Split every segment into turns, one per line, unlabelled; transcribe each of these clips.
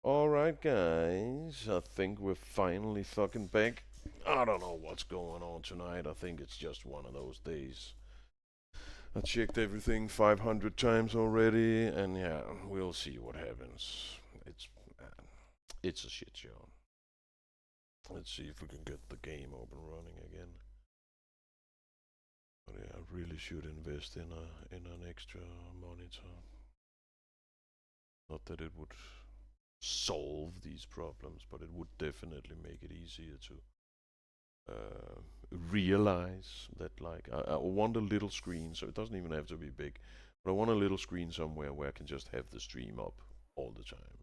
Alright, guys, I think we're finally fucking back. I don't know what's going on tonight. I think it's just one of those days. I checked everything 500 times already, and yeah, we'll see what happens. It's it's a shit show. Let's see if we can get the game up and running again. But yeah, I really should invest in an extra monitor. Not that it would solve these problems, but it would definitely make it easier to realize that, like, I want a little screen, so it doesn't even have to be big, but I want a little screen somewhere where I can just have the stream up all the time.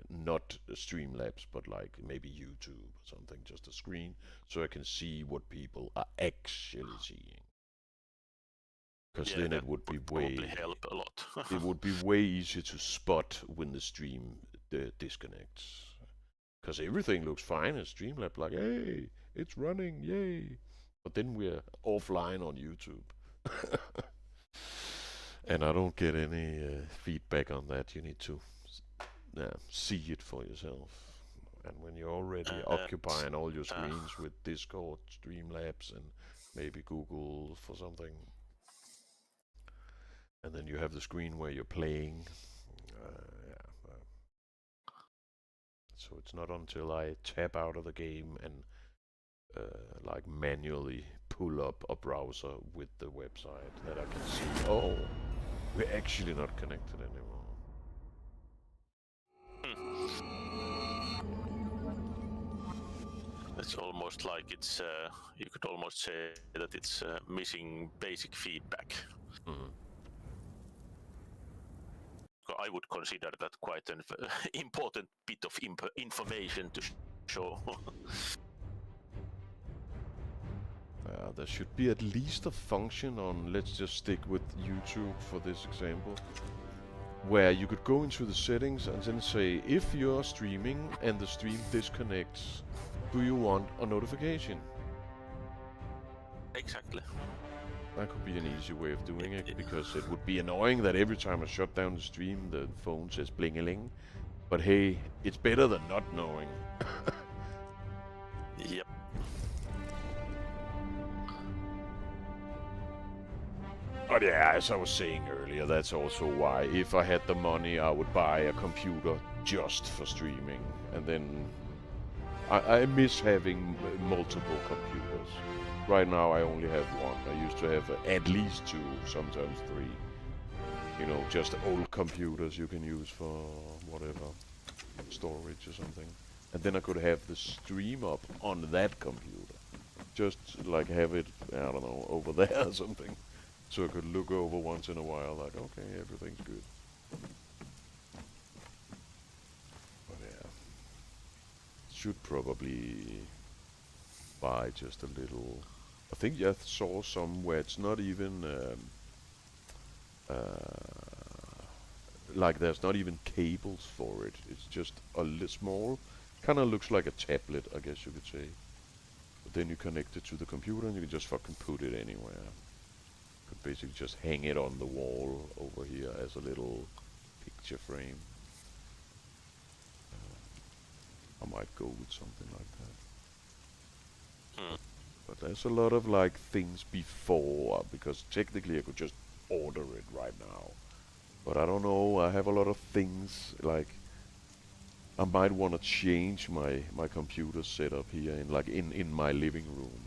Not Streamlabs, but like maybe YouTube or something, just a screen, so I can see what people are actually seeing. Because then it would be
probably help a lot.
it would be way easier to spot when the stream disconnects. Because everything looks fine in Streamlab, like, hey, it's running, yay. But then we're offline on YouTube. And I don't get any feedback on that. You need to see it for yourself. And when you're already occupying all your screens with Discord, Streamlabs, and maybe Google for something, and then you have the screen where you're playing, so it's not until I tap out of the game and like manually pull up a browser with the website that I can see. Oh, we're actually not connected anymore.
It's almost like it's, you could almost say that it's missing basic feedback.
Mm.
I would consider that quite an important bit of information to show.
There should be at least a function on, let's just stick with YouTube for this example, where you could go into the settings and then say, if you're streaming and the stream disconnects, do you want a notification?
Exactly.
That could be an easy way of doing it, because it would be annoying that every time I shut down the stream, the phone says bling-a-ling. But hey, it's better than not knowing.
Yep.
But yeah, as I was saying earlier, that's also why if I had the money, I would buy a computer just for streaming. And then I miss having multiple computers. Right now I only have one. I used to have at least two, sometimes three. You know, just old computers you can use for whatever, storage or something. And then I could have the stream up on that computer. Just like have it, I don't know, over there or something. So I could look over once in a while, like, okay, everything's good. But yeah, should probably buy just a little. I think I saw somewhere it's not even like there's not even cables for it. It's just a small, kind of looks like a tablet, I guess you could say. But then you connect it to the computer and you can just fucking put it anywhere. Could basically just hang it on the wall over here as a little picture frame. I might go with something like that. But there's a lot of like things before, because technically I could just order it right now. But I don't know, I have a lot of things, like I might want to change my computer setup here in my living room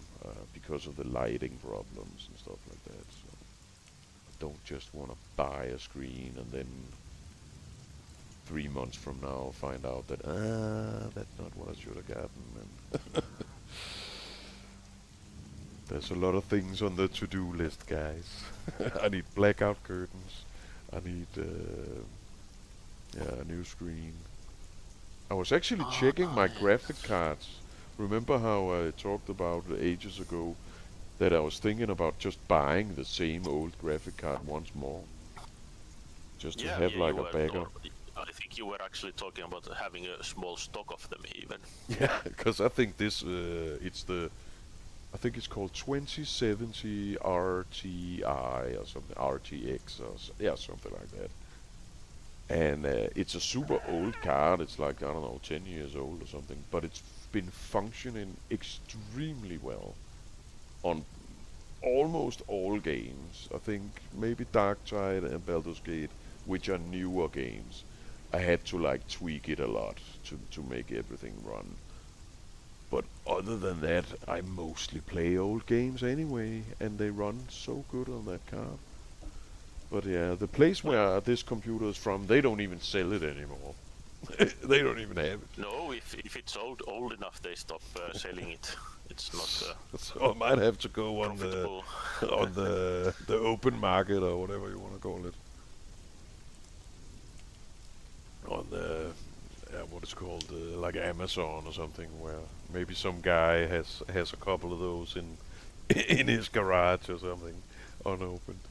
because of the lighting problems and stuff like that. So I don't just want to buy a screen and then 3 months from now find out that that's not what I should have gotten. And there's a lot of things on the to-do list, guys. I need blackout curtains. I need a new screen. I was actually checking my graphic cards. Remember how I talked about ages ago that I was thinking about just buying the same old graphic card once more? Just to have like a backup.
I think you were actually talking about having a small stock of them even.
Yeah, because I think this, I think it's called 2070 RTI or something, RTX or yeah, something like that. And it's a super old card. It's like, I don't know, 10 years old or something. But it's been functioning extremely well on almost all games. I think maybe Darktide and Baldur's Gate, which are newer games, I had to like tweak it a lot to make everything run. But other than that, I mostly play old games anyway, and they run so good on that card. But yeah, the place where this computer is from, they don't even sell it anymore. They don't even have it.
No, if it's old enough, they stop selling it. It's not.
So I might have to go on
profitable.
the open market or whatever you want to call it. On the what is called like Amazon or something, where maybe some guy has a couple of those in his garage or something, unopened.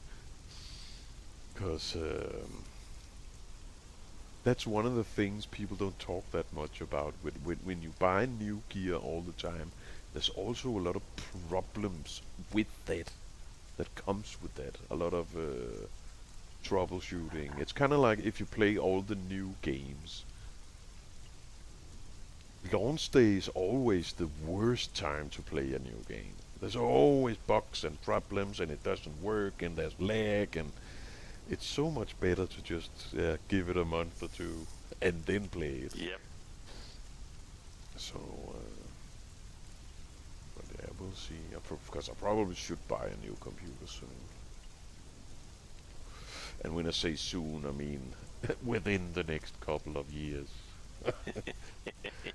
Because that's one of the things people don't talk that much about. When you buy new gear all the time, there's also a lot of problems with that comes with that. A lot of troubleshooting. It's kind of like if you play all the new games. Launch day is always the worst time to play a new game. There's always bugs and problems, and it doesn't work, and there's lag, and it's so much better to just give it a month or two and then play it.
Yep.
So, but see. Because I probably should buy a new computer soon. And when I say soon, I mean within the next couple of years. Because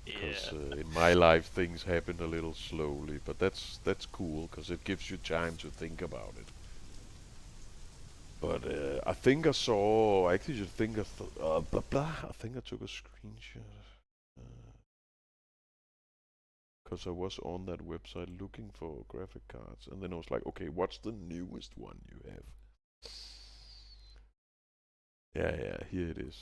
Yeah.
in my life things happen a little slowly, but that's cool because it gives you time to think about it. But I think I saw. Actually, I think blah blah. I think I took a screenshot because I was on that website looking for graphic cards, and then I was like, okay, what's the newest one you have? Yeah, yeah, here it is.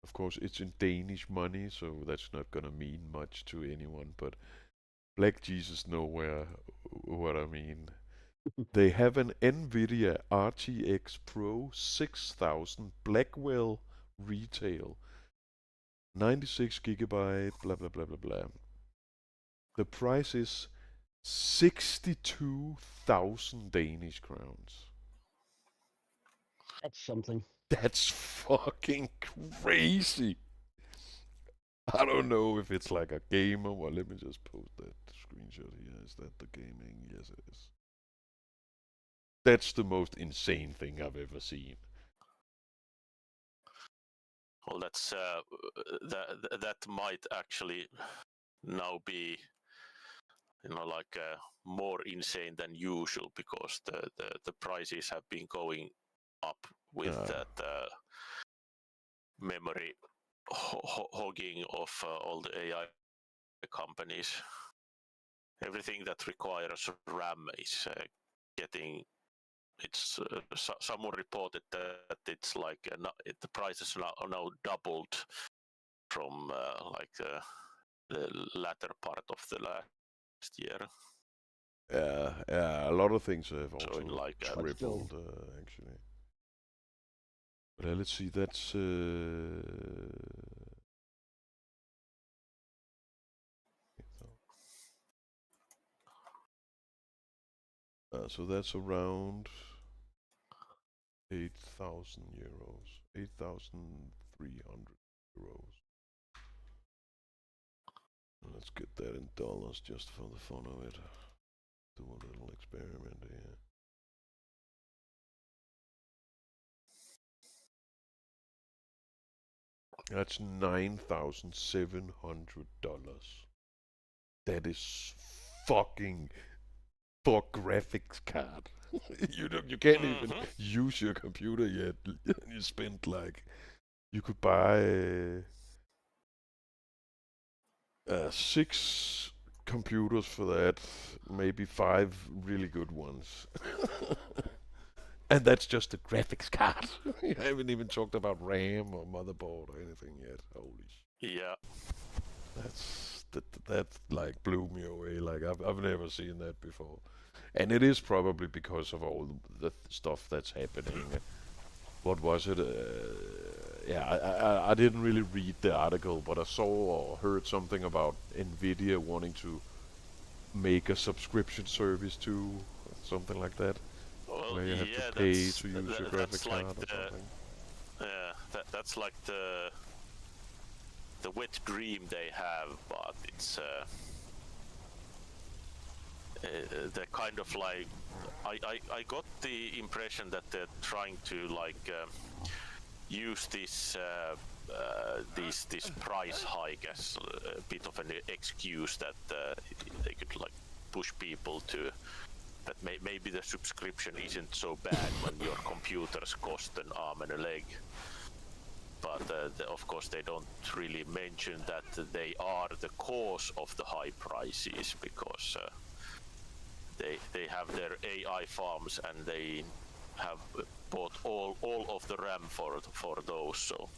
Of course, it's in Danish money, so that's not gonna mean much to anyone. But Black Jesus know what I mean. They have an NVIDIA RTX Pro 6000 Blackwell retail, 96 gigabyte, blah blah blah blah blah. The price is 62,000 Danish crowns.
That's something.
That's fucking crazy. I don't know if it's like a game or what. Let me just post that screenshot here. Is that the gaming? Yes, it is. That's the most insane thing I've ever seen.
Well, that might actually now be, like more insane than usual because the prices have been going up with that memory hogging of all the AI companies. Everything that requires RAM is getting. It's someone reported that it's like the prices are now doubled from the latter part of the last year.
Yeah, a lot of things have also
So in like
tripled, actually. But let's see, that's so that's around 8,000 euros, 8,300 euros. Let's get that in dollars just for the fun of it. Do a little experiment here. That's $9,700. That is fucking for graphics card. You can't even use your computer yet. You spent like you could buy 6 computers for that, maybe 5 really good ones. And that's just the graphics card. You haven't even talked about RAM or motherboard or anything yet. Holy shit.
yeah.
That like blew me away. Like I've never seen that before. And it is probably because of all the stuff that's happening. What was it? Yeah, I didn't really read the article, but I saw or heard something about Nvidia wanting to make a subscription service to something like that,
Well,
where you have to
yeah,
pay to use your graphic
that's like
card or something.
that's like the wet dream they have, but it's they're kind of like I got the impression that they're trying to like use this price hike as a bit of an excuse that they could like push people to that maybe the subscription isn't so bad when your computers cost an arm and a leg. But of course they don't really mention that they are the cause of the high prices because they have their AI farms and they have bought all of the RAM for those. So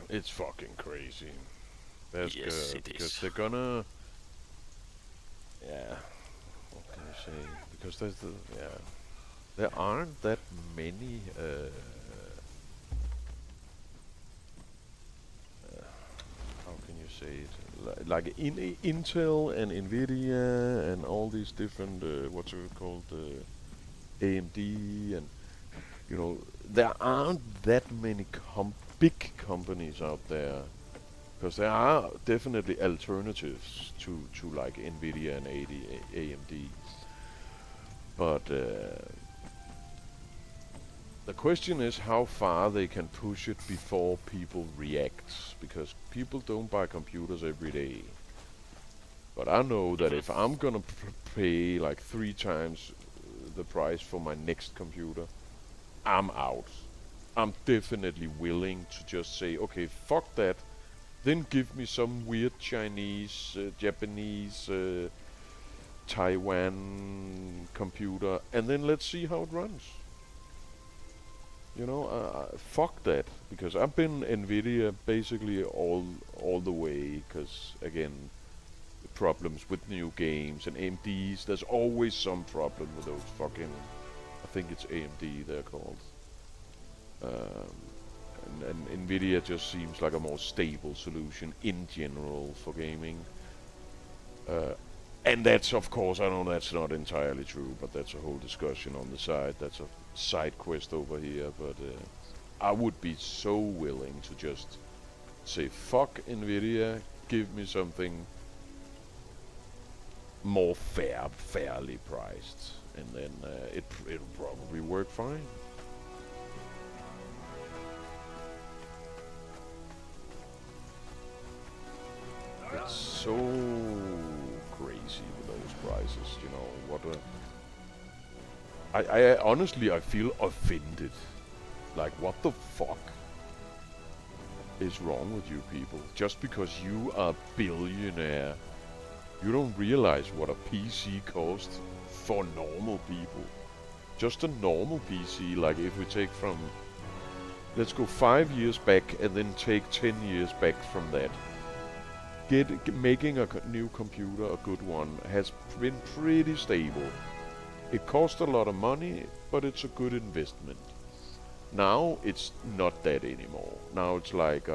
It's fucking crazy. That's
yes,
good
it
because
is.
they're gonna. Yeah. What can you say? Because there's the yeah. There aren't that many. How can you say it? Like Intel and Nvidia and all these different what's it called AMD and there aren't that many big companies out there Because there are definitely alternatives to like Nvidia and AMD. But the question is how far they can push it before people react. Because people don't buy computers every day. But I know that if I'm gonna pay like 3 times the price for my next computer, I'm out. I'm definitely willing to just say, okay, fuck that. Then give me some weird Chinese, Japanese, Taiwan computer, and then let's see how it runs. You know, fuck that, because I've been Nvidia basically all the way. Because again, problems with new games and AMDs. There's always some problem with those fucking. I think it's AMD they're called. Um, and Nvidia just seems like a more stable solution in general for gaming. Uh, and that's, of course, I know that's not entirely true, but that's a whole discussion on the side. That's a side quest over here. But I would be so willing to just say, fuck Nvidia, give me something more fairly priced, and then it'll probably work fine. It's so crazy with those prices, you know. I honestly I feel offended. Like, what the fuck is wrong with you people? Just because you are a billionaire, you don't realize what a PC costs for normal people. Just a normal PC, like if we take from, let's go 5 years back and then take 10 years back from that. Making a new computer, a good one, has been pretty stable. It costs a lot of money, but it's a good investment. Now it's not that anymore. Now it's like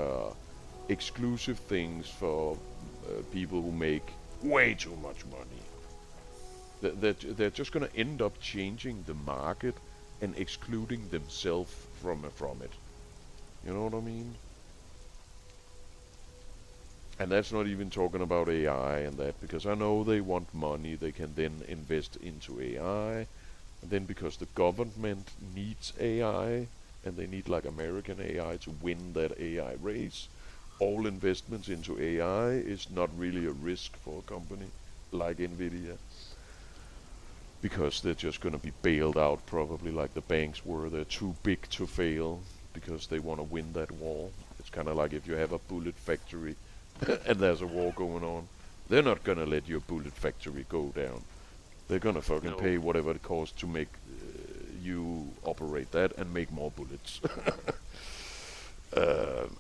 exclusive things for people who make way too much money. They're just gonna end up changing the market and excluding themselves from it. You know what I mean? And that's not even talking about AI and that, because I know they want money, they can then invest into AI. And then because the government needs AI, and they need like American AI to win that AI race, all investments into AI is not really a risk for a company like Nvidia. Because they're just gonna be bailed out probably like the banks were. They're too big to fail because they want to win that war. It's kind of like if you have a bullet factory and there's a war going on, they're not gonna let your bullet factory go down. They're gonna fucking pay whatever it costs to make you operate that and make more bullets.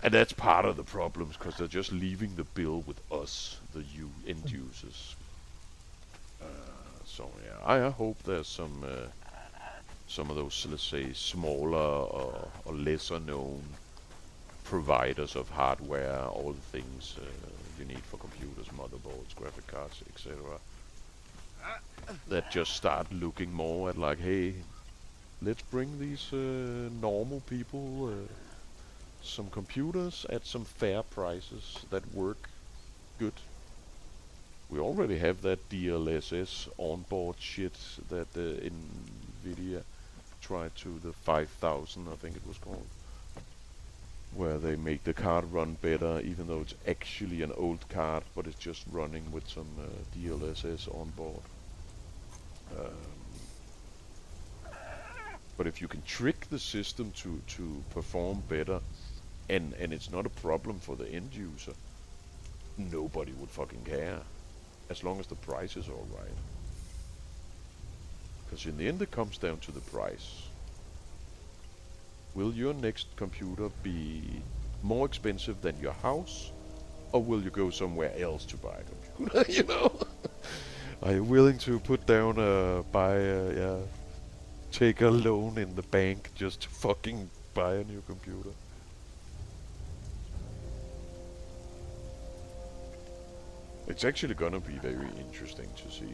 And that's part of the problems, because they're just leaving the bill with us, the end users. So yeah, I hope there's some of those, let's say, smaller or lesser known providers of hardware, all the things you need for computers, motherboards, graphic cards, etc. That just start looking more at like, hey, let's bring these normal people some computers at some fair prices that work good. We already have that DLSS onboard shit that Nvidia tried to, the 5000 I think it was called, where they make the card run better even though it's actually an old card, but it's just running with some DLSS on board. But if you can trick the system to perform better, and it's not a problem for the end user, nobody would fucking care, as long as the price is alright. Because in the end it comes down to the price. Will your next computer be more expensive than your house, or will you go somewhere else to buy a computer? You know? Are you willing to put down take a loan in the bank just to fucking buy a new computer? It's actually gonna be very interesting to see.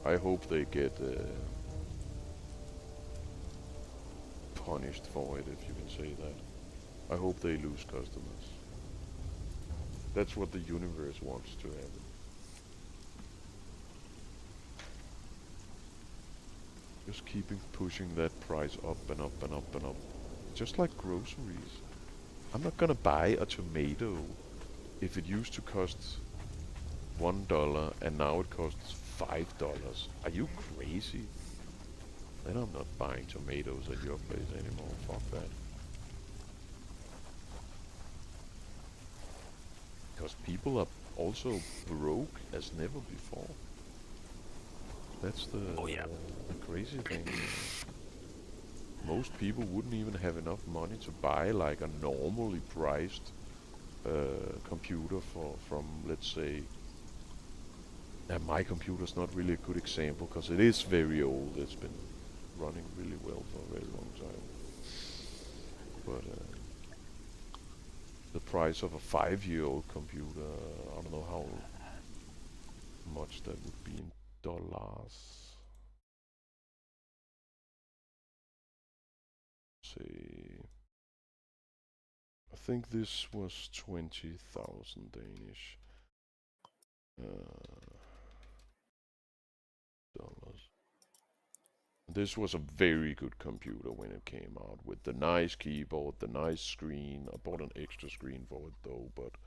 I hope they get punished for it, if you can say that. I hope they lose customers. That's what the universe wants to happen. Just keeping pushing that price up and up and up and up. Just like groceries. I'm not gonna buy a tomato if it used to cost $1 and now it costs $5. Are you crazy? Then I'm not buying tomatoes at your place anymore. Fuck that. Because people are also broke as never before. That's
Oh yeah.
the crazy thing. Most people wouldn't even have enough money to buy like a normally priced computer from, let's say, my computer's not really a good example because it is very old. It's been running really well for a very long time. But the price of a 5-year-old computer, I don't know how much that would be in dollars. See, I think this was 20,000 Danish dollars. This was a very good computer when it came out, with the nice keyboard, the nice screen. I bought an extra screen for it though, but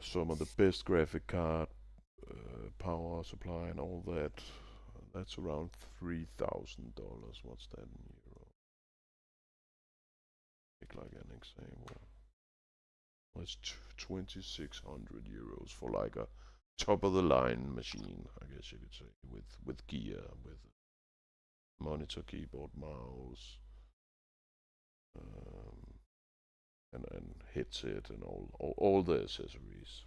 some of the best graphic card, power supply, and all that. That's around $3,000. What's that in euro? Make like an example. Well, it's 2,600 euros for like a top of the line machine, I guess you could say, with gear, with monitor, keyboard, mouse, um, and headset, and all the accessories.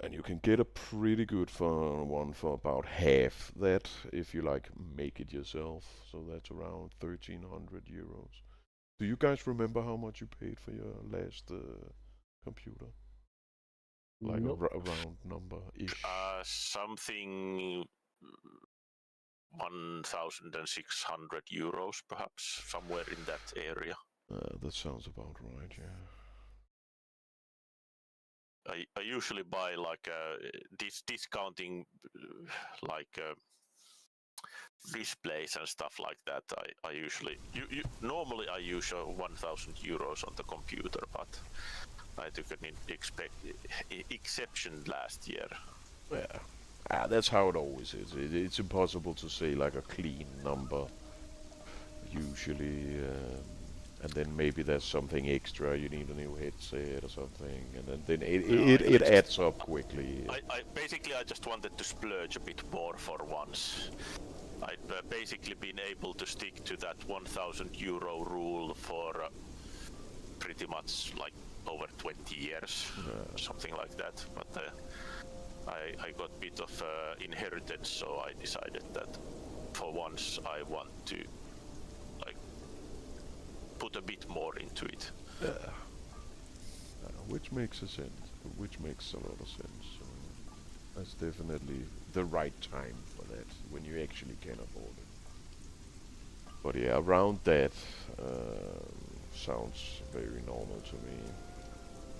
And you can get a pretty good one for about half that if you like make it yourself. So that's around 1,300 euros. Do you guys remember how much you paid for your last computer? Like
Nope.
a round number-ish?
Something 1,600 euros, perhaps, somewhere in that area.
That sounds about right, yeah.
I usually buy like discounting like displays and stuff like that. I usually normally I use 1,000 euros on the computer, but I took an exception last year.
Yeah. That's how it always is. It's impossible to say like a clean number usually. And then maybe there's something extra. You need a new headset or something, and then it adds up quickly.
I basically I just wanted to splurge a bit more for once. I'd basically been able to stick to that 1,000 euro rule for pretty much like over 20 years, something like that. But I got a bit of inheritance, so I decided that for once I want to like put a bit more into it.
Which makes a sense. Which makes a lot of sense. That's definitely the right time for that, when you actually can afford it. But yeah, around that sounds very normal to me.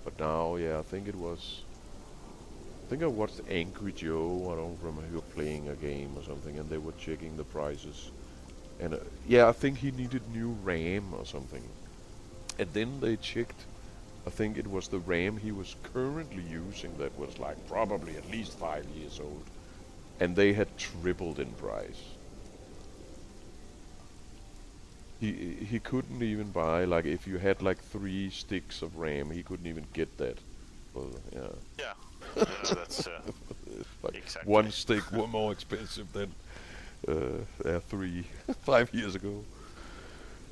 But now, yeah, I think I watched Angry Joe. I don't remember, he was playing a game or something, and they were checking the prices. And yeah, I think he needed new RAM or something. And then they checked, I think it was the RAM he was currently using that was like probably at least 5 years old. And they had tripled in price. He couldn't even buy, like, if you had like 3 sticks of RAM, he couldn't even get that. Well, yeah.
Yeah, that's
like
exactly.
1 stick were more expensive than 5 years ago.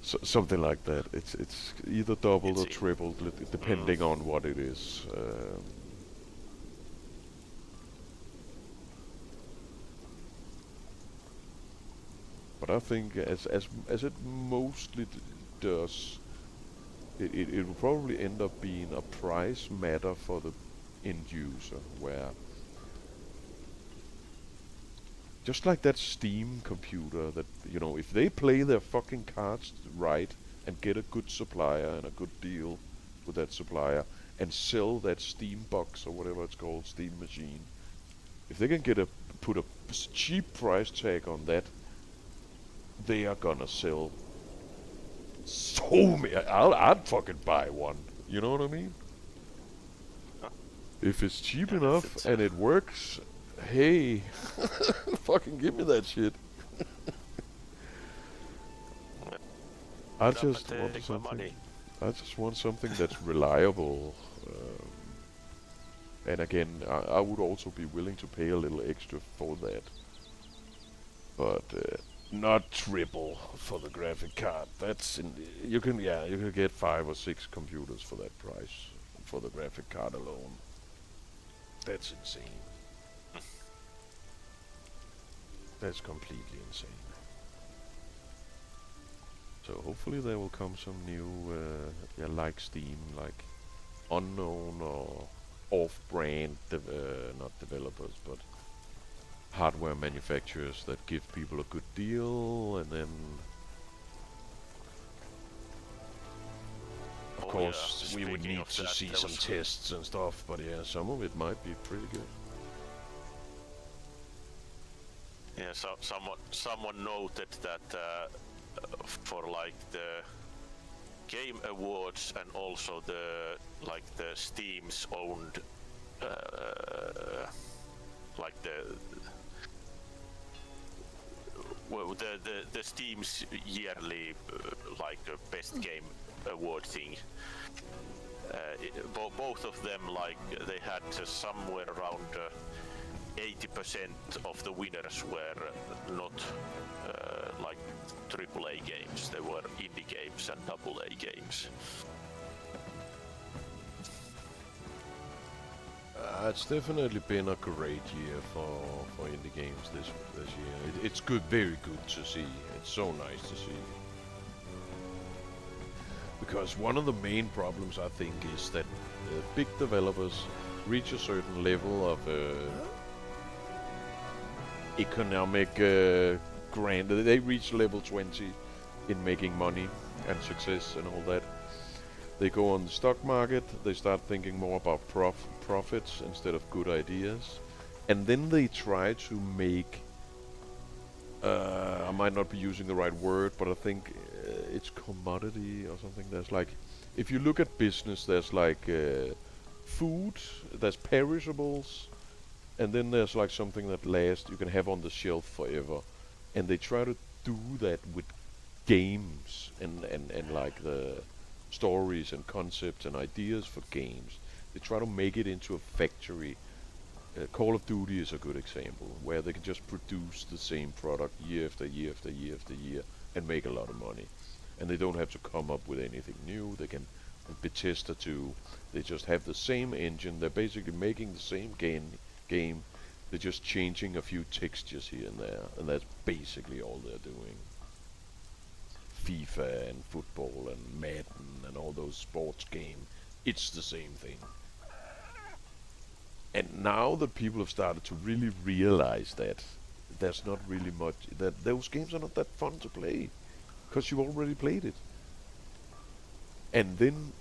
So, something like that. It's either doubled or tripled, depending on what it is. But I think as it mostly does, it will probably end up being a price matter for the end user, where just like that Steam computer, that, you know, if they play their fucking cards right and get a good supplier and a good deal with that supplier and sell that Steam box or whatever it's called, Steam machine. If they can put a cheap price tag on that, they are gonna sell so many. I'd fucking buy one. You know what I mean? If it's cheap enough and it works, hey, fucking give me that shit. I just want something. I just want something that's reliable. And again, I would also be willing to pay a little extra for that. But not triple for the graphic card. You can get 5 or 6 computers for that price for the graphic card alone. That's insane. That's completely insane. So hopefully there will come some new, like Steam, like unknown or off-brand, not developers, but hardware manufacturers that give people a good deal, and then of course we would need to see some tests and stuff, but yeah, some of it might be pretty good.
Yeah, so someone noted that for like the Game Awards and also the Steam's owned the Steam's yearly best game award thing. Both of them, they had somewhere around 80% of the winners were not AAA games. They were indie games and AA games.
It's definitely been a great year for indie games this year. It's good, very good to see. It's so nice to see. Because one of the main problems, I think, is that big developers reach a certain level of economic grand. They reach level 20 in making money and success and all that. They go on the stock market, they start thinking more about profits instead of good ideas. And then they try to make, I might not be using the right word, but I think it's commodity or something. There's like, if you look at business, there's like food, there's perishables, and then there's like something that lasts, you can have on the shelf forever. And they try to do that with games and like the stories and concepts and ideas for games. They try to make it into a factory. Call of Duty is a good example, where they can just produce the same product year after year after year after year and make a lot of money. And they don't have to come up with anything new. They can, Bethesda too, they just have the same engine. They're basically making the same game. They're just changing a few textures here and there, and that's basically all they're doing. FIFA and football and Madden and all those sports games, it's the same thing. And now that people have started to really realize that there's not really much, that those games are not that fun to play, because you've already played it. And then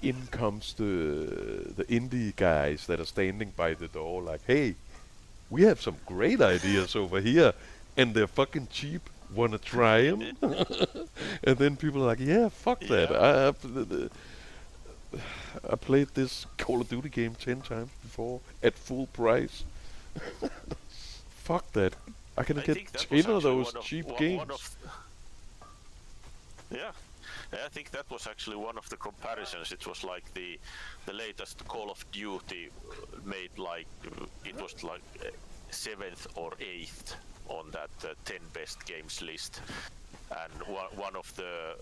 in comes the indie guys that are standing by the door like, hey, we have some great ideas over here, and they're fucking cheap. Wanna try them? And then people are like, yeah, fuck that. I played this Call of Duty game 10 times before at full price. Fuck that. I can get 10 of those cheap games.
Yeah. I think that was actually one of the comparisons. It was like the latest Call of Duty made it was 7th or 8th on that 10 best games list, and one of the,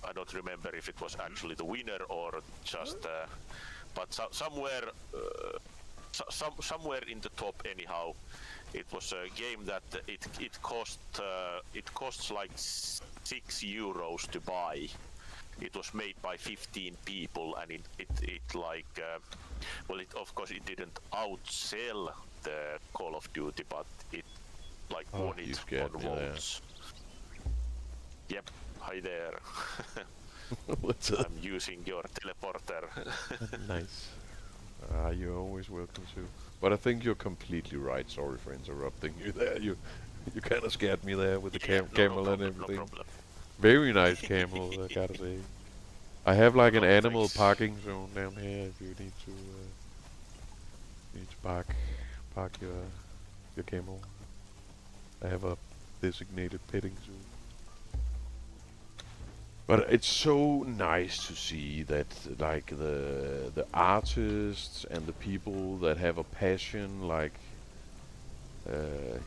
I don't remember if it was actually the winner or just but somewhere in the top anyhow. It was a game that it costs like €6 to buy. It was made by 15 people, and of course it didn't outsell the Call of Duty, but it won it on votes. Yep. Hi there.
What's up?
I'm using your teleporter.
Nice. You're always welcome to. But I think you're completely right. Sorry for interrupting you there. You kind of scared me there with the
Yeah, no
camel and
problem, no
everything.
problem.
Very nice camel, I gotta say. I have like an
No,
animal
thanks.
parking zone down here if you need to park your camel. I have a designated petting zoo. But it's so nice to see that like the artists and the people that have a passion like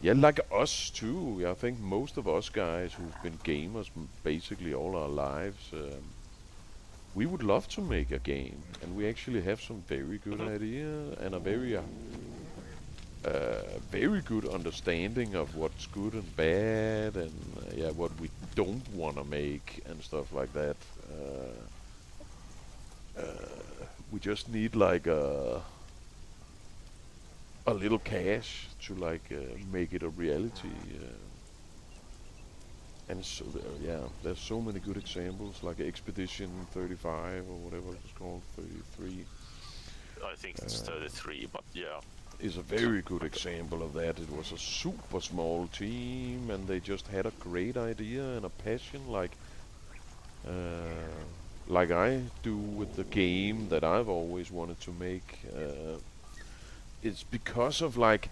yeah, like us too. I think most of us guys who've been gamers basically all our lives, we would love to make a game, and we actually have some very good
Mhm.
idea and a very good understanding of what's good and bad, and yeah, what we don't want to make and stuff like that. We just need like a little cash to like make it a reality. And so yeah, there's so many good examples like Expedition 35 or whatever it's called, 33.
I think it's 33, but yeah.
Is a very good example of that. It was a super small team, and they just had a great idea and a passion, uh, like I do with the game that I've always wanted to make. It's because of like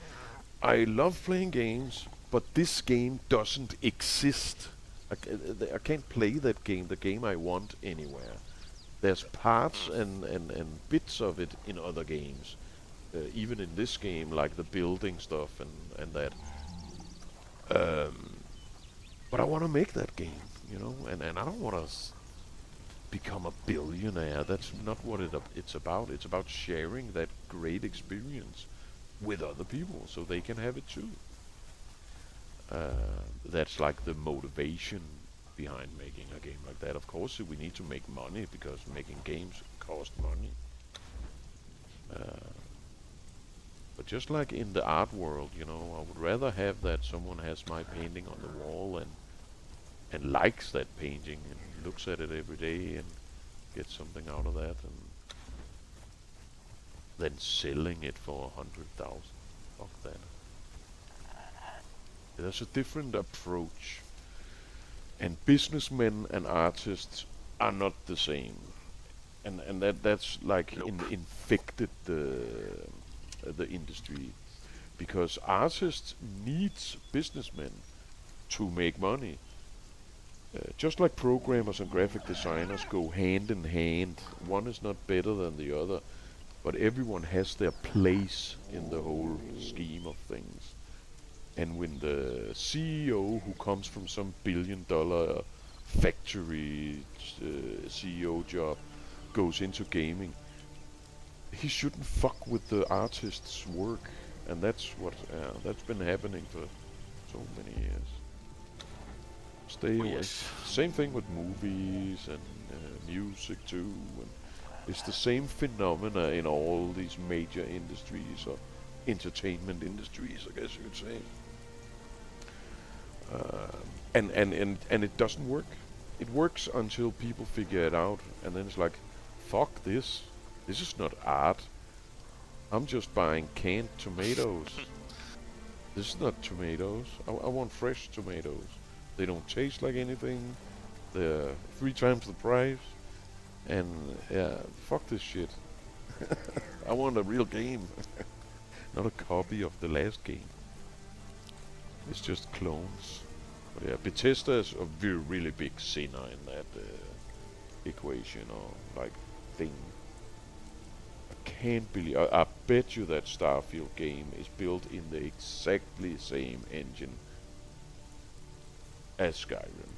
I love playing games, but this game doesn't exist. I can't play that game, the game I want, anywhere. There's parts
Mm.
and bits of it in other games. Even in this game, like the building stuff and that. Um, but I want to make that game, and I don't want to become a billionaire. That's not what it's about. It's about sharing that great experience with other people so they can have it too. That's like the motivation behind making a game like that. Of course, we need to make money because making games cost money. Uh, but just like in the art world, I would rather have that someone has my painting on the wall and likes that painting and looks at it every day and gets something out of that, and then selling it for 100,000. Fuck that. There's a different approach, and businessmen and artists are not the same, and that's like
Nope.
infected the industry because artists needs businessmen to make money. Just like programmers and graphic designers go hand in hand, one is not better than the other, but everyone has their place in the whole scheme of things. And when the CEO who comes from some billion-dollar factory CEO job goes into gaming, he shouldn't fuck with the artist's work, and that's been happening for so many years. Stay
Oh,
away.
yes.
Same thing with movies and music too. And it's the same phenomena in all these major industries or entertainment industries, I guess you could say. And it doesn't work. It works until people figure it out, and then it's like, fuck this. This is not art. I'm just buying canned tomatoes. This is not tomatoes. I want fresh tomatoes. They don't taste like anything. They're 3 times the price. And yeah, fuck this shit. I want a real game, not a copy of the last game. It's just clones. But yeah, Bethesda is a really big sinner in that equation or like thing. I can't believe. I bet you that Starfield game is built in the exactly same engine as Skyrim.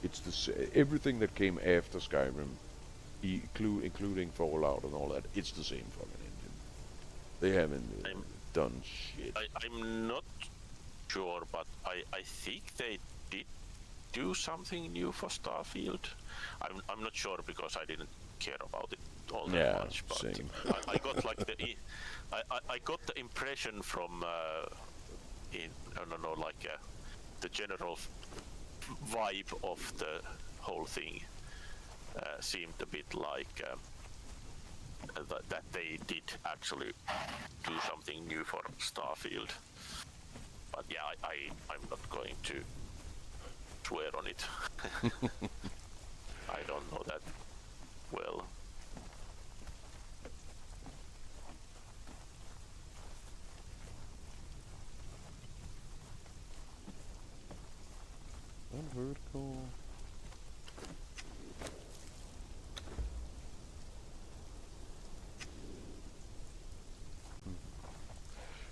It's everything that came after Skyrim, including Fallout and all that. It's the same fucking engine. They haven't
I'm
done shit.
I'm not sure, but I think they did do something new for Starfield. I'm not sure because I didn't care about it all that
Yeah,
much, but
same.
I got like I got the impression from in I don't know like the general vibe of the whole thing seemed a bit like that they did actually do something new for Starfield. But yeah, I'm not going to swear on it. I don't know that well.
Vertical.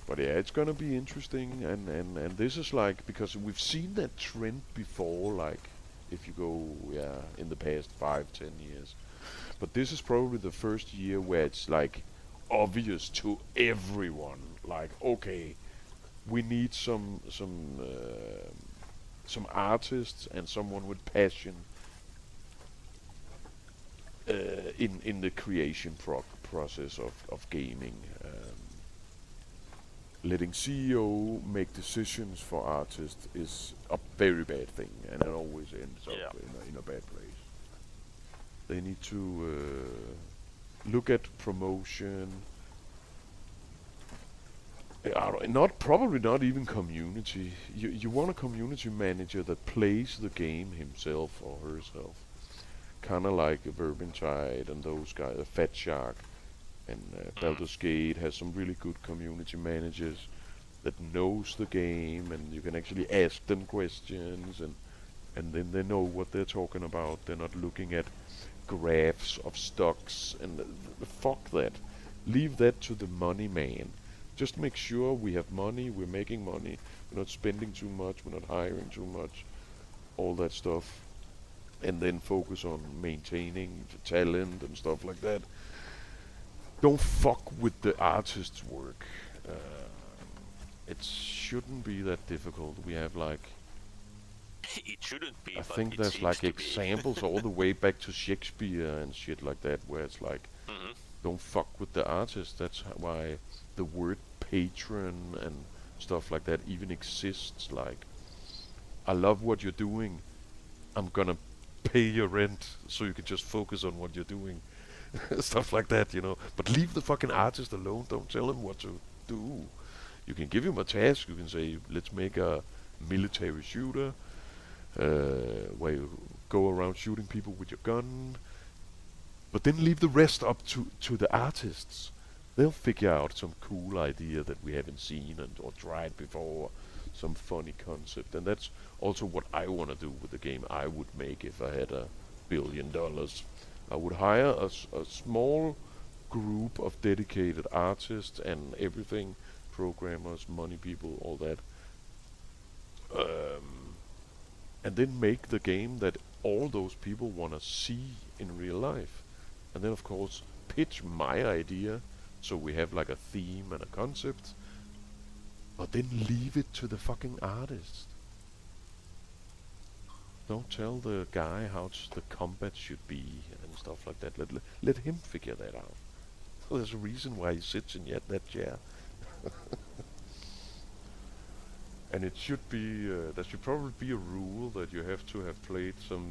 But yeah, it's gonna be interesting, and this is like, because we've seen that trend before, like if you go, yeah, in the past 5-10 years. But this is probably the first year where it's like obvious to everyone, like, okay, we need some artists and someone with passion in the creation process of gaming. Letting CEO make decisions for artists is a very bad thing, and it always ends up in a bad place. They need to look at promotion. Not probably not even community. You want a community manager that plays the game himself or herself, kind of like Vermintide and those guys, Fat Shark and Baldur's Gate has some really good community managers that knows the game, and you can actually ask them questions, and then they know what they're talking about. They're not looking at graphs of stocks and fuck that. Leave that to the money man. Just make sure we have money, we're making money, we're not spending too much, we're not hiring too much, all that stuff, and then focus on maintaining the talent and stuff like that. Don't fuck with the artist's work. It shouldn't be that difficult. We have like,
It shouldn't be.
I
but
think
it
there's
seems
like
to
examples all the way back to Shakespeare and shit like that, where it's like, don't fuck with the artist. That's why the word patron and stuff like that even exists. Like, I love what you're doing. I'm gonna pay your rent so you can just focus on what you're doing. Stuff like that, you know. But leave the fucking artist alone. Don't tell him what to do. You can give him a task. You can say, let's make a military shooter where you go around shooting people with your gun. But then leave the rest up to the artists. They'll figure out some cool idea that we haven't seen or tried before. Some funny concept. And that's also what I want to do with the game I would make if I had $1 billion. I would hire a small group of dedicated artists and everything, programmers, money people, all that, and then make the game that all those people want to see in real life. And then, of course, pitch my idea so we have like a theme and a concept, but then leave it to the fucking artist. Don't tell the guy how the combat should be and stuff like that. Let him figure that out. So there's a reason why he sits in that chair. And it should be, there should probably be a rule that you have to have played some,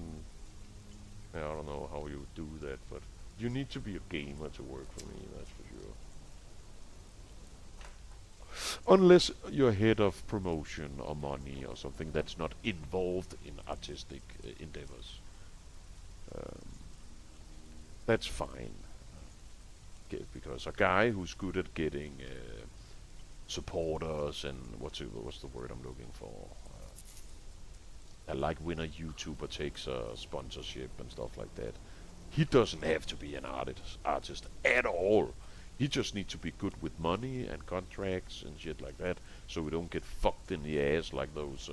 I don't know how you do that, but you need to be a gamer to work for me, that's for sure. Unless you're head of promotion or money or something that's not involved in artistic endeavors. Um, that's fine. Because a guy who's good at getting supporters and what's the word I'm looking for? Like when a YouTuber takes a sponsorship and stuff like that. He doesn't have to be an artist at all. He just needs to be good with money and contracts and shit like that, so we don't get fucked in the ass like those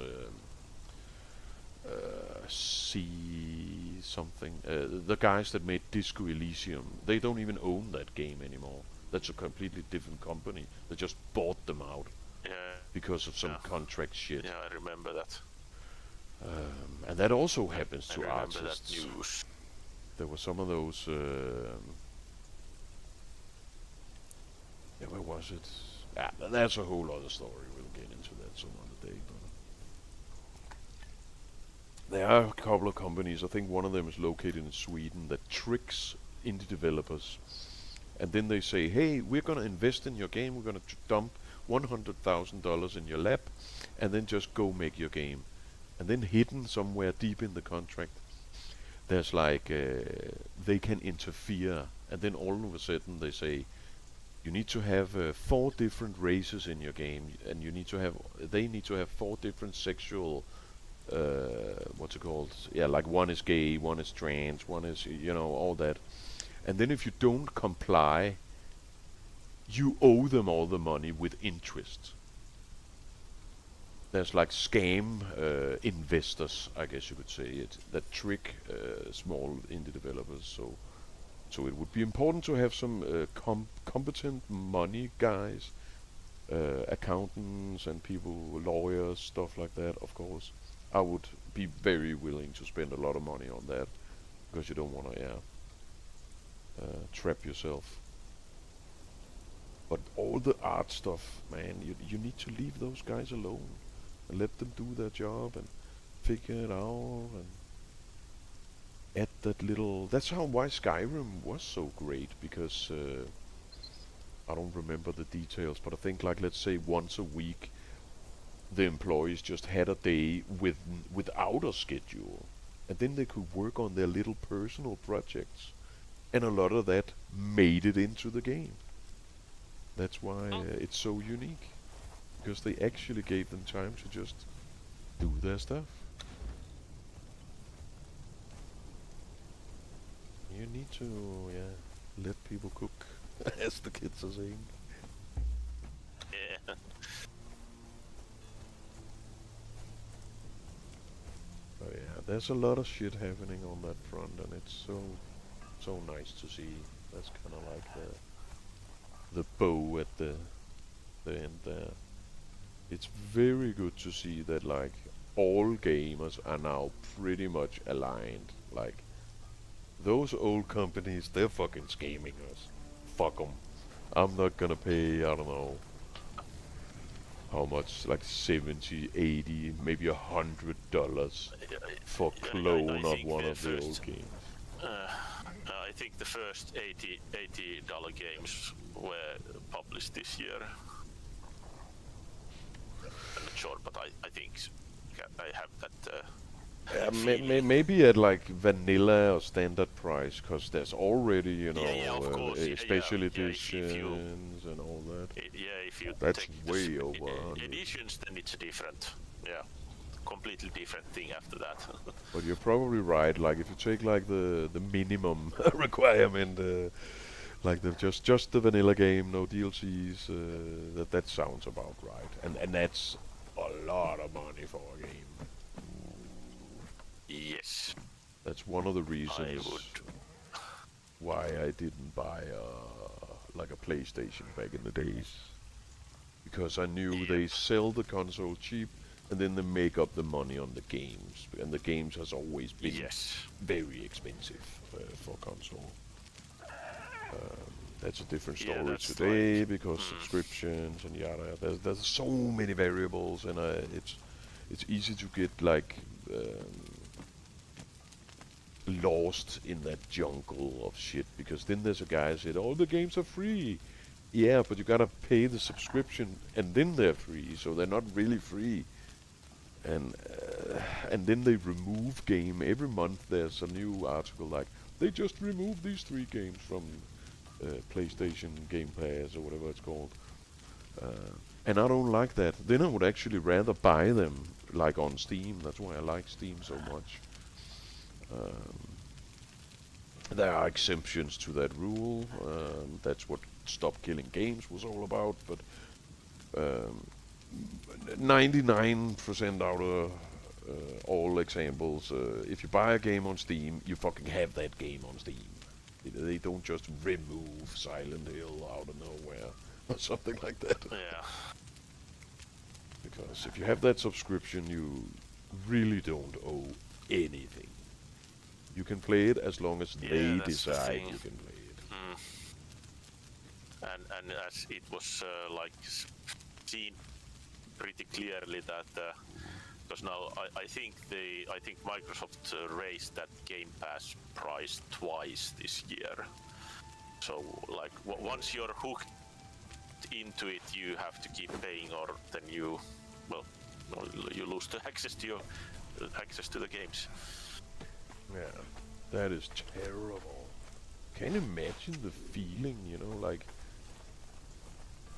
the guys that made Disco Elysium. They don't even own that game anymore. That's a completely different company. They just bought them out because of some contract shit.
Yeah, I remember that.
And that also happens to
I remember
artists.
that news.
There were some of those. Yeah, where was it? Yeah, that's a whole other story. We'll get into that some other day. there are a couple of companies. I think one of them is located in Sweden that tricks indie developers, and then they say, "Hey, we're gonna invest in your game. We're gonna dump $100,000 in your lap, and then just go make your game." And then hidden somewhere deep in the contract, there's like they can interfere, and then all of a sudden they say you need to have 4 different races in your game, and they need to have 4 different sexual what's it called? Yeah, like one is gay, one is trans, one is all that. And then if you don't comply, you owe them all the money with interest. There's like scam investors, I guess you could say it, that trick small indie developers. So it would be important to have some competent money guys, accountants and people, lawyers, stuff like that. Of course, I would be very willing to spend a lot of money on that because you don't want to, trap yourself. But all the art stuff, man, you need to leave those guys alone and let them do their job and figure it out and add that little. That's why Skyrim was so great, because I don't remember the details, but I think, like, let's say once a week the employees just had a day without a schedule, and then they could work on their little personal projects, and a lot of that made it into the game. That's why it's so unique, because they actually gave them time to just do their stuff. You need to, let people cook, as the kids are saying.
Yeah.
Oh yeah, there's a lot of shit happening on that front, and it's so nice to see. That's kind of like the bow at the end there. It's very good to see that, like, all gamers are now pretty much aligned. Like, those old companies, they're fucking scamming us. Fuck them. I'm not gonna pay, I don't know, how much, like 70, 80, maybe $100 for clone
I
of
think
one
the
of the old
first,
games.
I think the first $80 games were published this year. I'm not sure, but I think I have that.
Maybe at like vanilla or standard price, because there's already,
Yeah, of course.
special
If you
editions and all that.
if you
That's
take
way over 100.
editions, then it's different. Yeah, completely different thing after that.
But you're probably right. Like, if you take like the minimum requirement, like just the vanilla game, no DLCs, that sounds about right. And that's a lot of money for a game.
Yes,
That's one of the
I
reasons
would.
why I didn't buy like a PlayStation back in the days, because I knew
Yep.
they sell the console cheap and then they make up the money on the games, and the games has always been
Yes.
very expensive for console. That's a different
Yeah,
story
that's
today,
like.
because subscriptions and yada. There's so many variables, and it's easy to get like lost in that jungle of shit, because then there's a guy who said all the games are free. Yeah, but you gotta pay the subscription and then they're free, so they're not really free. And then they remove game every month. There's a new article like they just removed these 3 games from PlayStation Game Pass or whatever it's called. And I don't like that. Then I would actually rather buy them like on Steam. That's why I like Steam so much. There are exemptions to that rule. That's what Stop Killing Games was all about. But 99% out of all examples, if you buy a game on Steam, you fucking have that game on Steam. They don't just remove Silent Hill out of nowhere or something like that.
Yeah.
Because if you have that subscription, you really don't owe anything. You can play it as long as they
That's the
decide
thing.
you can play it.
And as it was like seen pretty clearly that because now I think Microsoft raised that Game Pass price twice this year. So like once you're hooked into it, you have to keep paying, or then you lose the access to the games.
Yeah, that is terrible. Can't imagine the feeling, you know, like.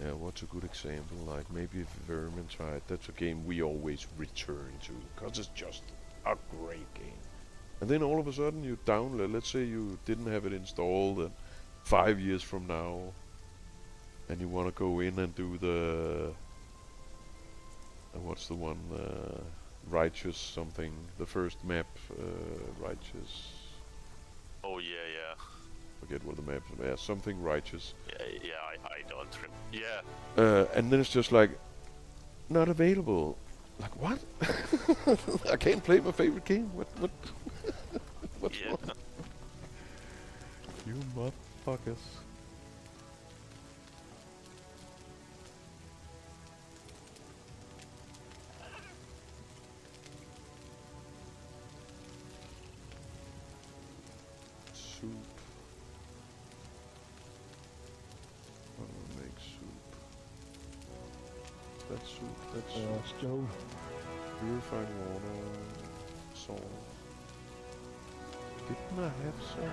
Yeah, what's a good example? Like maybe Vermintide. That's a game we always return to because it's just a great game. And then all of a sudden you download. Let's say you didn't have it installed, and 5 years from now, and you want to go in and do the what's the one? Righteous something. The first map, Righteous.
Oh yeah.
Forget what the map is. Yeah, something Righteous.
Yeah, I don't. Yeah.
And then it's just like not available. Like what? I can't play my favorite game. What? What's
Yeah.
wrong? You motherfuckers. Soup. How do I make soup? That's soup. That's
Stove.
purified water, salt. Didn't I have some?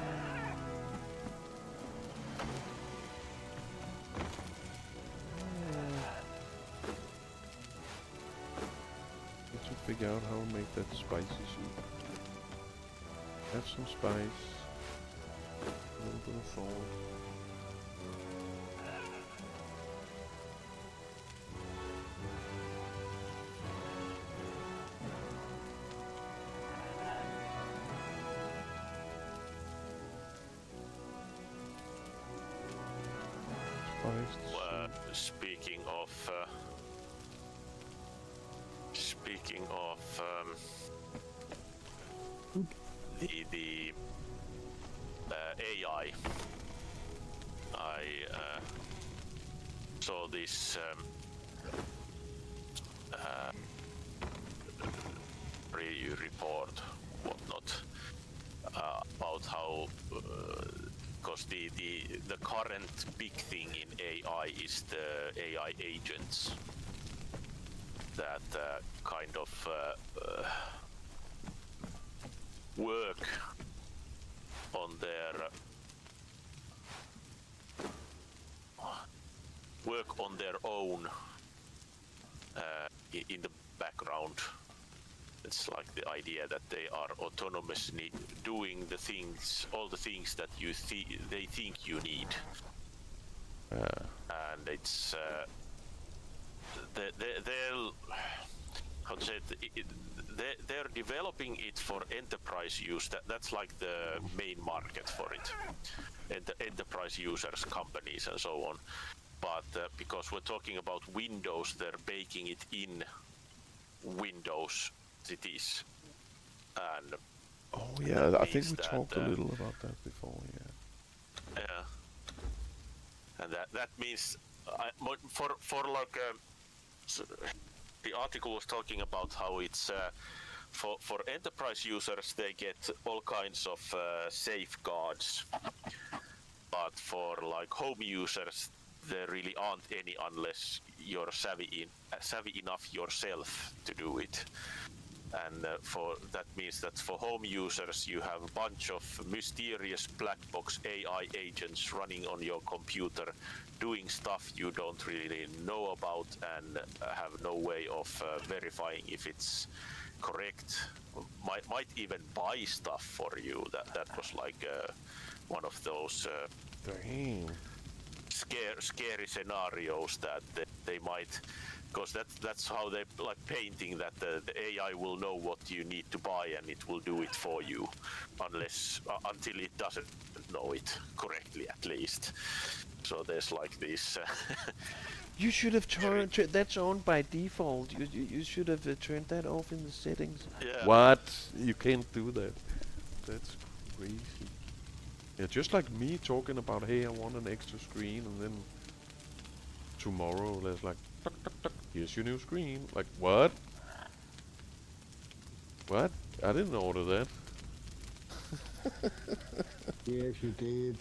Need to figure out how to make that spicy soup. Have some spice, a little bit of salt.
Speaking of the AI, I saw this review report, whatnot, about how because the current big thing in AI is the AI agents that kind of work on their own in the background. It's like the idea that they are autonomously doing all the things that they think you need, and it's they'll how to say it, they're developing it for enterprise use. That's like the main market for it, and the enterprise users, companies, and so on. But because we're talking about Windows, they're baking it in Windows cities. And
oh yeah, I think we talked a little about that before. Yeah.
Yeah. And that means for like the article was talking about how it's for enterprise users they get all kinds of safeguards, but for like home users there really aren't any unless you're savvy enough yourself to do it. And that means that for home users you have a bunch of mysterious black box AI agents running on your computer doing stuff you don't really know about and have no way of verifying if it's correct. Might even buy stuff for you. That was like one of those scary scenarios that they might, because that's how they like painting that the AI will know what you need to buy and it will do it for you, until it doesn't know it correctly, at least. So there's like this.
You should have turned that's on by default. You should have turned that off in the settings.
Yeah.
What? You can't do that. That's crazy. Yeah, just like me talking about, hey, I want an extra screen, and then tomorrow there's like, tuck, tuck, tuck, here's your new screen. Like, what? What? I didn't order that.
Yes, you did.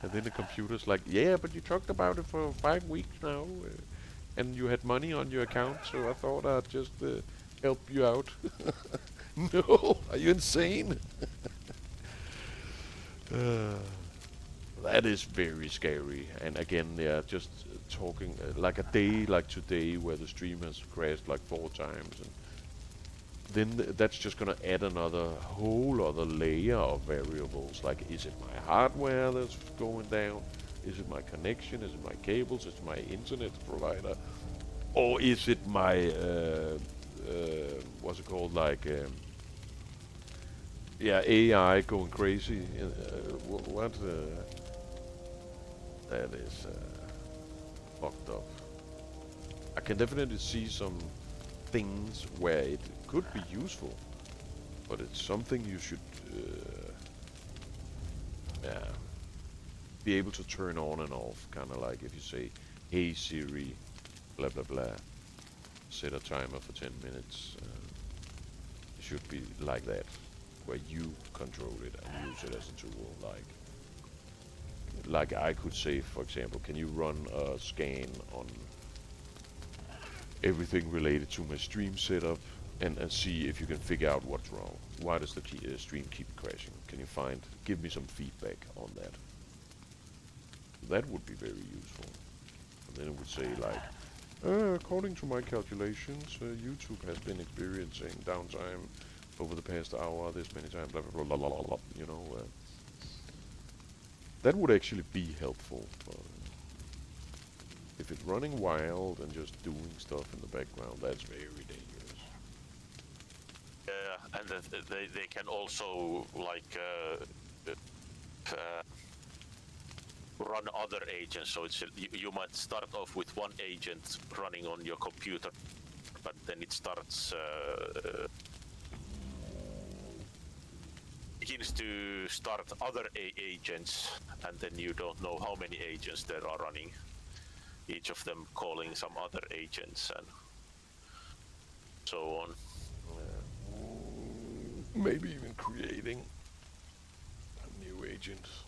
And then the computer's like, yeah, but you talked about it for 5 weeks now, and you had money on your account, so I thought I'd just help you out. No, are you insane? Uh, that is very scary. And again, yeah, just talking like a day like today where the stream has crashed like 4 times, and then that's just gonna add another whole other layer of variables. Like, is it my hardware that's going down? Is it my connection? Is it my cables? Is it my internet provider? Or is it my what's it called? Like yeah, AI going crazy. What? That is fucked up. I can definitely see some things where it could be useful, but it's something you should yeah, be able to turn on and off. Kind of like if you say, "Hey Siri, blah blah blah," set a timer for 10 minutes. It should be like that, where you control it and use it as a tool. Like I could say, for example, can you run a scan on everything related to my stream setup and see if you can figure out what's wrong. Why does the stream keep crashing? Can you give me some feedback on that? That would be very useful. And then it would say like, according to my calculations, YouTube has been experiencing downtime over the past hour this many times, blah blah blah blah blah blah. You know, that would actually be helpful. If it's running wild and just doing stuff in the background, that's very dangerous.
Yeah, and they can also like run other agents. So it's you might start off with one agent running on your computer, but then it starts begins to start other agents, and then you don't know how many agents there are running. Each of them calling some other agents and so on.
Maybe even creating a new agents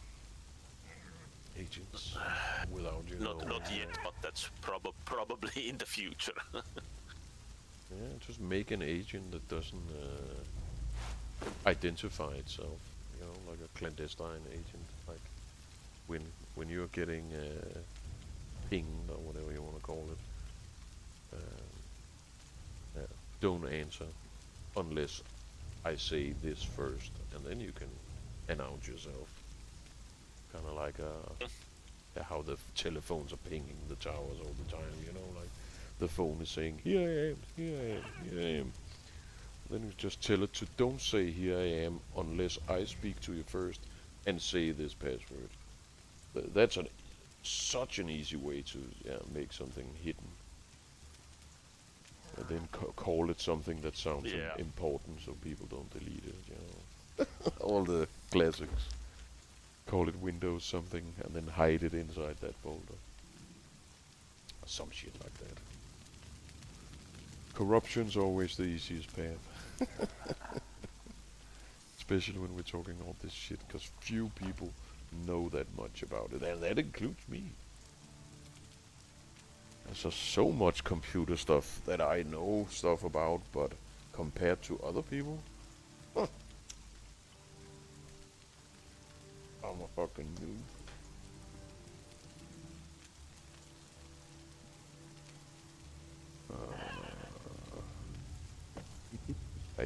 without you
not
knowing.
not yet, but that's probably in the future.
Yeah, just make an agent that doesn't identify itself. You know, like a clandestine agent. Like when you're getting pinged or whatever you want to call it. Yeah, don't answer unless I say this first, and then you can announce yourself. Kind of like how the telephones are pinging the towers all the time. You know, like the phone is saying, "Here I am, here I am, here I am." Then you just tell it to don't say "Here I am" unless I speak to you first and say this password. That's such an easy way to make something hidden. And then call it something that sounds important so people don't delete it, you know. All the classics. Call it Windows something and then hide it inside that folder. Some shit like that. Corruption's always the easiest path. Especially when we're talking all this shit, because few people know that much about it, and that includes me. There's just so much computer stuff that I know stuff about, but compared to other people, huh, I'm a fucking noob.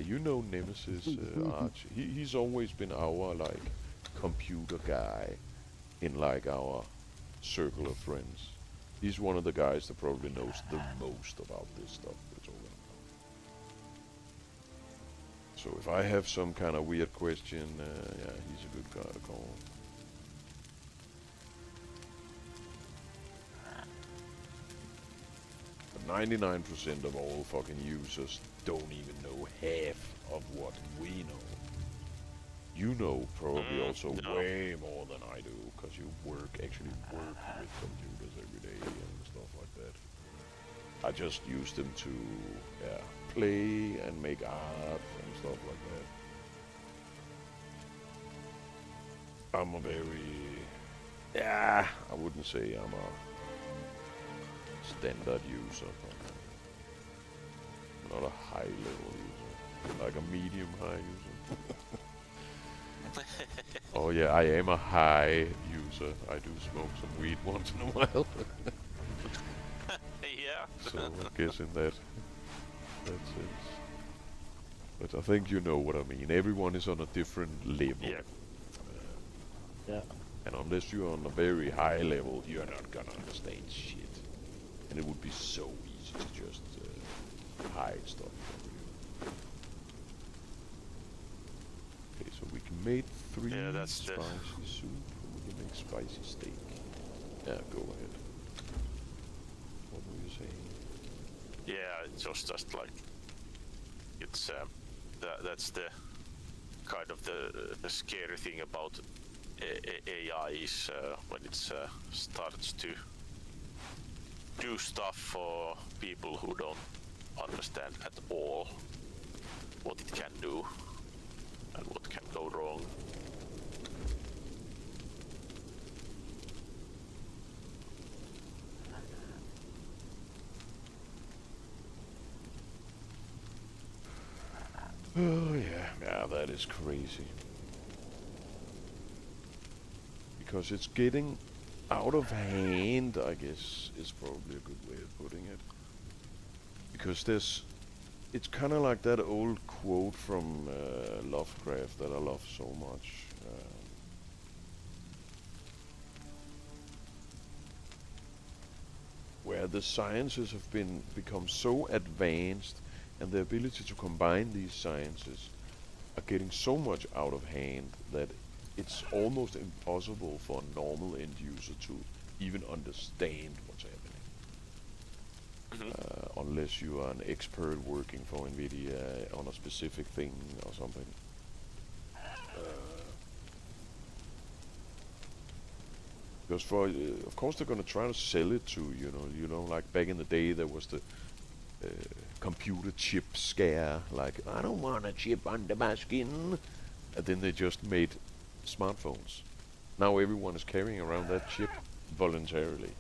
You know Nemesis, Arch. He's always been our like computer guy in like our circle of friends. He's one of the guys that probably knows the most about this stuff we're talking about. So if I have some kind of weird question, yeah, he's a good guy to call. But 99% of all fucking users don't even know half of what we know. You know probably also way more than I do, because you actually work with computers every day and stuff like that. I just use them to play and make art and stuff like that. I'm a very I wouldn't say I'm a standard user, but not a high level user, like a medium high user. Oh yeah, I am a high user. I do smoke some weed once in a while.
Yeah.
So I guess in that sense. But I think you know what I mean. Everyone is on a different level.
Yeah.
Yeah.
And unless you're on a very high level, you're not gonna understand shit. And it would be so easy to just hide stuff from you. Okay, so we can make 3
Yeah, that's
spicy soup. We can make spicy steak. Yeah, go ahead. What were you saying?
Yeah, it's just like it's that's the kind of the scary thing about AI is when it starts to do stuff for people who don't understand at all what it can do and what can go wrong.
Oh yeah, that is crazy. Because it's getting out of hand, I guess, is probably a good way of putting it. Because it's kind of like that old quote from Lovecraft that I love so much. Where the sciences have become so advanced, and the ability to combine these sciences are getting so much out of hand that it's almost impossible for a normal end user to even understand what's happening. Unless you are an expert working for NVIDIA on a specific thing or something. Because of course they're gonna try to sell it to like back in the day there was the computer chip scare, like I don't want a chip under my skin, and then they just made smartphones. Now everyone is carrying around that chip voluntarily.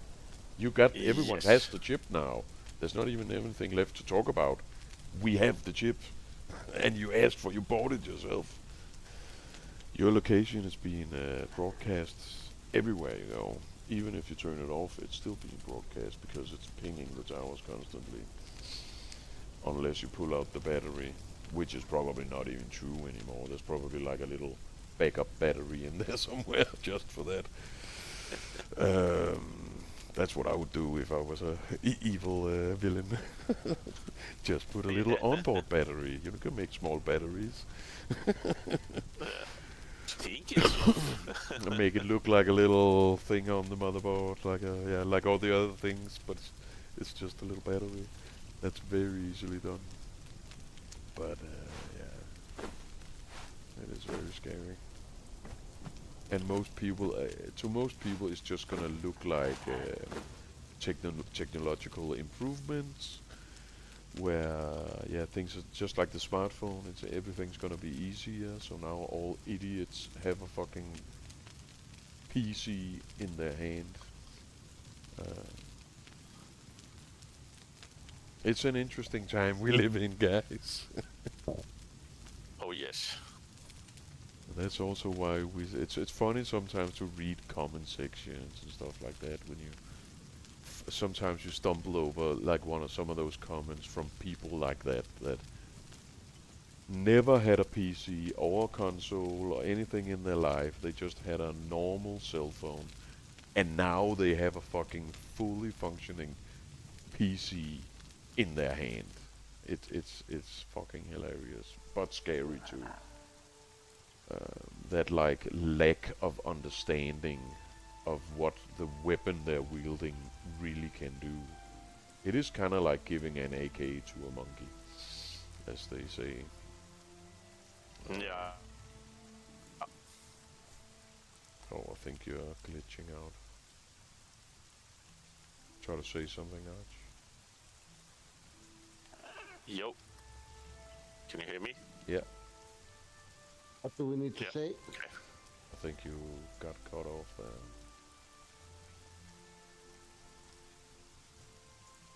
Everyone has the chip now. There's not even anything left to talk about. We have the chip, and you asked for, you bought it yourself. Your location is being broadcast everywhere you go. Even if you turn it off, it's still being broadcast because it's pinging the towers constantly. Unless you pull out the battery, which is probably not even true anymore. There's probably like a little backup battery in there somewhere just for that. That's what I would do if I was a evil villain. Just put a little onboard battery. You can make small batteries. And make it look like a little thing on the motherboard, like all the other things, but it's just a little battery. That's very easily done. But it is very scary. And to most people, it's just gonna look like technological improvements, where things are just like the smartphone. Everything's gonna be easier. So now all idiots have a fucking PC in their hand. It's an interesting time we live in, guys.
Oh yes.
That's also why it's funny sometimes to read comment sections and stuff like that when you sometimes you stumble over like some of those comments from people like that never had a PC or a console or anything in their life. They just had a normal cell phone, and now they have a fucking fully functioning PC in their hand. It's fucking hilarious, but scary too. That like lack of understanding of what the weapon they're wielding really can do. It is kind of like giving an AK to a monkey, as they say.
Yeah.
Oh, I think you're glitching out. Try to say something, Arch.
Yo. Can you hear me?
Yeah,
What do we need to
Yeah.
say?
Okay.
I think you got cut off.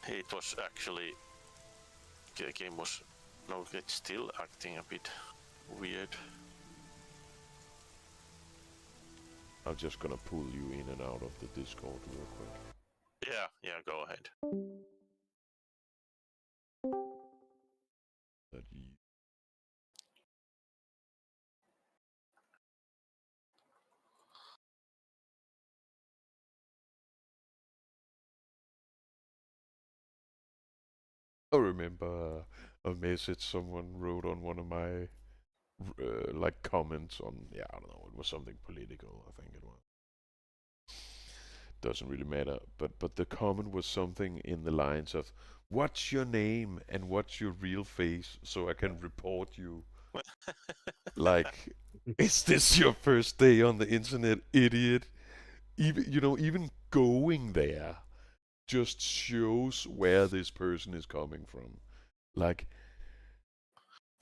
It was actually the game was no, it's still acting a bit weird.
I'm just gonna pull you in and out of the Discord real quick.
Yeah, go ahead.
That you... I remember a message someone wrote on one of my like comments on, yeah, I don't know, it was something political, I think it was. Doesn't really matter, but the comment was something in the lines of, "What's your name and what's your real face so I can report you?" Like, is this your first day on the internet, idiot? Even going there just shows where this person is coming from. Like,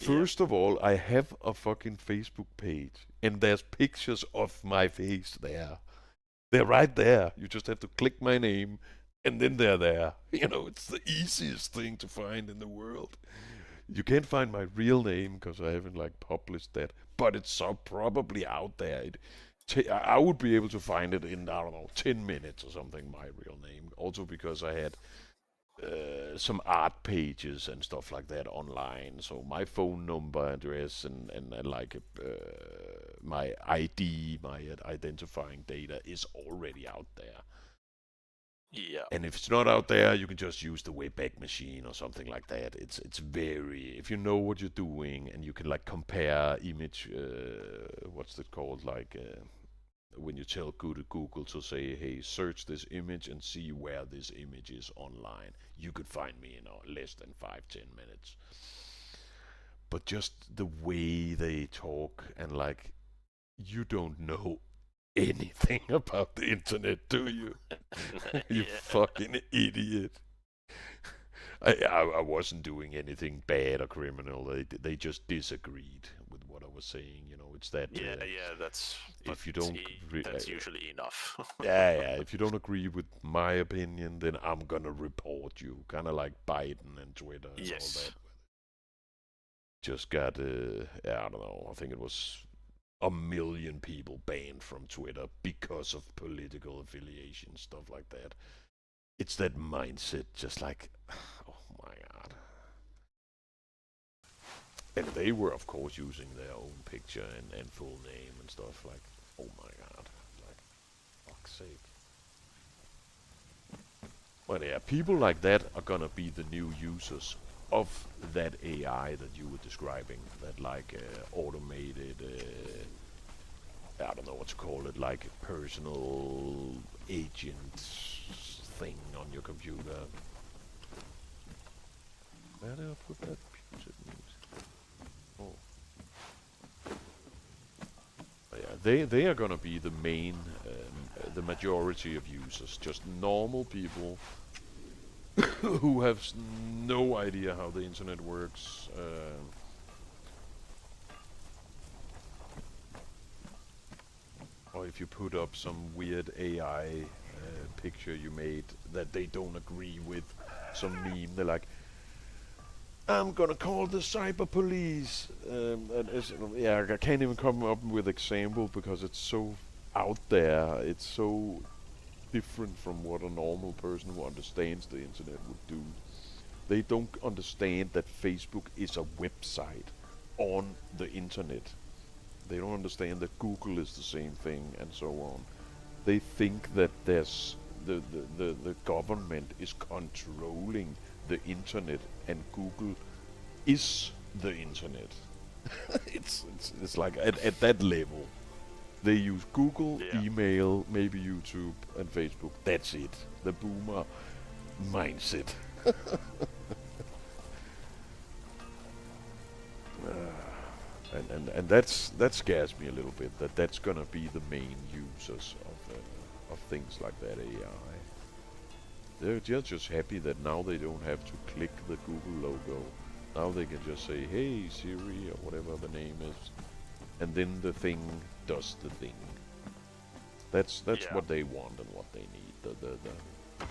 first of all, I have a fucking Facebook page, and there's pictures of my face there. They're right there. You just have to click my name, and then they're there. It's the easiest thing to find in the world. You can't find my real name because I haven't like published that, but it's so probably out there. I would be able to find it in, I don't know, 10 minutes or something. My real name, also because I had some art pages and stuff like that online. So my phone number, address, and like my ID, my identifying data is already out there.
Yeah.
And if it's not out there, you can just use the Wayback Machine or something like that. It's very, if you know what you're doing and you can like compare image, what's it called, like when you tell Google to say, hey, search this image and see where this image is online, you could find me in less than 5-10 minutes. But just the way they talk and like, you don't know anything about the internet, do you? You fucking idiot. I wasn't doing anything bad or criminal. They just disagreed with what I was saying. It's that.
That's.
If you don't.
That's usually enough.
Yeah. If you don't agree with my opinion, then I'm gonna report you. Kind of like Biden and Twitter and all that. Just got. I don't know. I think it was 1 million people banned from Twitter because of political affiliation, stuff like that. It's that mindset, just like, oh my god. And they were, of course, using their own picture and full name and stuff, like, oh my god. Like, fuck's sake. But yeah, people like that are gonna be the new users of that AI that you were describing, that like automated, I don't know what to call it, like personal agent thing on your computer. Where did I put that music? Oh. But yeah, they are gonna be the main, the majority of users, just normal people who have no idea how the internet works. Or if you put up some weird AI picture you made that they don't agree with, some meme, they're like, I'm gonna call the cyber police. I can't even come up with example because it's so out there. It's so different from what a normal person who understands the internet would do. They don't understand that Facebook is a website on the internet. They don't understand that Google is the same thing and so on. They think that there's the government is controlling the internet and Google is the internet. it's like at that level. They use Google, email, maybe YouTube and Facebook. That's it. The boomer mindset. And that scares me a little bit. That's gonna be the main users of things like that AI. They're just happy that now they don't have to click the Google logo Now they can just say, "Hey Siri" or whatever the name is, and then the thing does the thing. That's
Yeah.
what they want and what they need. The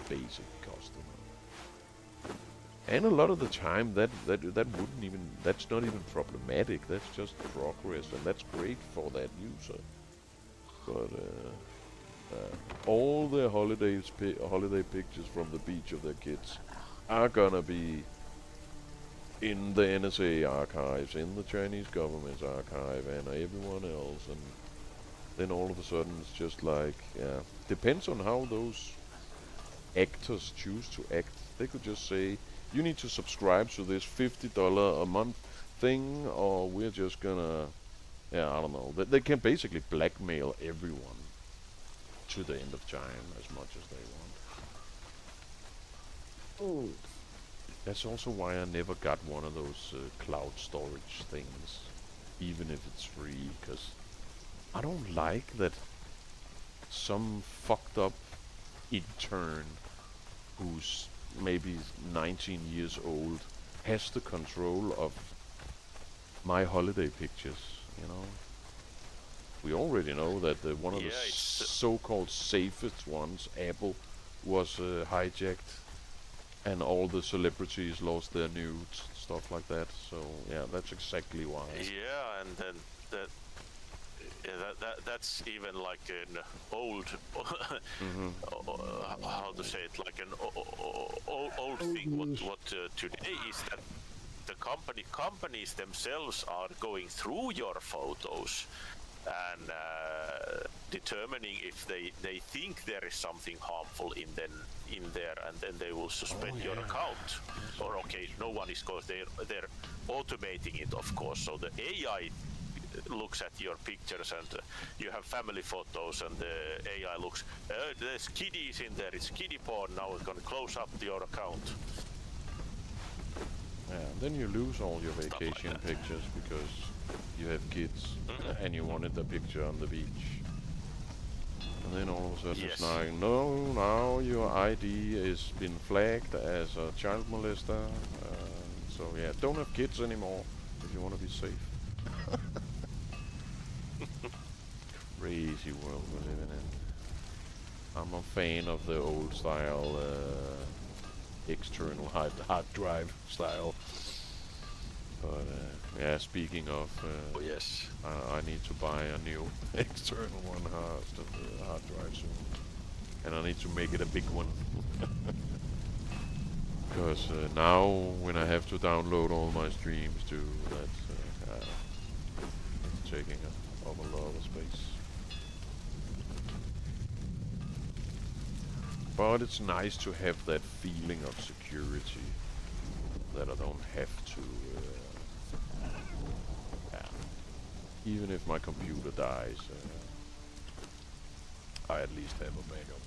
basic customer. And a lot of the time, that wouldn't even, that's not even problematic. That's just progress, and that's great for that user. But all their holiday pictures from the beach of their kids are gonna be in the NSA archives, in the Chinese government's archive, and everyone else. And then all of a sudden, it's just like, yeah, depends on how those actors choose to act. They could just say, you need to subscribe to this $50 a month thing, or we're just gonna, yeah, I don't know. They can basically blackmail everyone to the end of time as much as they want.
Oh,
That's also why I never got one of those cloud storage things, even if it's free, because I don't like that some fucked up intern who's maybe 19 years old has the control of my holiday pictures, you know. We already know that one of the
Yeah, it's
so-called safest ones, Apple, was hijacked, and all the celebrities lost their nudes, stuff like that. So yeah, that's exactly why.
yeah, and then that. Yeah, that's even like an old, how to say it, like an old thing. What today is that the companies themselves are going through your photos and determining if they think there is something harmful in there, and then they will suspend your account. Or okay, no one is, because they're automating it, of course. So the AI looks at your pictures, and you have family photos, and the AI looks, there's kiddies in there, it's kiddie porn, now we're gonna close up your account.
Yeah, then you lose all your vacation pictures because you have kids and you wanted the picture on the beach. And then all of a sudden it's like, no, now your ID is been flagged as a child molester. So yeah, don't have kids anymore if you want to be safe. Crazy world we're living in. I'm a fan of the old style external hard drive style. But yeah, speaking of,
Oh yes.
I need to buy a new external hard drive soon, and I need to make it a big one. Because now when I have to download all my streams too, that's taking up a lot of space. But it's nice to have that feeling of security, that I don't have to, even if my computer dies, I at least have a backup.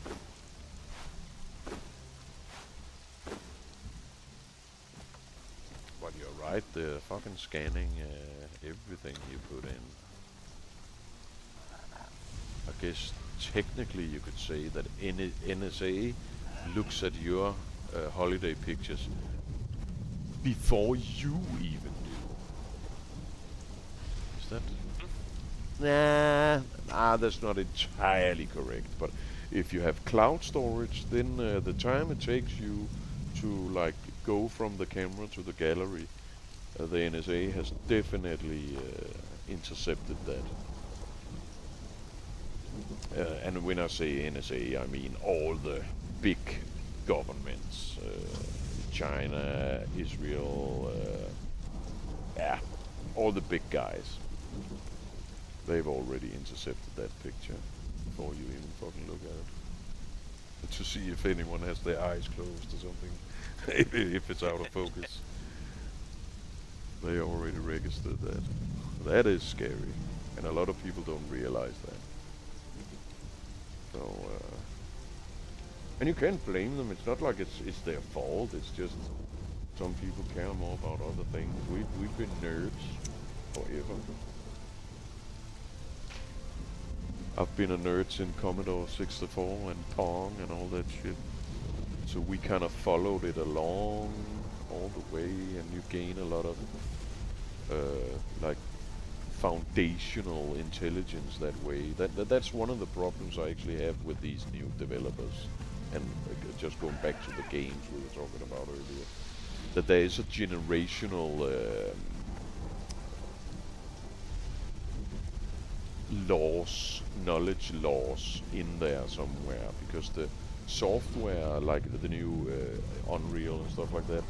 But you're right, they're fucking scanning everything you put in. I guess technically you could say that NSA looks at your holiday pictures before you even do. Is that? Nah, that's not entirely correct. But if you have cloud storage, then the time it takes you to like go from the camera to the gallery, the NSA has definitely intercepted that. And when I say NSA, I mean all the big governments, China, Israel, all the big guys. They've already intercepted that picture before you even fucking look at it. To see if anyone has their eyes closed or something, if it's out of focus. They already registered that. That is scary, and a lot of people don't realize that. So, and you can't blame them. It's not like it's their fault. It's just some people care more about other things. We've been nerds forever. I've been a nerd since Commodore 64 and Pong and all that shit. So we kind of followed it along all all the way, and you gain a lot of like foundational intelligence that way. That's one of the problems I actually have with these new developers. And just going back to the games we were talking about earlier, that there is a generational knowledge loss in there somewhere, because the software, like the new Unreal and stuff like that,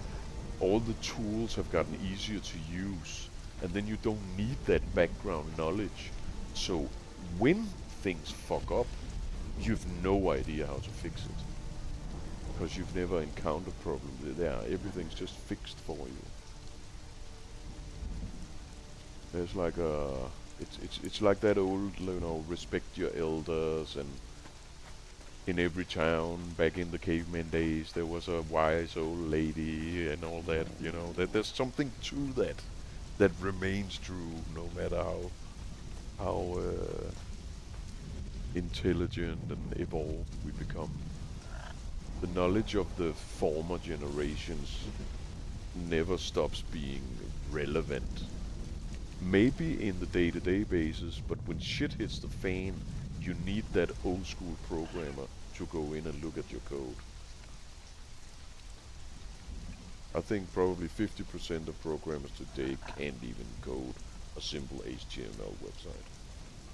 all the tools have gotten easier to use, and then you don't need that background knowledge. So when things fuck up, you've no idea how to fix it, because you've never encountered problems there. Everything's just fixed for you. There's like a, it's like that old, respect your elders, and in every town back in the caveman days there was a wise old lady and all that. That there's something to that remains true no matter how intelligent and evolved we become. The knowledge of the former generations never stops being relevant. Maybe in the day-to-day basis, but when shit hits the fan, you need that old school programmer to go in and look at your code. I think probably 50% of programmers today can't even code a simple HTML website.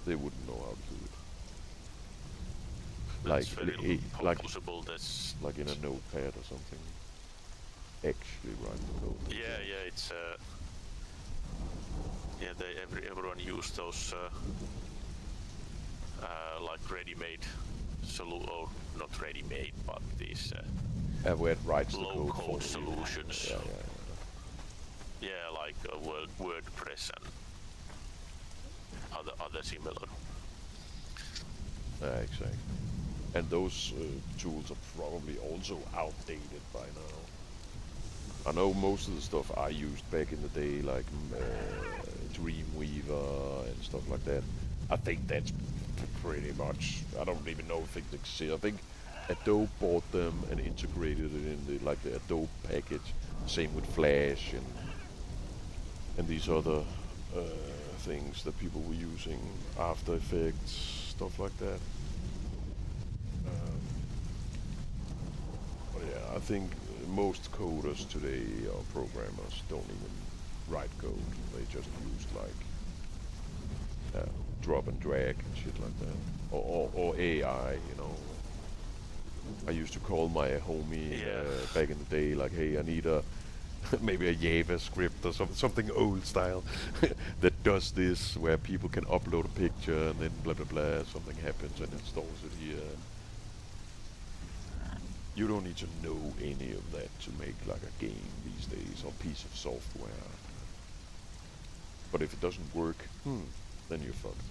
They wouldn't know how to do it.
That's very possible. That's
like in a notepad or something. Actually write the code.
yeah. It's everyone use those like ready-made or not ready-made, but these
Where it writes the code
low-code
for
solutions.
you.
Yeah, like WordPress and other similar.
Exactly. And those tools are probably also outdated by now. I know most of the stuff I used back in the day, like Dreamweaver and stuff like that, I think that's pretty much, I don't even know if it exists. I think Adobe bought them and integrated it in the Adobe package. Same with Flash and these other things that people were using, After Effects, stuff like that. But yeah, I think most coders today, or programmers, don't even write code. They just use like drop and drag and shit like that, or AI. I used to call my homie back in the day, like, hey, I need a maybe a Java script or something old style that does this, where people can upload a picture and then blah blah blah, something happens and installs it here. You don't need to know any of that to make like a game these days, or piece of software. But if it doesn't work, then you're fucked.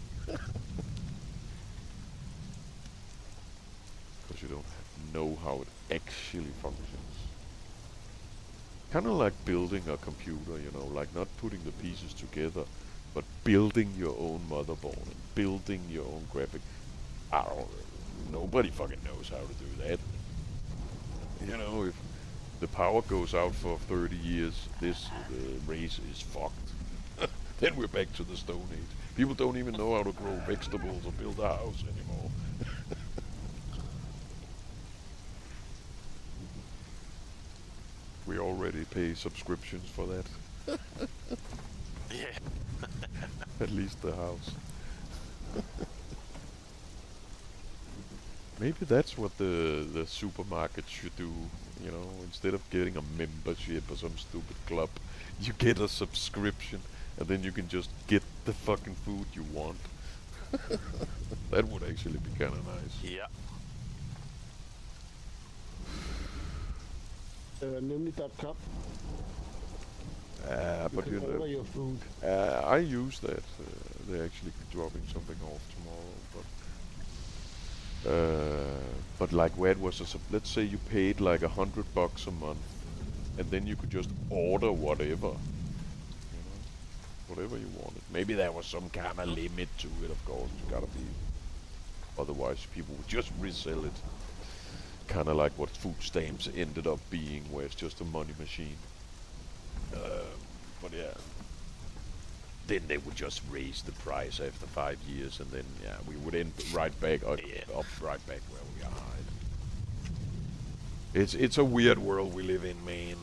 Because you don't know how it actually functions. Kind of like building a computer, like not putting the pieces together, but building your own motherboard and building your own graphic. Nobody fucking knows how to do that. If the power goes out for 30 years, this race is fucked. Then we're back to the Stone Age. People don't even know how to grow vegetables or build a house anymore. We already pay subscriptions for that.
Yeah.
At least the house. Maybe that's what the supermarket should do, instead of getting a membership or some stupid club, you get a subscription, and then you can just get the fucking food you want. That would actually be kind of nice.
Yeah.
Name that cup.
But
you can order your food.
I use that. They're actually dropping something off tomorrow, but like where it was, let's say you paid like $100 a month, and then you could just order whatever, whatever you wanted. Maybe there was some kind of limit to it, of course. It's gotta be. Otherwise, people would just resell it. Kind of like what food stamps ended up being, where it's just a money machine. But yeah. Then they would just raise the price after 5 years, and then yeah, we would end right back up right back where we are. It's a weird world we live in, man.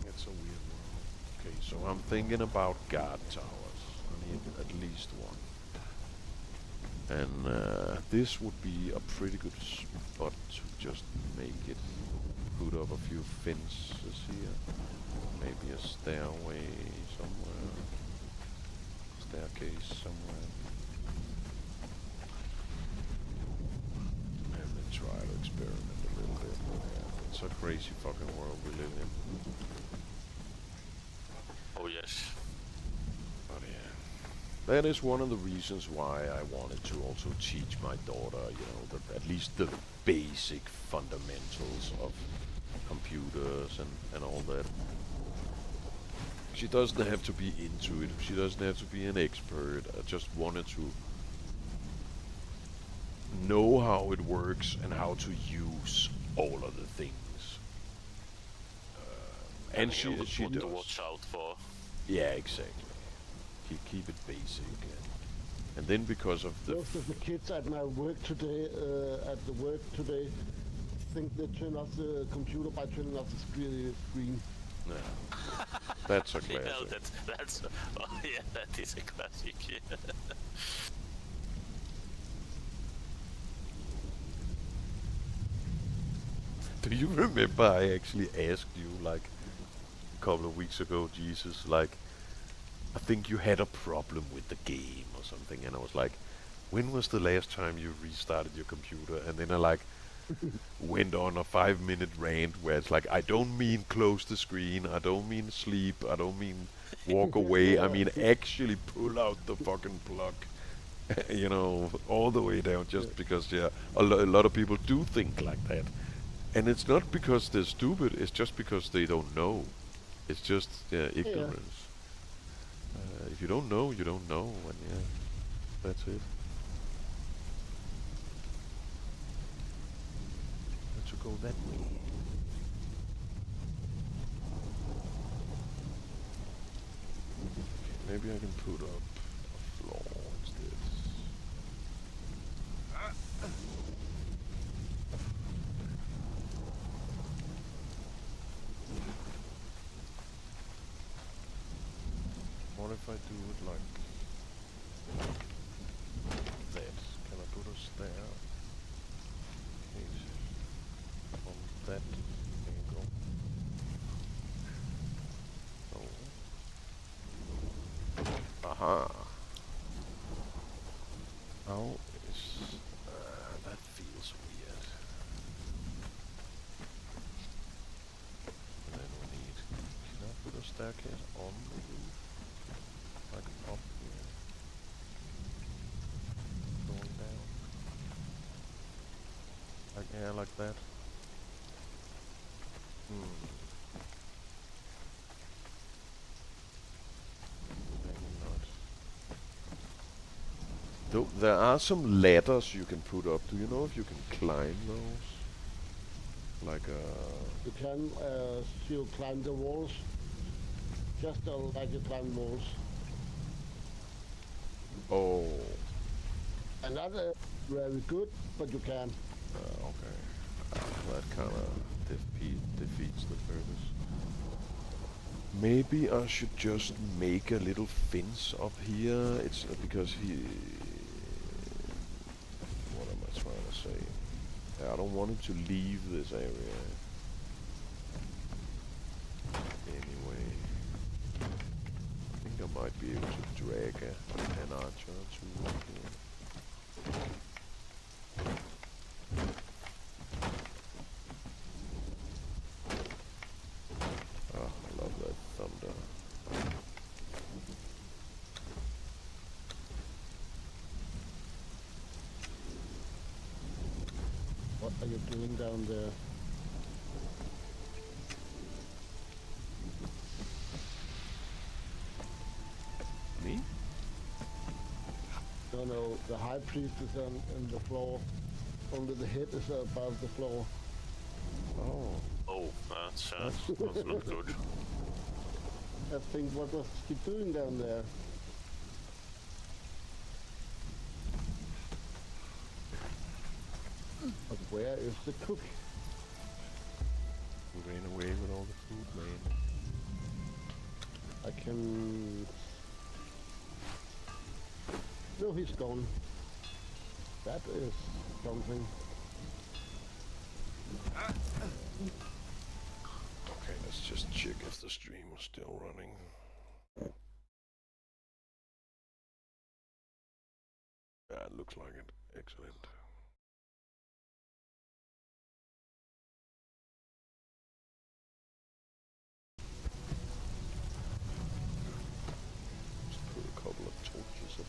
It's a weird world. Okay, so I'm thinking about guard towers. I need at least one. And this would be a pretty good spot to just make it. Put up a few fences here. Maybe a stairway somewhere. Staircase somewhere. And then try to experiment a little bit. Yeah, it's a crazy fucking world we live in.
Oh yes.
But yeah. That is one of the reasons why I wanted to also teach my daughter, you know, at least the basic fundamentals of computers and all that. She doesn't have to be into it. She doesn't have to be an expert. I just wanted to know how it works and how to use all of the things. And she
what
does.
to watch out for.
Yeah, exactly. Keep it basic. And then because of the...
Most of the kids at my work today, think they turn off the computer by turning off the screen.
Yeah. That's a classic.
Yeah, that's oh yeah, that is a classic. Yeah.
Do you remember I actually asked you like a couple of weeks ago, Jesus, like, I think you had a problem with the game or something, and I was like, when was the last time you restarted your computer? And then I like went on a 5-minute rant where it's like, I don't mean close the screen, I don't mean sleep, I don't mean walk away, I mean actually pull out the fucking plug, you know, all the way down, just because, yeah, a lot of people do think like that. And it's not because they're stupid, it's just because they don't know. It's just ignorance. If you don't know, you don't know, and yeah, that's it. To go that way. Okay, maybe I can put up a floor instead. What if I do it like that? Can I put a stair? From that angle. Oh. Aha. How is that feels weird. And then we need. Can I put a staircase on the roof? Like up here. Going down. Like yeah, like that. Maybe not. Though there are some ladders you can put up. Do you know if you can climb those? Like
You can still climb the walls, just like you climb walls.
Oh.
And not very good, but you can.
Okay. That kind of defeats the purpose. Maybe I should just make a little fence up here. It's because what am I trying to say? I don't want him to leave this area. Anyway, I think I might be able to drag an archer or two up here. Oh, I love that thunder.
What are you doing down there?
Me?
No, the high priest is on the floor. Only the head is above the floor.
Oh.
Oh, that's not good.
I think, what was he doing down there? But where is the cook?
We ran away with all the food, man.
I can... No, he's gone. That is something.
Okay, let's just check if the stream is still running. Yeah, it looks like it. Excellent. Just put a couple of torches up.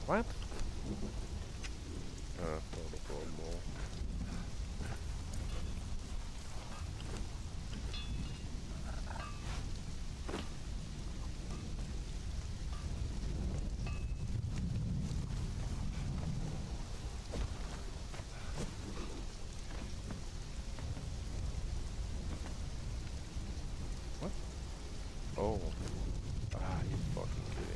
What? Thought I brought more. What? Oh. Ah, you fucking kidding me.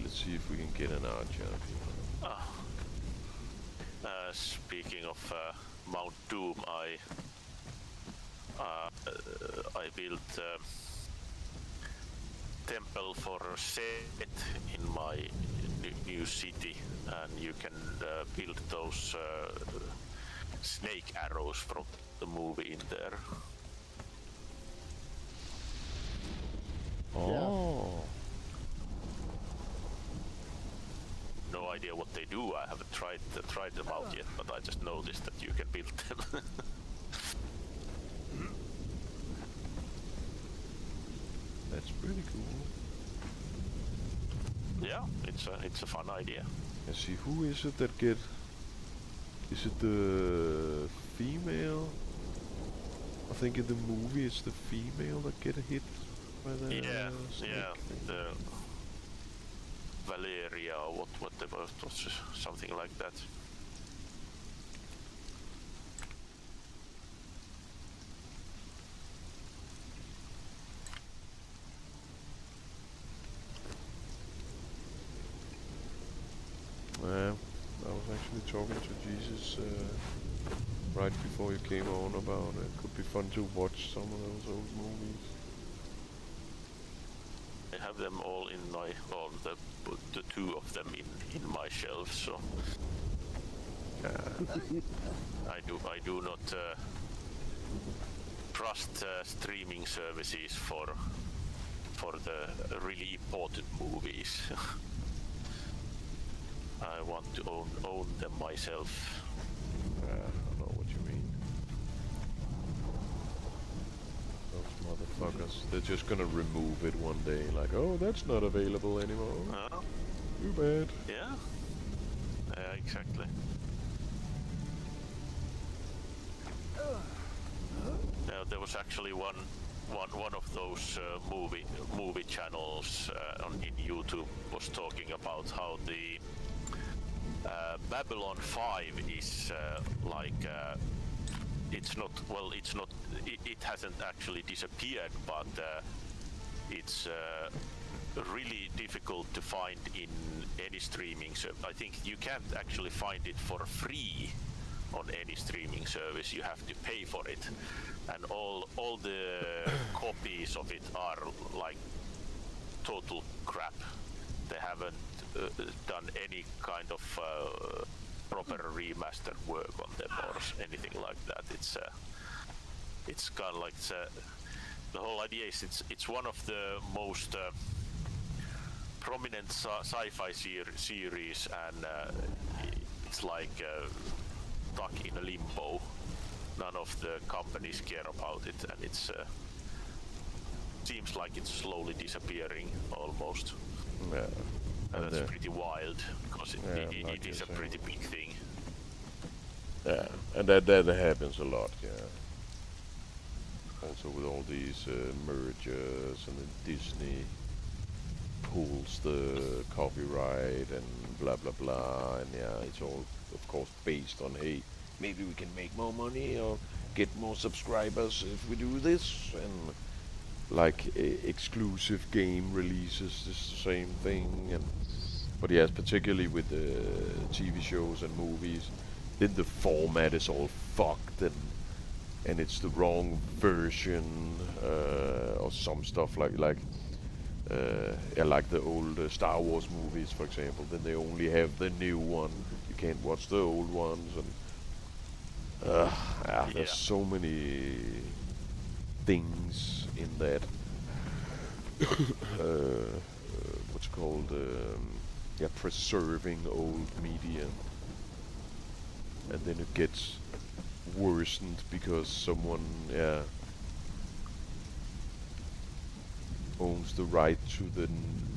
See if we can get an archer up here.
Speaking of Mount Doom, I built temple for Set in my new city, and you can build those snake arrows from the movie in there.
Oh.
No idea what they do. I haven't tried them out yet, but I just noticed that you can build them.
That's pretty cool.
Yeah, it's a fun idea.
And see, who is it that get? Is it the female? I think in the movie it's the female that get hit by the snake.
The Valeria or whatever, it was something like that.
I was actually talking to Jesus right before you came on about it. Could be fun to watch some of those old movies.
I have them all in my, well, the two of them in my shelf, so I do not trust streaming services for the really important movies. I want to own them myself.
I don't know what you mean. Those motherfuckers, they're just gonna remove it one day, like, oh, that's not available anymore. Too bad.
Yeah. Exactly. Now there was actually one of those movie channels in YouTube was talking about how the Babylon 5 is it hasn't actually disappeared, but it's really difficult to find in any streaming service. I think you can't actually find it for free on any streaming service. You have to pay for it, and all the copies of it are like total crap. They haven't done any kind of proper remastered work on them or anything like that. it's kind of like the whole idea is it's one of the most prominent sci-fi series, and it's like stuck in a limbo. None of the companies care about it, and it's seems like it's slowly disappearing almost.
Yeah.
And that's pretty wild because it is a pretty big thing.
Yeah, and that happens a lot. Yeah. Also with all these mergers, and then Disney pulls the copyright and blah blah blah, and yeah, it's all of course based on, hey, maybe we can make more money or get more subscribers if we do this, and like exclusive game releases is the same thing. And but yes, particularly with the TV shows and movies, then the format is all fucked, and it's the wrong version, or some stuff like yeah, like the old Star Wars movies, for example. Then they only have the new one. You can't watch the old ones, and there's so many things in that. What's called yeah, preserving old media, and then it gets worsened because someone owns the right to the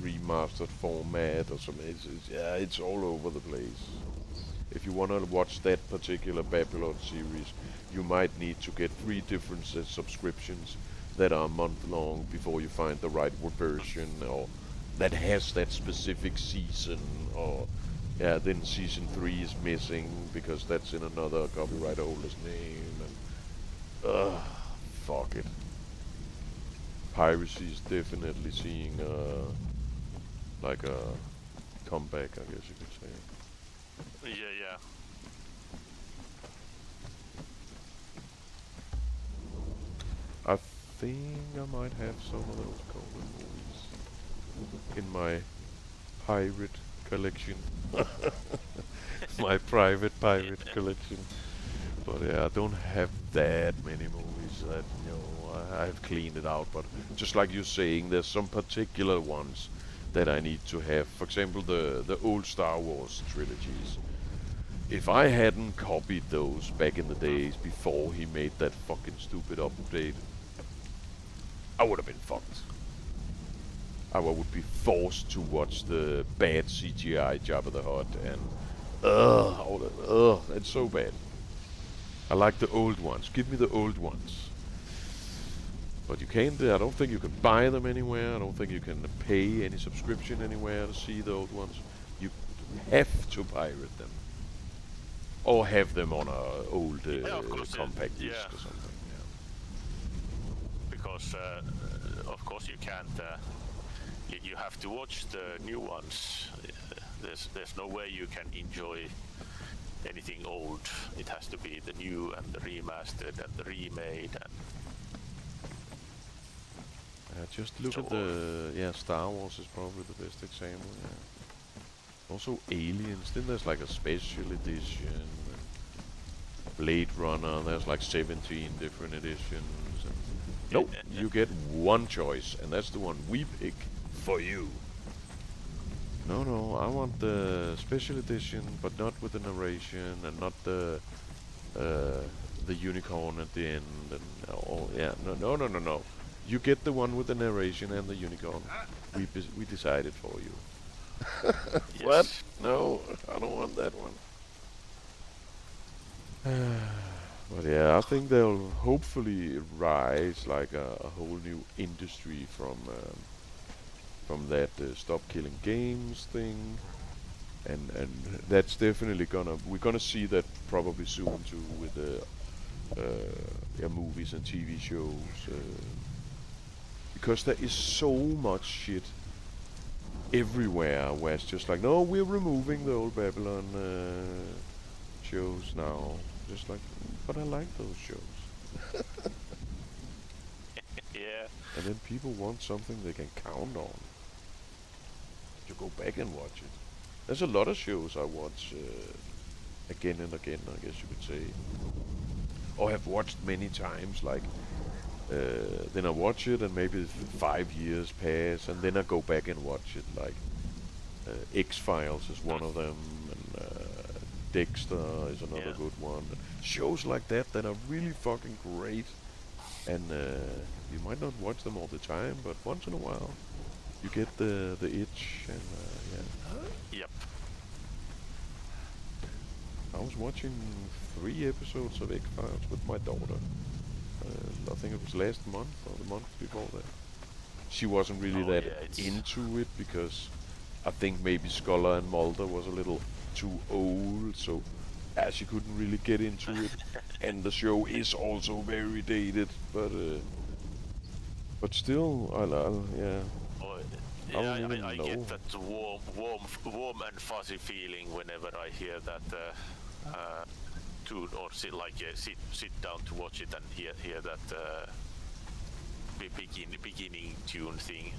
remastered format or something. It's all over the place. If you want to watch that particular Babylon series, you might need to get 3 different subscriptions that are a month long before you find the right version, or that has that specific season, or yeah, then season 3 is missing because that's in another copyright holder's name, and fuck it. Piracy is definitely seeing like a comeback, I guess you could say.
Yeah.
I think I might have some of those Conan movies in my pirate collection. My private pirate collection. But yeah, I don't have that many movies that, I've cleaned it out. But just like you're saying, there's some particular ones that I need to have. For example, the old Star Wars trilogies. If I hadn't copied those back in the days before he made that fucking stupid update, I would have been fucked. I would be forced to watch the bad CGI Jabba the Hutt, and it's so bad. I like the old ones. Give me the old ones. But you can't. I don't think you can buy them anywhere. I don't think you can pay any subscription anywhere to see the old ones. You have to pirate them, or have them on a old compact disc or something. Yeah.
Because of course you can't. You have to watch the new ones. There's no way you can enjoy anything old. It has to be the new and the remastered and the remade. And
just look at the Star Wars is probably the best example. Yeah. Also Aliens. Then there's like a special edition. Blade Runner. There's like 17 different editions. And nope, you get one choice, and that's the one we pick for you. No, I want the special edition, but not with the narration, and not the unicorn at the end. And no. You get the one with the narration and the unicorn. We decided for you.
yes.
What? No, I don't want that one. But yeah, I think they'll hopefully rise like a whole new industry from that stop killing games thing, and that's definitely we're gonna see that probably soon too with the movies and TV shows, because there is so much shit everywhere where it's just like, no, we're removing the old Babylon shows now. Just like, but I like those shows.
Yeah.
And then people want something they can count on to go back and watch it. There's a lot of shows I watch again and again, I guess you could say. or have watched many times. Like then I watch it, and maybe 5 years pass, and then I go back and watch it. Like X-Files is one of them, and Dexter is another
Yeah.
good one. Shows like that are really fucking great, and you might not watch them all the time, but once in a while you get the itch, and yeah.
Yep.
I was watching 3 episodes of X-Files with my daughter. I think it was last month or the month before that. She wasn't really
Oh,
that
yeah, it's-
into it because I think maybe Sculler and Mulder was a little too old, so she couldn't really get into it. And the show is also very dated, but still, yeah.
Oh,
I don't
yeah,
even
I
know.
get that warm and fuzzy feeling whenever I hear that tune, or sit down to watch it and hear that beginning tune thing.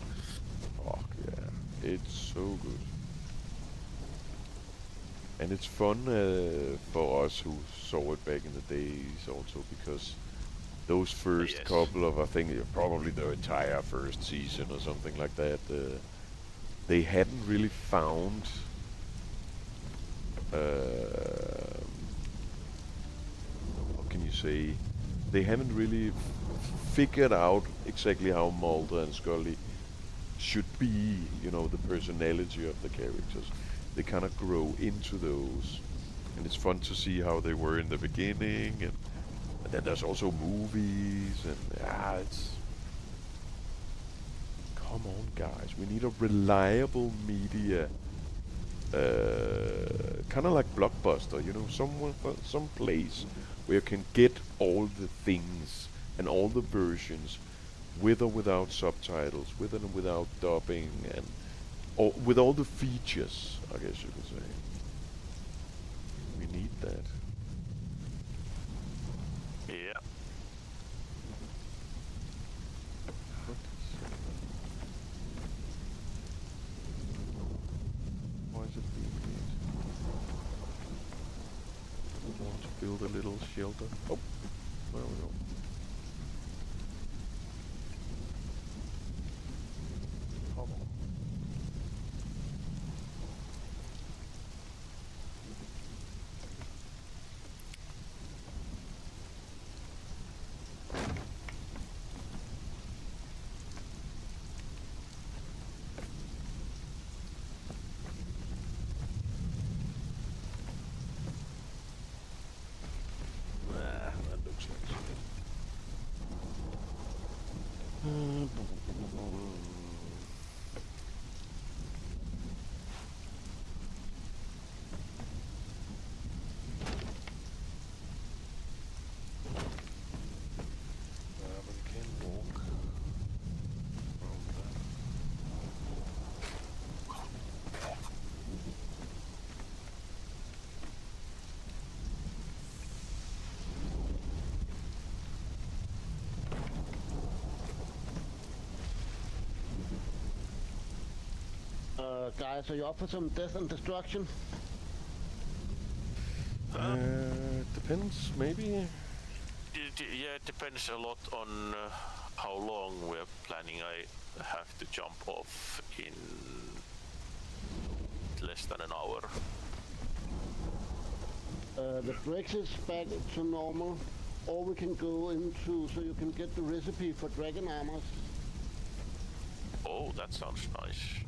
Fuck yeah, it's so good. And it's fun for us who saw it back in the days also, because those first
Yes.
couple of, I think probably the entire first season or something like that, they hadn't really found what can you say, they haven't really figured out exactly how Mulder and Scully should be, you know, the personality of the characters. They kind of grow into those, and it's fun to see how they were in the beginning, and then there's also movies, and it's... Come on, guys, we need a reliable media, kind of like Blockbuster, you know, some place where you can get all the things and all the versions, with or without subtitles, with and without dubbing, and with all the features, I guess you could say. We need that.
Yeah.
Why is it being made? I want to build a little shelter. Oh, there we go. Come on. That looks like shit. But you can walk around that.
Guys, are you up for some death and destruction?
Depends, maybe.
Yeah, it depends a lot on how long we're planning. I have to jump off in less than an hour.
The brakes is back to normal, or we can go into so you can get the recipe for dragon armors.
Oh, that sounds nice.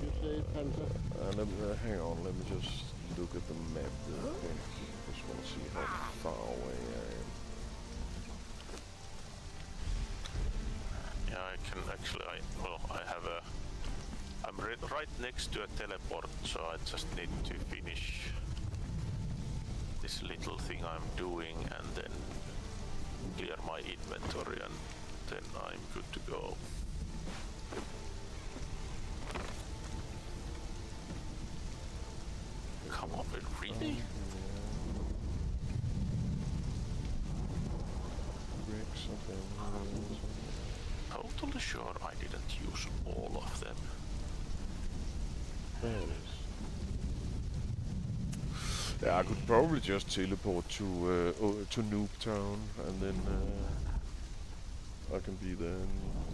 You say, Panther?
Hang on, let me just look at the map real quick. Just want to see how far away I am.
Yeah, I can actually. I have a. I'm right next to a teleport, so I just need to finish this little thing I'm doing and then clear my inventory and then I'm good to go. Come on, really?
Bricks, okay.
Totally sure I didn't use all of them.
There it is. Yeah, I could probably just teleport to Noob Town and then I can be there in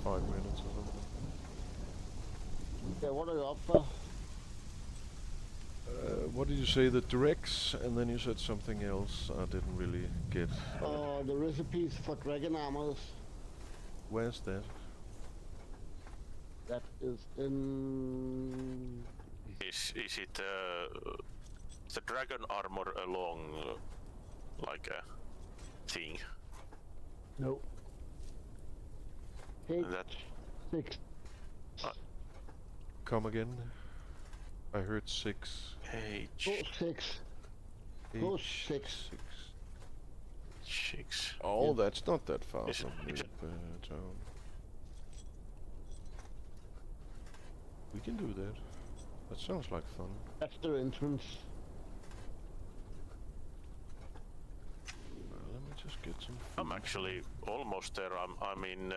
5 minutes or something.
Yeah, what are you up for?
What did you say? The directs, and then you said something else I didn't really get.
The recipes for dragon armors.
Where's that?
That is in...
Is it the dragon armor along like a thing?
No. Page
That
6.
Come again? I heard 6.
H
Oh, 6. Oh, 6.
6.
Oh,
Yeah.
that's not that far
Is it-
from
is
Noob
it-
Town. We can do that. That sounds like fun.
That's the entrance.
Let me just get some food.
I'm actually almost there. I'm in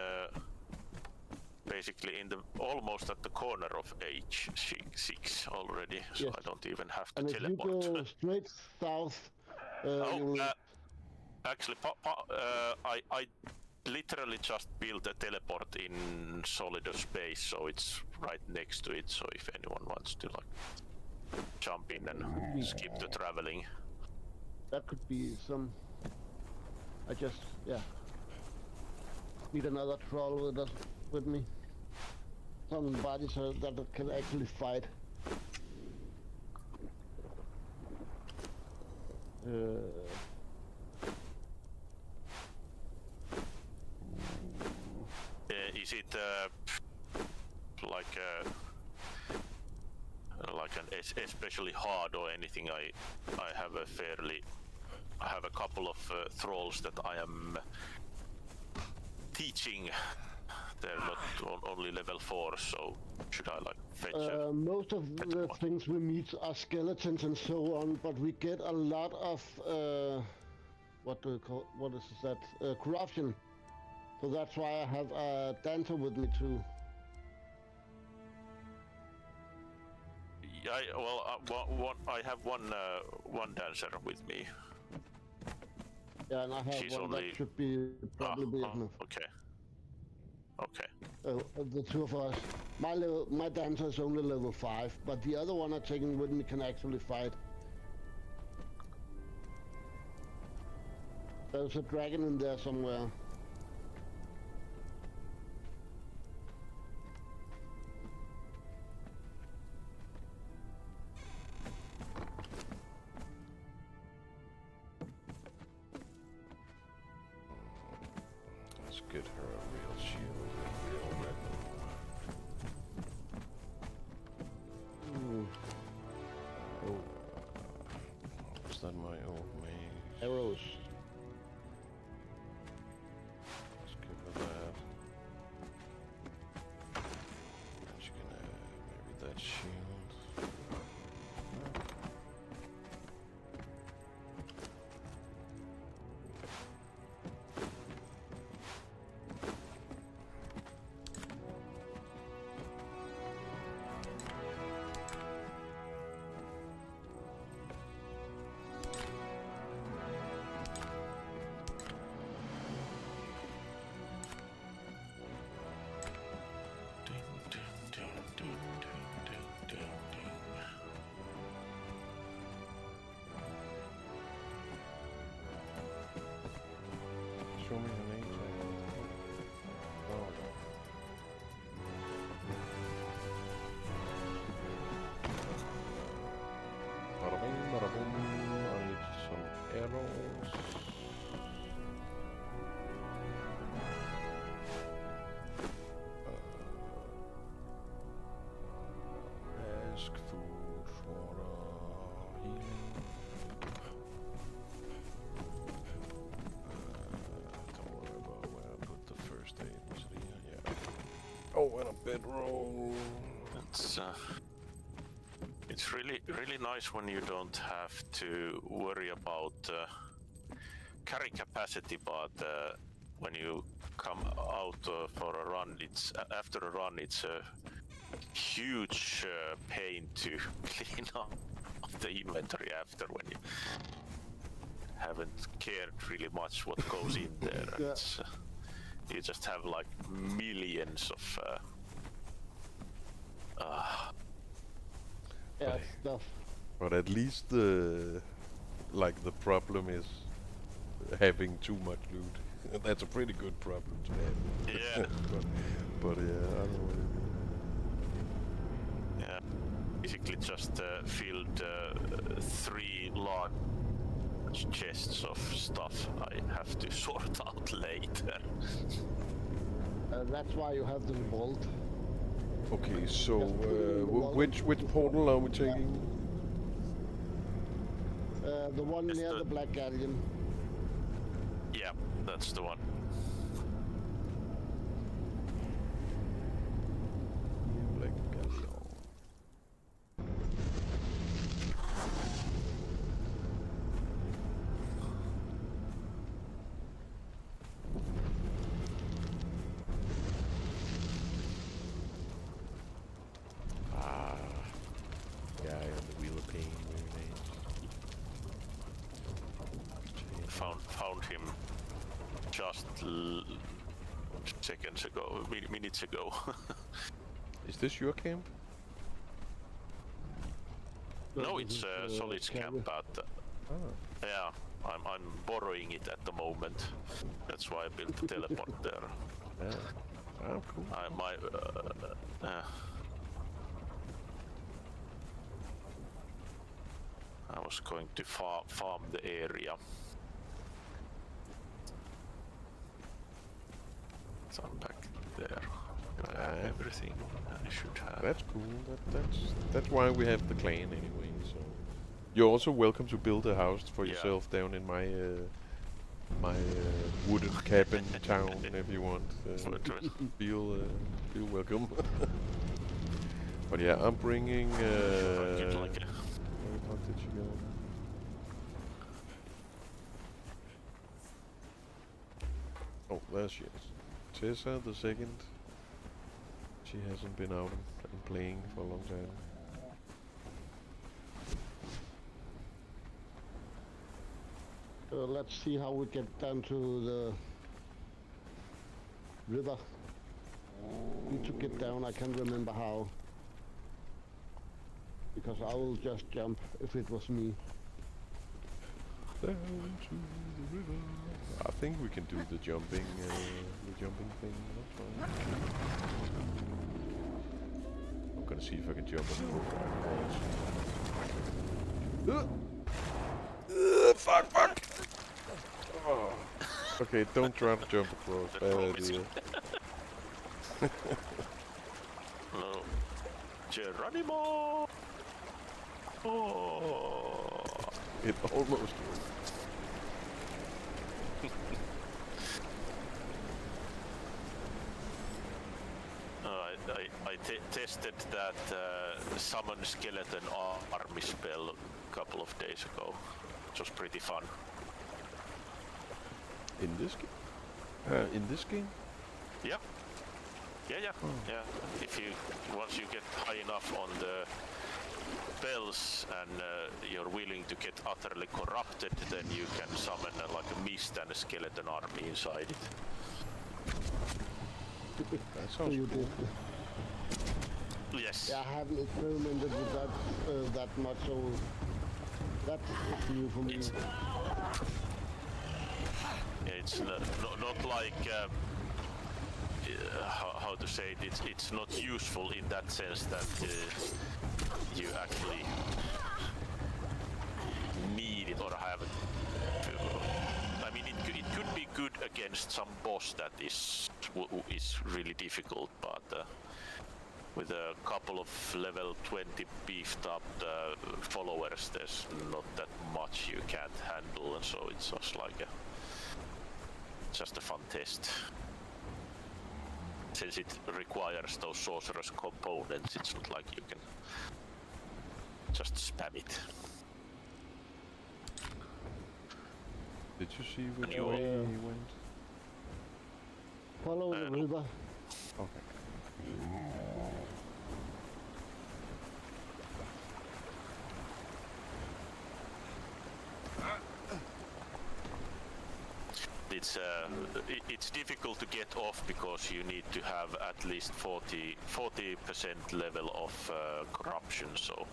basically in the almost at the corner of H6 already, so
Yes.
I don't even have to
And if you
teleport.
go straight south, you'll...
Actually, I literally just built a teleport in solid space, so it's right next to it. So if anyone wants to like jump in and skip the traveling,
that could be some... I just, yeah. Need another troll with me. Somebody so that can actually fight.
is it like an especially hard or anything? I have a couple of thralls that I am teaching. They're not only level 4, so should I like fetch
Most of the things we meet are skeletons and so on, but we get a lot of what is that? Corruption. So that's why I have a dancer with me too.
I have one dancer with me.
Yeah, and I have
She's
one
only-
that should be probably enough.
Okay.
The two of us. My dancer is only level 5, but the other one I'm taking with me can actually fight. There's a dragon in there somewhere.
Let's get her a real shield, a real weapon.
Oh,
Is that my old mage?
arrows.
Let's give her that. And she can have maybe that shield. Oh, and a bedroll.
It's really nice when you don't have to worry about carry capacity, but when you come out for a run, it's after a run, it's a huge pain to clean up the inventory after when you haven't cared really much what goes in there.
Yeah.
It's, you just have like millions of
stuff.
But at least the problem is having too much loot. That's a pretty good problem to have.
Yeah.
but yeah, I don't know what it is.
Yeah, basically just filled 3 large chests of stuff I have to sort out later.
That's why you have the vault.
Okay, so
Just put it in the vault.
which portal are we taking?
The one
It's
near
the-
the Black Galleon.
Yeah, that's the one.
Black Galleon. Guy on the Wheel of Pain, very nice.
Found him just seconds ago, minutes ago.
Is this your camp?
No,
This
it's
is,
Solid's camp, but
Ah.
yeah, I'm borrowing it at the moment. That's why I built the teleport there.
Yeah. Ah, cool.
I was going to farm the area. So I'm back there. I have everything I should have.
That's cool. That's why we have the clan anyway. So you're also welcome to build a house for
Yeah.
yourself down in my wooden cabin town if you want. Feel welcome. But yeah, I'm bringing.
Get like a
Where the fuck did she go? Oh, there she is. Tessa the second. She hasn't been out and playing for a long time.
Let's see how we get down to the river. Need to get down, I can't remember how. Because I will just jump if it was me.
Down to the river. I think we can do the jumping thing. That's fine. I'm gonna see if I can jump on the fuck! Oh. Okay, don't try to jump across. Bad idea.
No. Geronimo! Oh!
It almost worked.
I tested that summon skeleton army spell a couple of days ago, which was pretty fun.
In this game? In this game?
Yeah. Yeah. If you once you get high enough on the spells and you're willing to get utterly corrupted, then you can summon like a mist and a skeleton army inside it.
That
So
sounds
you
cool.
did.
Yes.
Yeah, I haven't experimented with that that much, so that's new for me.
It's not like how to say it. It's not useful in that sense that you actually need it or have it. I mean, it could be good against some boss that is really difficult, but with a couple of level 20 beefed up followers, there's not that much you can't handle, and so it's just like just a fun test. since it requires those sorcerer's components, it's not like you can just spam it.
Did you see which
You-
way he went?
Follow the
no.
river.
Okay.
It's difficult to get off because you need to have at least 40% level of corruption, so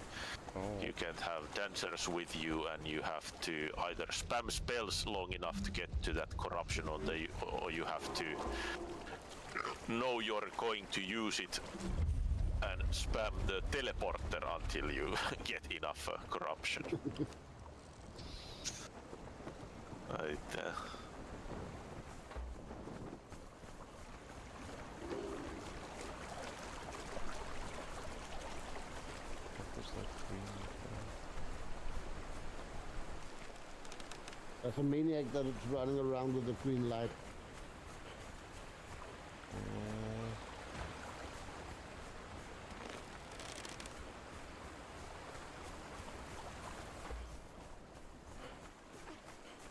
you can't have dancers with you, and you have to either spam spells long enough to get to that corruption, or you have to know you're going to use it and spam the teleporter until you get enough corruption. Right.
What was that green?
There's a maniac that is running around with a green light.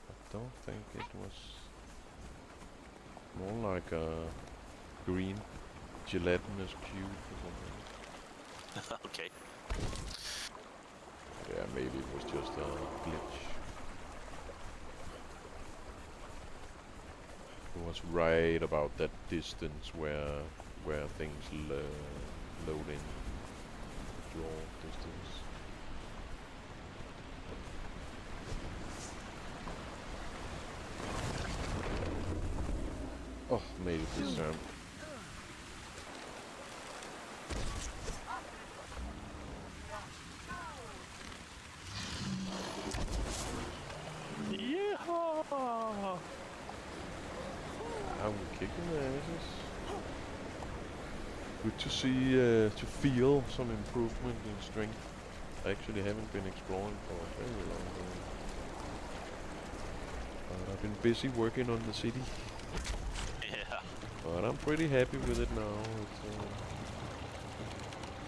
I don't think it was more like a green gelatinous cube or something.
Okay.
Yeah, maybe it was just a glitch. It was right about that distance where things load in. Draw distance. Oh, made it this time.
Yeehaw!
I'm kicking the asses. Good to see, to feel some improvement in strength. I actually haven't been exploring for a very long time. But I've been busy working on the city.
Yeah.
But I'm pretty happy with it now. It's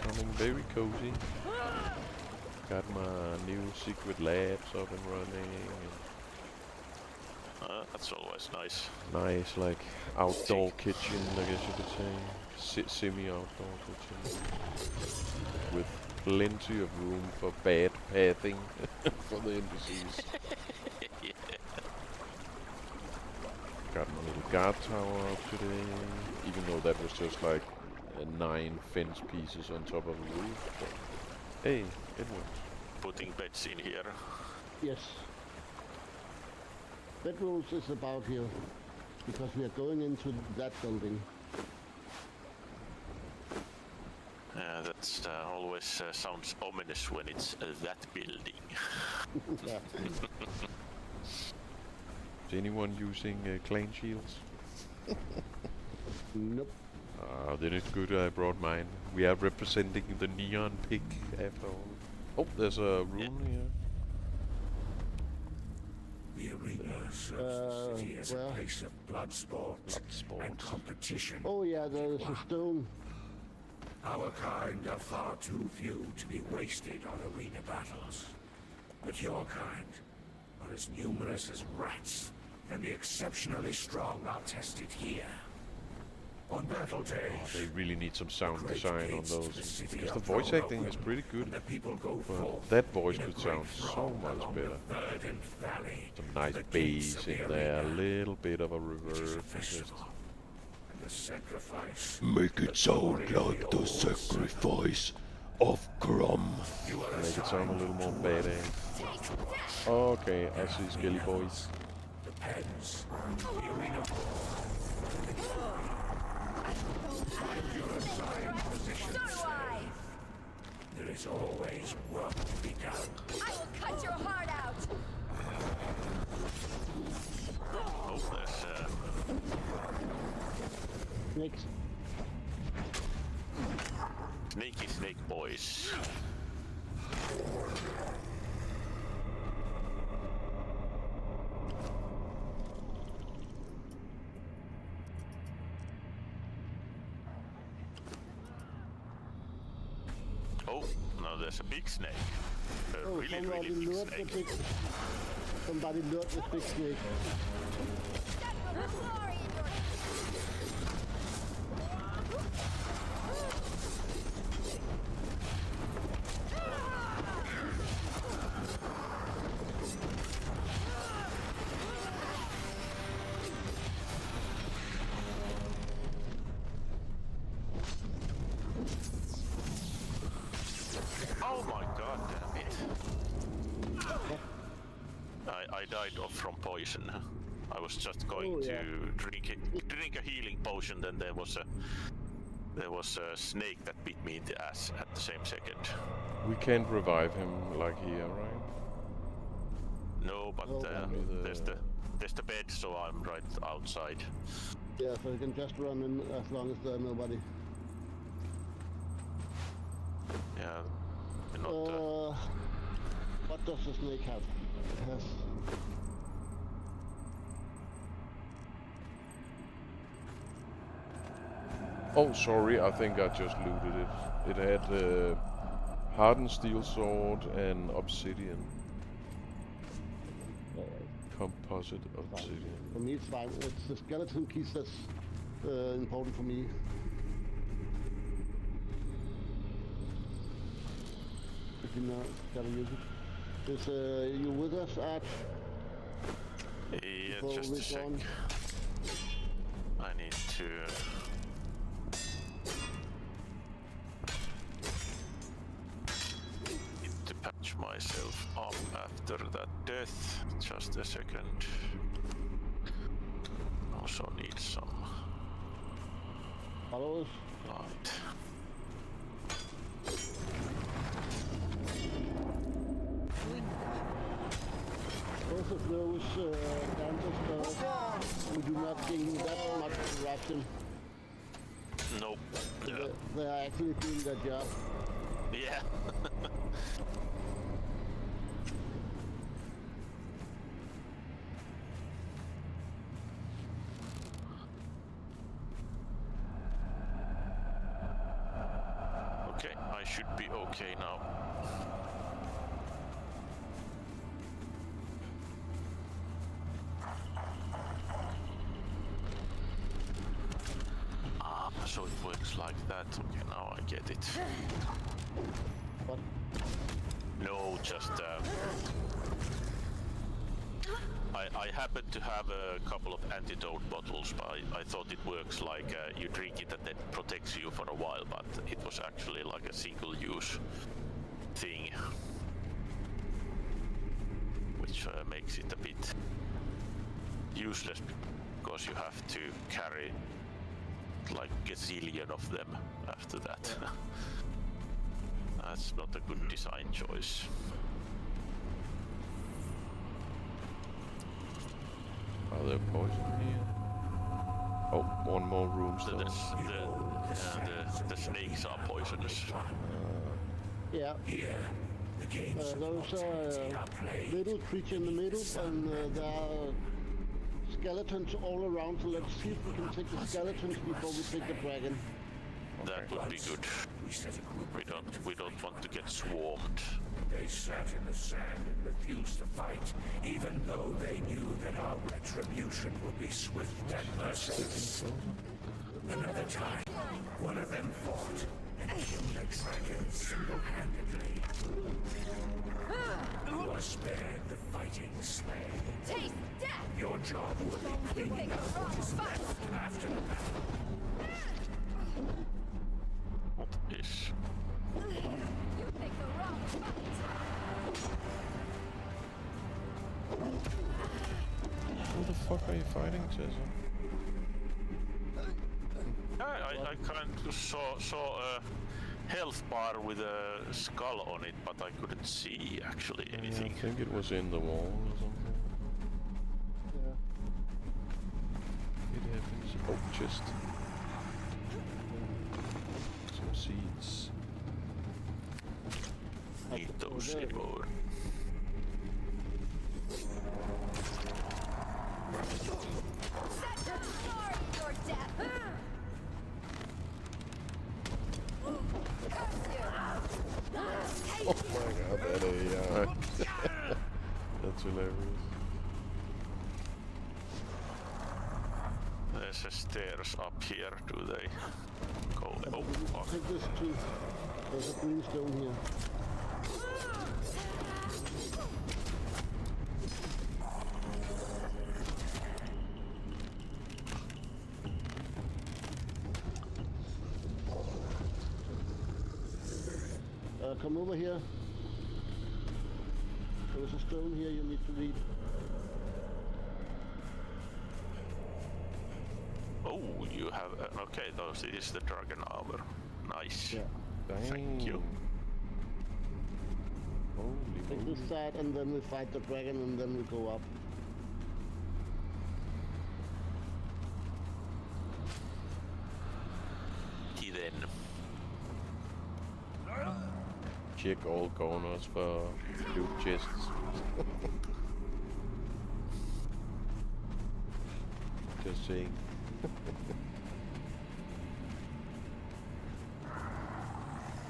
becoming very cozy. Got my new secret labs up and running.
That's always nice.
Nice, like, outdoor kitchen, I guess you could say. Semi-outdoor kitchen. With plenty of room for bad pathing for the NPCs.
Yeah.
Got my little guard tower up today, even though that was just like 9 fence pieces on top of a roof. But hey, it works.
Putting beds in here.
Yes. Bedrooms is about here, because we are going into that building.
That's always sounds ominous when it's that building.
Yeah.
Is anyone using clan shields?
Nope.
Then it's good I brought mine. We are representing the neon pig after all. Oh, there's a rune here.
The arena serves the city as a
where?
place of blood sport and competition.
Oh yeah, there is a stone.
Our kind are far too few to be wasted on arena battles. But your kind are as numerous as rats, and the exceptionally strong are tested here. On battle days,
They really need some sound
great
design on
gates to
those,
the city
because the
are
voice
thrown
acting is
open,
pretty good.
and the people go
But
forth
that voice
in a
could
great
sound so
throng
much
along
better.
the verdant valley
Some
to
nice
the gates of
bass in
the
there, a
arena,
little bit of a
which is a
reverb.
festival, and the sacrifice.
Make it sound like the sacrifice of Grum.
You are
Make it sound a
assigned
little more
to
badass. Okay, I see Skelly boys.
Depends. The arena. Your assigned position.
So do I!
There is always work to be done.
I will cut your heart out!
Oh, there's
Next.
Sneaky Snake Boys. Oh, now there's a big snake. A
Oh,
really,
somebody
really big
lured the
snake.
big... Somebody lured the big snake.
Oh my god, damn it. I died from poison. I was just going
Oh, yeah.
to drink a healing potion, then there was a snake that bit me in the ass at the same second.
We can't revive him like here, right?
No, but
Oh,
there's the bed, so I'm right outside.
Yeah, so you can just run in as long as there's nobody.
Yeah, you're not.
What does the snake have? It has...
Oh, sorry, I think I just looted it. It had hardened steel sword and obsidian. Composite obsidian.
For me, it's fine. It's the skeleton piece that's important for me. If you know, gotta use it. Is you with us, Arch?
Yeah,
Before
just
we
a sec.
go on?
I need to. Need to patch myself up after that death. Just a second. Also need some
Followers?
light.
Both of those dances, we do not gain that much corruption.
Nope. Yeah.
They are actually doing their job.
Yeah. Okay, I should be okay now. Ah, so it works like that. Okay, now I get it.
But
No, just I happen to have a couple of antidote bottles, but I thought it works like you drink it and then it protects you for a while, but it was actually like a single-use thing, which makes it a bit useless because you have to carry like a gazillion of them after that. That's not a good design choice.
Are there poison here? Oh, one more room still.
The snakes are poisonous.
yeah,
Here, the games of
those
mortality are played.
little creature in the middle, and there are skeletons all around. So let's see if we can take the skeletons before we take the dragon.
That would be good.
We set a group
We don't want to get swarmed.
They sat in the sand and refused to fight, even though they knew that our retribution would be swift and merciless. Another time, one of them fought and killed a dragon single-handedly. You are spared the fighting slave.
Taste death!
Your job will be cleaning up what is left after the battle.
What is?
You picked the wrong fight!
Who the fuck are you fighting, Tessa?
I kind of saw a health bar with a skull on it, but I couldn't see actually
Yeah,
anything.
I think it was in the wall or something.
Yeah.
It happens. Oh, just some seeds.
Need those anymore.
Set your glory, your death! Curse you!
there's a stairs up here. Do they go? Oh, fuck.
Take this too. There's a green stone here. Come over here. There's a stone here you need to read.
Oh, you have. Okay, those is the dragon armor. Nice.
Yeah.
Thank you.
Holy
Take
moly.
this side and then we fight the dragon and then we go up.
Then.
Check all corners for loot chests. Just saying.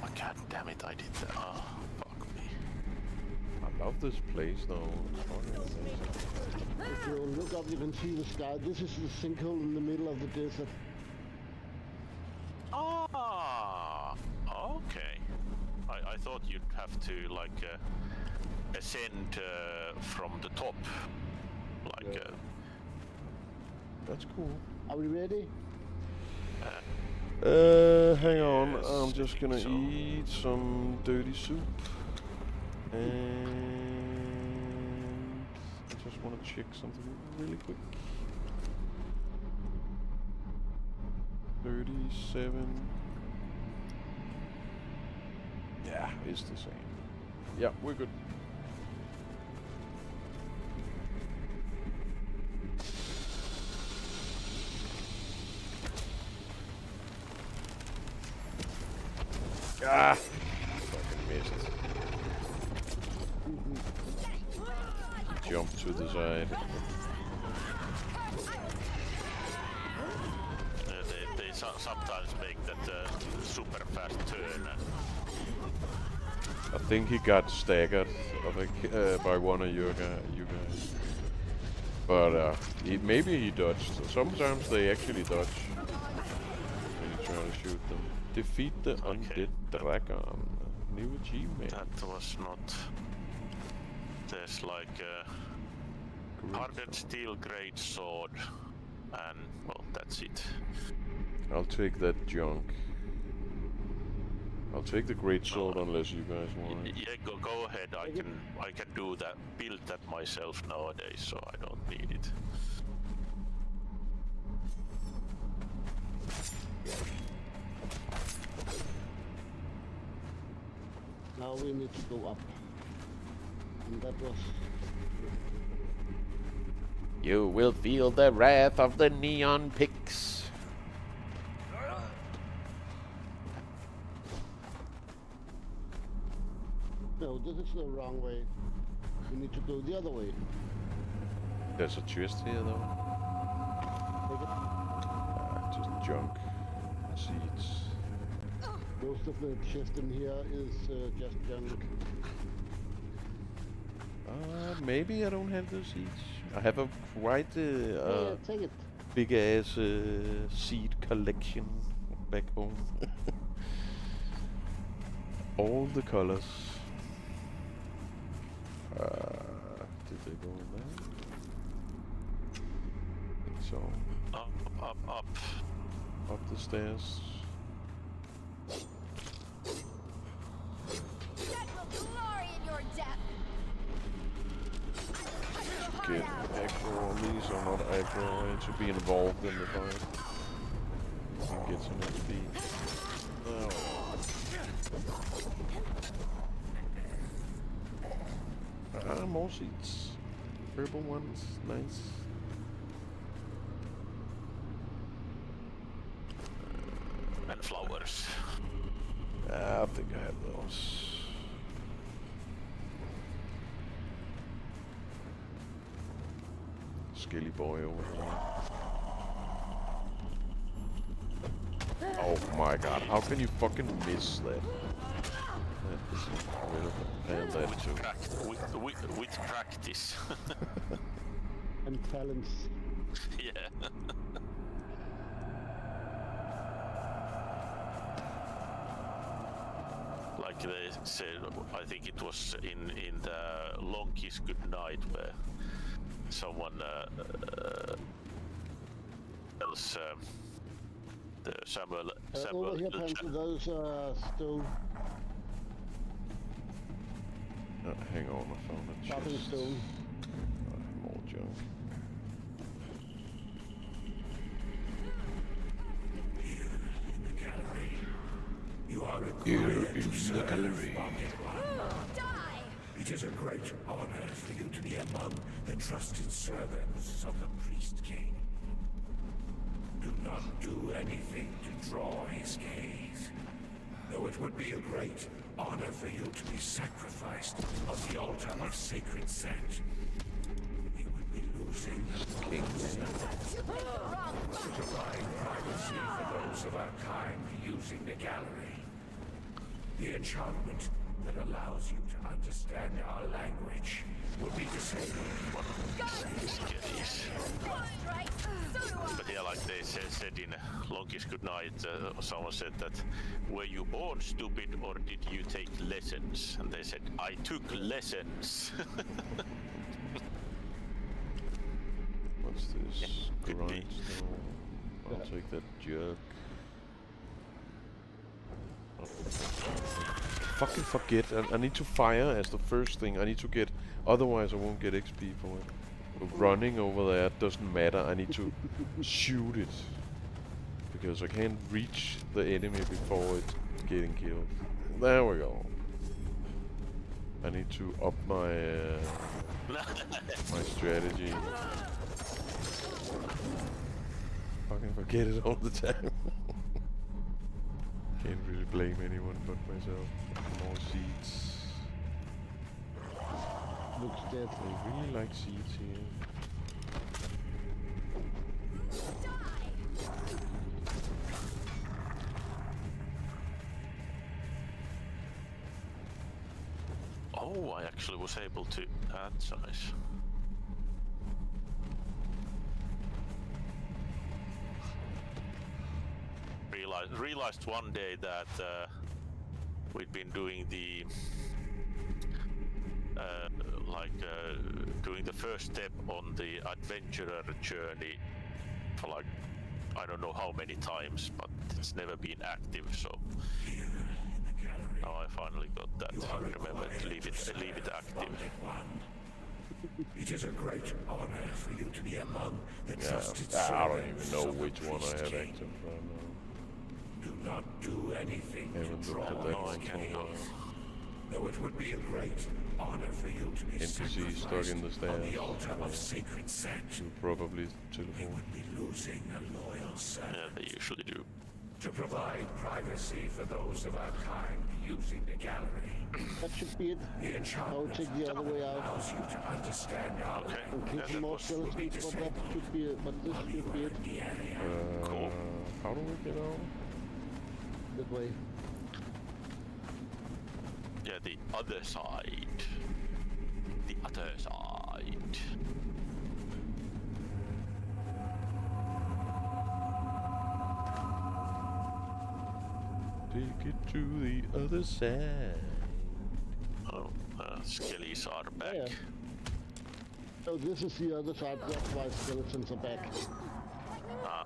Oh, god damn it! I did that. Oh, fuck me.
I love this place though. It's fucking amazing.
If you look up you can see the sky. This is the sinkhole in the middle of the desert.
Ah, okay. I thought you'd have to like ascend from the top, like.
Yeah. That's cool.
Are we ready?
Hang on.
Yes,
I'm just gonna
so.
eat some dirty soup. And I just want to check something really quick. 37. Yeah, it's the same. Yeah, we're good. Ah! Fucking missed. Jump to the side.
They sometimes make that super fast turn.
I think he got staggered, I think, by one of you guys. But maybe he dodged. Sometimes they actually dodge when you try to shoot them. Defeat the undead dragon. New achievement.
That was not. There's like a hardened steel great sword, and well, that's it.
I'll take that junk. I'll take the great sword unless you guys want it.
Yeah, go ahead. I can do that. Build that myself nowadays, so I don't need it.
Now we need to go up. And that was...
You will feel the wrath of the neon pigs.
No, this is the wrong way. We need to go the other way.
There's a chest here though.
Take it.
Just junk. Seeds.
Most of the chest in here is just junk.
Maybe I don't have those seeds. I have a quite
Yeah, take it.
big ass seed collection back home. All the colors. Did they go in there? I think so.
Up.
Up the stairs.
That will glory in your death. Cut your
Get
heart out.
aggro. These are not aggro. I need to be involved in the fight. You can get some XP. Ah, more seeds. Purple ones. Nice.
And flowers.
I think I have those. Skelly boy over here. Oh my god, how can you fucking miss that? That is incredible. And that too.
With practice.
And talents.
Yeah. like they said, I think it was in the Long Kiss Goodnight where someone else, the Samuel
Over here, Panther, those stone,
Hang on, I found a
chopping
chest.
stone.
More junk.
You are
Here
required
in
to
the
serve
gallery.
Bonded One.
Die!
It is a great honor for you to be among the trusted servants of the Priest King. Do not do anything to draw his gaze. Though it would be a great honor for you to be sacrificed on the altar of sacred scent, you would be losing the provide privacy for those of our kind using the gallery. The enchantment that allows you to understand our language will be disabled.
But yeah, like they said in Long Kiss Goodnight, someone said that, were you born stupid or did you take lessons? And they said, I took lessons.
What's this?
could be.
Grindstone. I'll take that jug. Fucking forget. I need to fire as the first thing. I need to get. Otherwise, I won't get XP for it. Running over there doesn't matter. I need to shoot it because I can't reach the enemy before it's getting killed. There we go. I need to up my my strategy. Fucking forget it all the time. Can't really blame anyone but myself. More seeds.
Looks dead.
I really like seeds here.
Oh, I actually was able to add size. Realized one day that we'd been doing the doing the first step on the adventurer journey for like I don't know how many times, but it's never been active. So now I finally got that. Remember to leave it active.
It is a great honor for you to be among the trusted
Yeah, I don't
servants
even know
of the
which one I
Priest
have
King.
active right now.
Do not do anything
Haven't
to
looked
draw
at that
I
one
his
for a
can go.
gaze. Though it would be a great honor for you to be
NPC stuck in the
sacrificed on
stairs.
the altar of sacred scent,
To probably
you
teleport.
would be losing a loyal
Yeah,
servant.
they usually do.
To provide privacy for those of our kind using the gallery,
That should be it.
the
I'll
enchantment
take the other way out
allows you to understand our
Okay.
and kill
Yeah,
some
that
more
was
skeletons, but that should be it. But this should be it.
the area.
Cool.
How do we get out?
That way.
Yeah, the other side. The other side.
Take it to the other side.
Oh, skellies are back.
Yeah. So this is the other side. That's why skeletons are back.
Ah,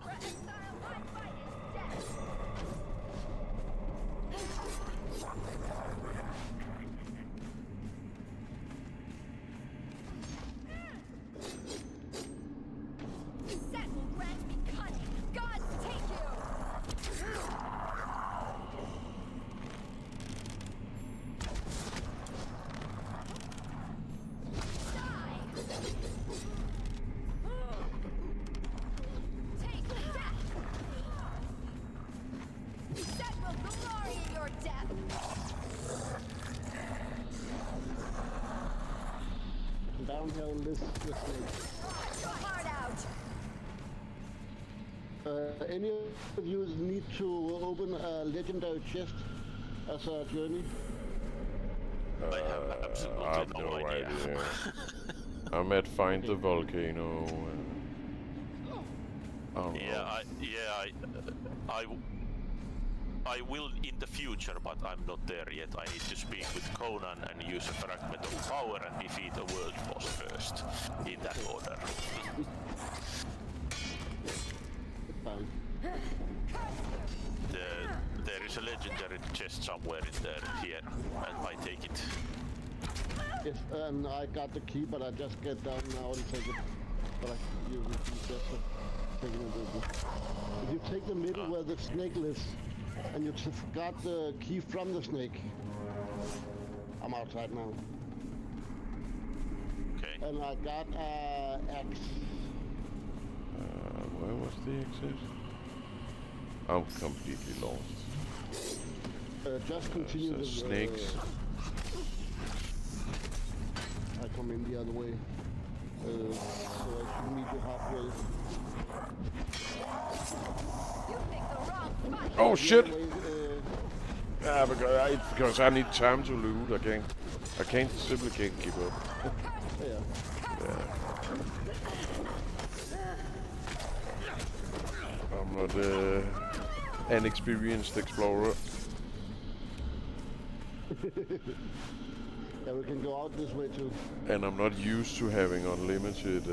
Set will grant me cunning. Gods take you! Take that! Set will glory in your death!
Downhill this way.
Hard out!
Any of you need to open a legendary chest as a journey?
I have absolutely
I have no idea. I'm at Find the Volcano. I don't know.
Yeah, I will in the future, but I'm not there yet. I need to speak with Conan and use a fragment of power and defeat a world boss first. In that order.
Fine.
There is a legendary chest somewhere in there here, and I take it.
Yes, and I got the key, but I just get down now and take it. But you just taking it with you. If you take the middle where the snake lives, and you got the key from the snake. I'm outside now.
Okay.
And I got axe.
Where was the exit? I'm completely lost.
Just continue
So
the
snakes.
I come in the other way. So I should meet you halfway.
You picked the wrong fight.
Oh shit!
The other way,
Yeah, because I need time to loot. I simply can't keep up.
yeah.
I'm not an experienced explorer.
Yeah, we can go out this way too.
And I'm not used to having unlimited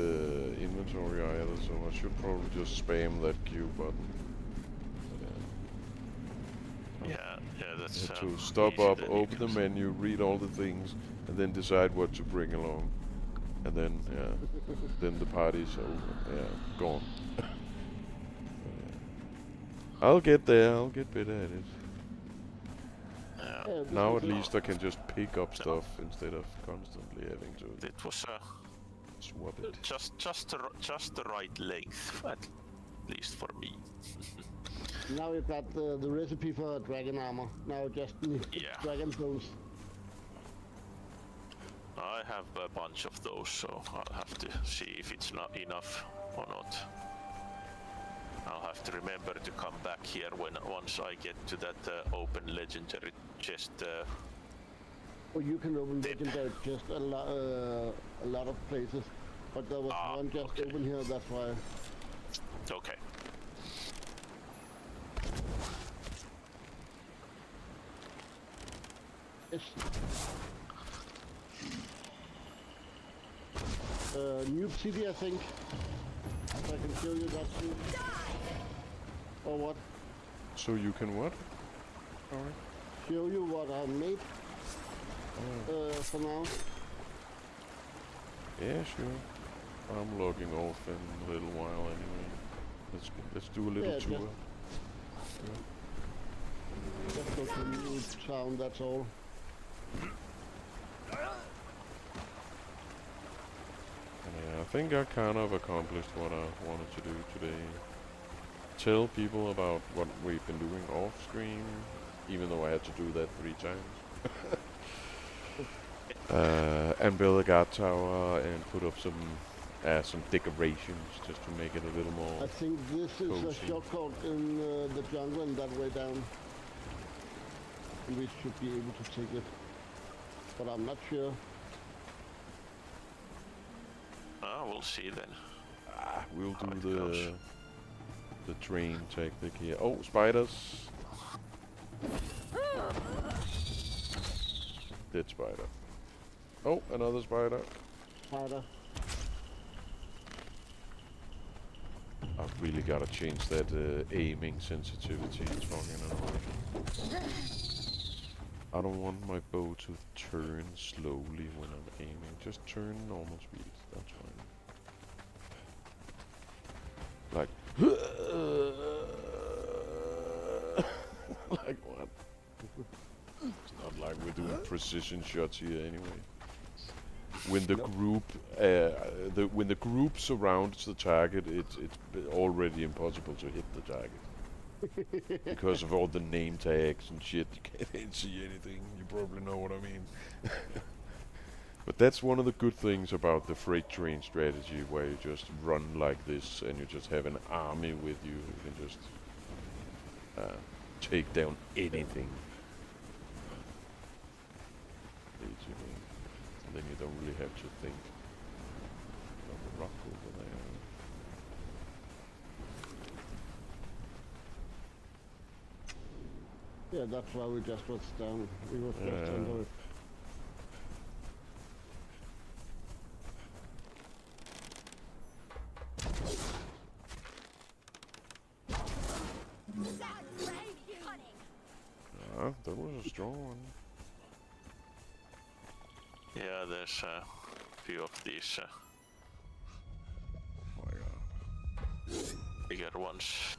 inventory either, so I should probably just spam that Q button.
Yeah, that's
To stop
easy
up,
then,
open
you
the
can-
menu, read all the things, and then decide what to bring along. And then, then the party's over. Yeah, gone. I'll get there, I'll get better at it.
Yeah,
Yeah, this
Now
is
at
it.
least I can just pick up stuff instead of constantly having to
it was
swap it.
just the right length, at least for me.
Now you got the recipe for dragon armor. Now just need
Yeah.
dragon bones.
I have a bunch of those, so I'll have to see if it's not enough or not. I'll have to remember to come back here once I get to that open legendary chest.
Or you can open
Dip.
legendary just a lot of places. But there was one just
okay.
open here, that's why.
Okay.
Yes. New city, I think. I can show you that too. Or what?
So you can what? Alright.
Show you what I made. For now.
Yeah, sure. I'm logging off in a little while anyway. Let's do a little
Yeah,
tour.
Just go to new town, that's all.
Yeah, I think I kind of accomplished what I wanted to do today. Tell people about what we've been doing off screen, even though I had to do that 3 times. And build a guard tower and put up some decorations just to make it a little more.
I think this is a
Cozy.
shortcut in the jungle and that way down. We should be able to take it. But I'm not sure.
We'll see then.
We'll
How it
do
goes.
the train tactic here. Oh, spiders! Dead spider. Oh, another spider.
Spider.
I've really got to change that aiming sensitivity. It's fucking annoying. I don't want my bow to turn slowly when I'm aiming. Just turn normal speed. That's fine. Like, like what? It's not like we're doing precision shots here anyway. When the group, when the group surrounds the target, it's already impossible to hit the target because of all the name tags and shit. You can't see anything. You probably know what I mean. But that's one of the good things about the freight train strategy, where you just run like this and you just have an army with you. You can just take down anything. Basically. And then you don't really have to think. On the rock over there.
Yeah, that's why we just was down. We was just under it.
Sounds brave, cunning.
Yeah, that was a strong one.
Yeah, there's a few of these
Oh my god.
bigger ones.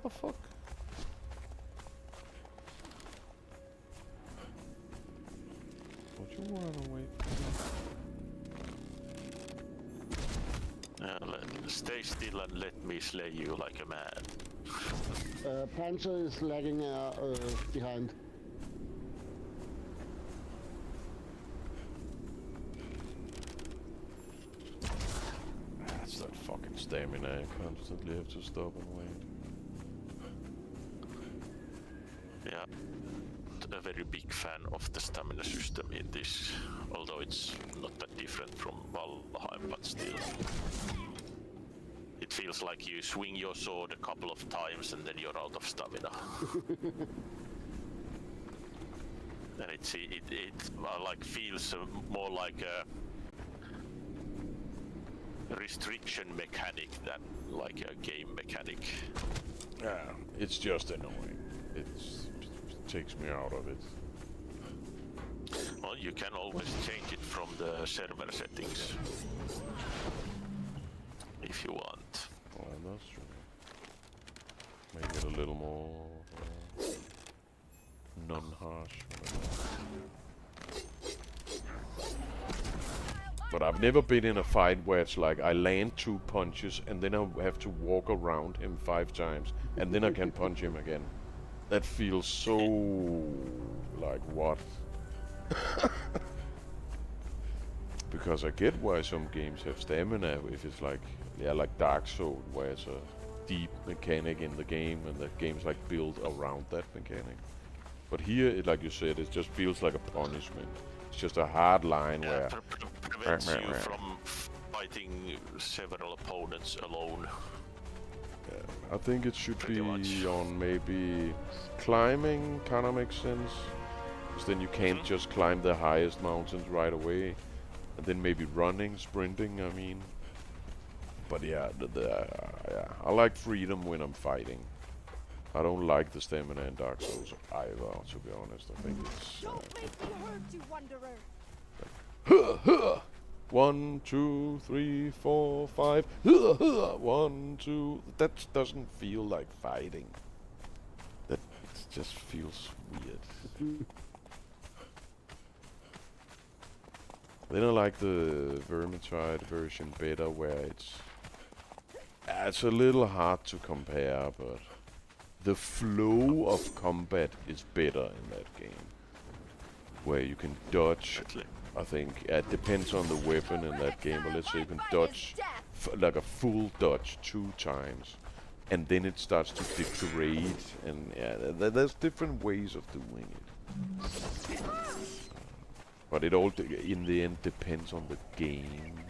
What the fuck? Don't you run away?
Stay still and let me slay you like a man.
Panzer is lagging behind.
That's that fucking stamina. I constantly have to stop and wait.
Yeah, a very big fan of the stamina system in this, although it's not that different from Valheim, but still. It feels like you swing your sword a couple of times and then you're out of stamina. And it like feels more like a restriction mechanic than like a game mechanic.
Yeah, it's just annoying. It takes me out of it.
Well, you can always change it from the server settings if you want.
Oh, that's true. Make it a little more non-harsh. But I've never been in a fight where it's like I land 2 punches and then I have to walk around him 5 times and then I can punch him again. That feels so like what? Because I get why some games have stamina if it's like, yeah, like Dark Souls where it's a deep mechanic in the game and the game's like built around that mechanic. But here, like you said, it just feels like a punishment. It's just a hard line where...
Prevents you from fighting several opponents alone.
I think it should
Pretty
be
much.
on maybe climbing, kinda makes sense. Because then you can't just climb the highest mountains right away. And then maybe running, sprinting, I mean. But yeah, yeah, I like freedom when I'm fighting. I don't like the stamina in Dark Souls either, to be honest. I think it's...
Don't make me hurt you, wanderer.
1, 2, 3, 4, 5. 1, 2. That doesn't feel like fighting. That just feels weird. Then I like the Vermintide version better, where it's a little hard to compare, but the flow of combat is better in that game, where you can dodge. I think it depends on the weapon in that game, but let's say you can dodge like a full dodge 2 times, and then it starts to degrade, and yeah, there's different ways of doing it. But it all, in the end, depends on the game.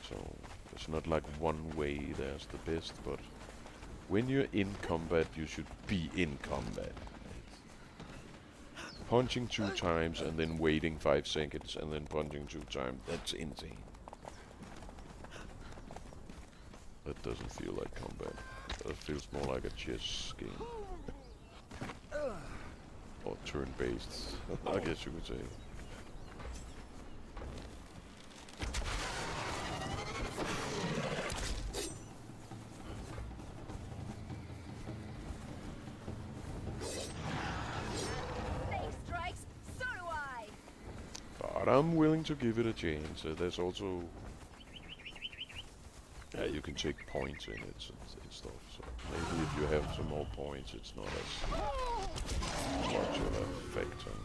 So it's not like one way there's the best, but when you're in combat, you should be in combat. Punching 2 times and then waiting 5 seconds and then punching 2 times, that's insane. That doesn't feel like combat. That feels more like a chess game. Or turn-based, I guess you could say. But I'm willing to give it a chance. There's also... Yeah, you can take points in it and stuff, so maybe if you have some more points, it's not as much of an effect on...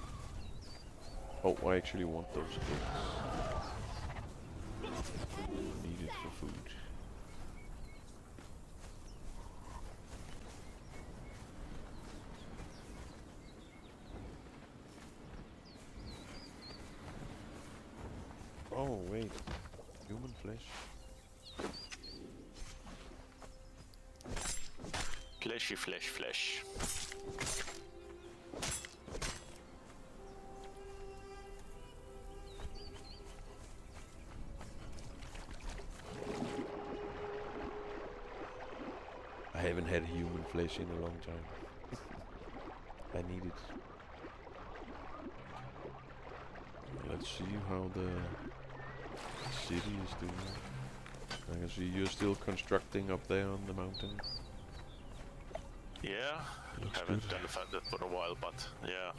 Oh, I actually want those things. Oh wait, human flesh.
Fleshy flesh flesh.
I haven't had human flesh in a long time. I need it. Let's see how the city is doing. I can see you're still constructing up there on the mountain.
Yeah,
Looks
haven't
good.
done that for a while, but yeah.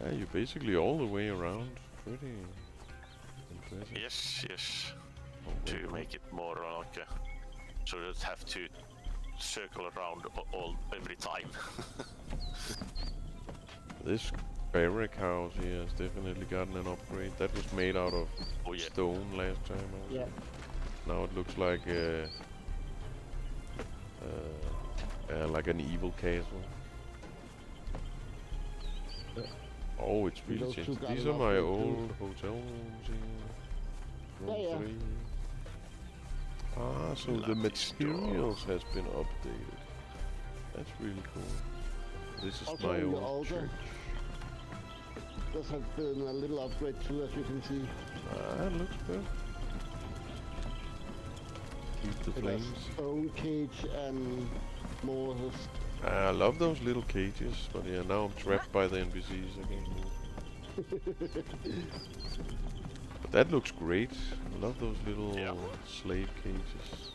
Yeah, you're basically all the way around. Pretty impressive.
Yes, yes.
Oh, wait,
To
what?
make it more like a, so you don't have to circle around every time.
This barrack house here has definitely gotten an upgrade. That was made out of
Oh yeah.
stone last time. Also.
Yeah.
Now it looks like like an evil castle.
Yeah.
Oh, it's really
Those two
changed.
got
These
an
are my
upgrade too.
old hotel rooms here. Room
Yeah, yeah.
3. Ah, so the
Lucky
materials has been updated. That's really cool. This is
Also,
my
in the
old
older-
church.
This has been a little upgrade too, as you can see.
Ah, it looks good. Keep the
It has
flames.
stone cage and more of this.
I love those little cages, but yeah, now I'm trapped by the NPCs again. But that looks great. I love those little slave cages.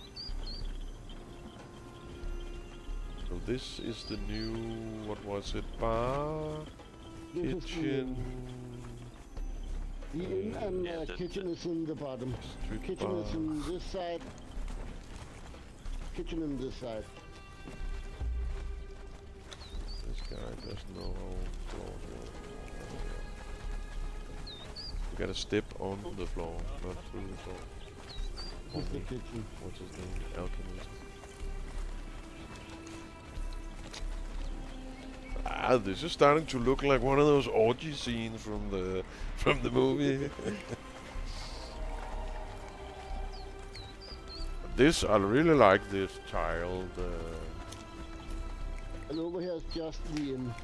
So this is the new, what was it, bar,
This is
kitchen,
the inn and
Yeah, the-
kitchen is in the bottom.
strip
Kitchen
bar.
is in this side. Kitchen in this side.
This guy doesn't know how floors work. You gotta step on the floor, not through the floor.
This is the
Only.
kitchen.
What's his name? Alchemist. Ah, this is starting to look like one of those orgy scenes from the movie. This, I really like this tiled.
And over here is just the inn.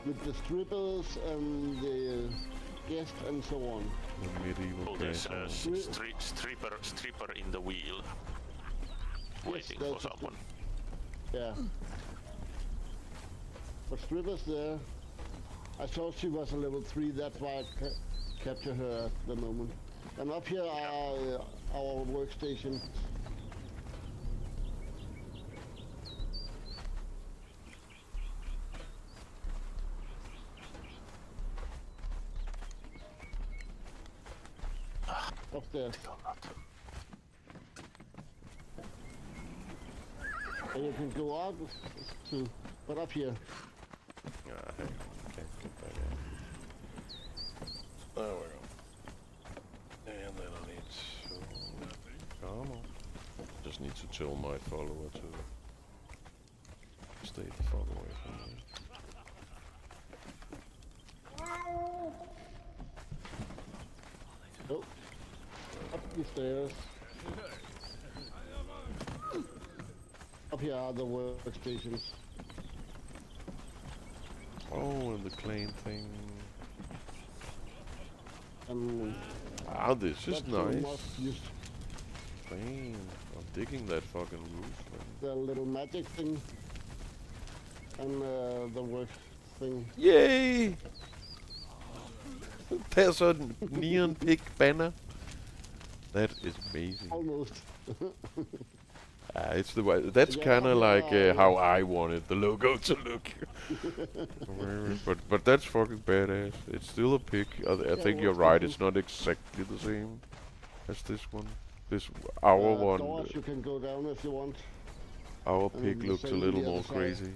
With the strippers and the guests and so on.
The medieval
Oh, there's a
castle.
stripper in the wheel, waiting for
there's a
someone.
Yeah. But strippers there. I thought she was a level 3, that's why I captured her at the moment. And up here are our workstation. Upstairs. And you can go out too, but up here.
Ah, hang on, can't get back in. There we go. And then I need to... Come on. Just need to tell my follower to stay the fuck away from me.
Oh, up the stairs. Up here are the workstations.
Oh, and the claim thing.
And
Ah, this is
that's the
nice.
most used,
Claim. I'm digging that fucking roof thing.
the little magic thing. And the work thing.
Yay! There's a neon pig banner. That is amazing.
Almost.
It's the way. That's
Yeah,
kind of like
yeah.
how I wanted the logo to look. but that's fucking badass. It's still a pig. I think you're right. It's not exactly the same as this one. This our one.
Doors you can go down if you want.
Our
and
pig
the
looks a
same
little
the other
more
side.
crazy.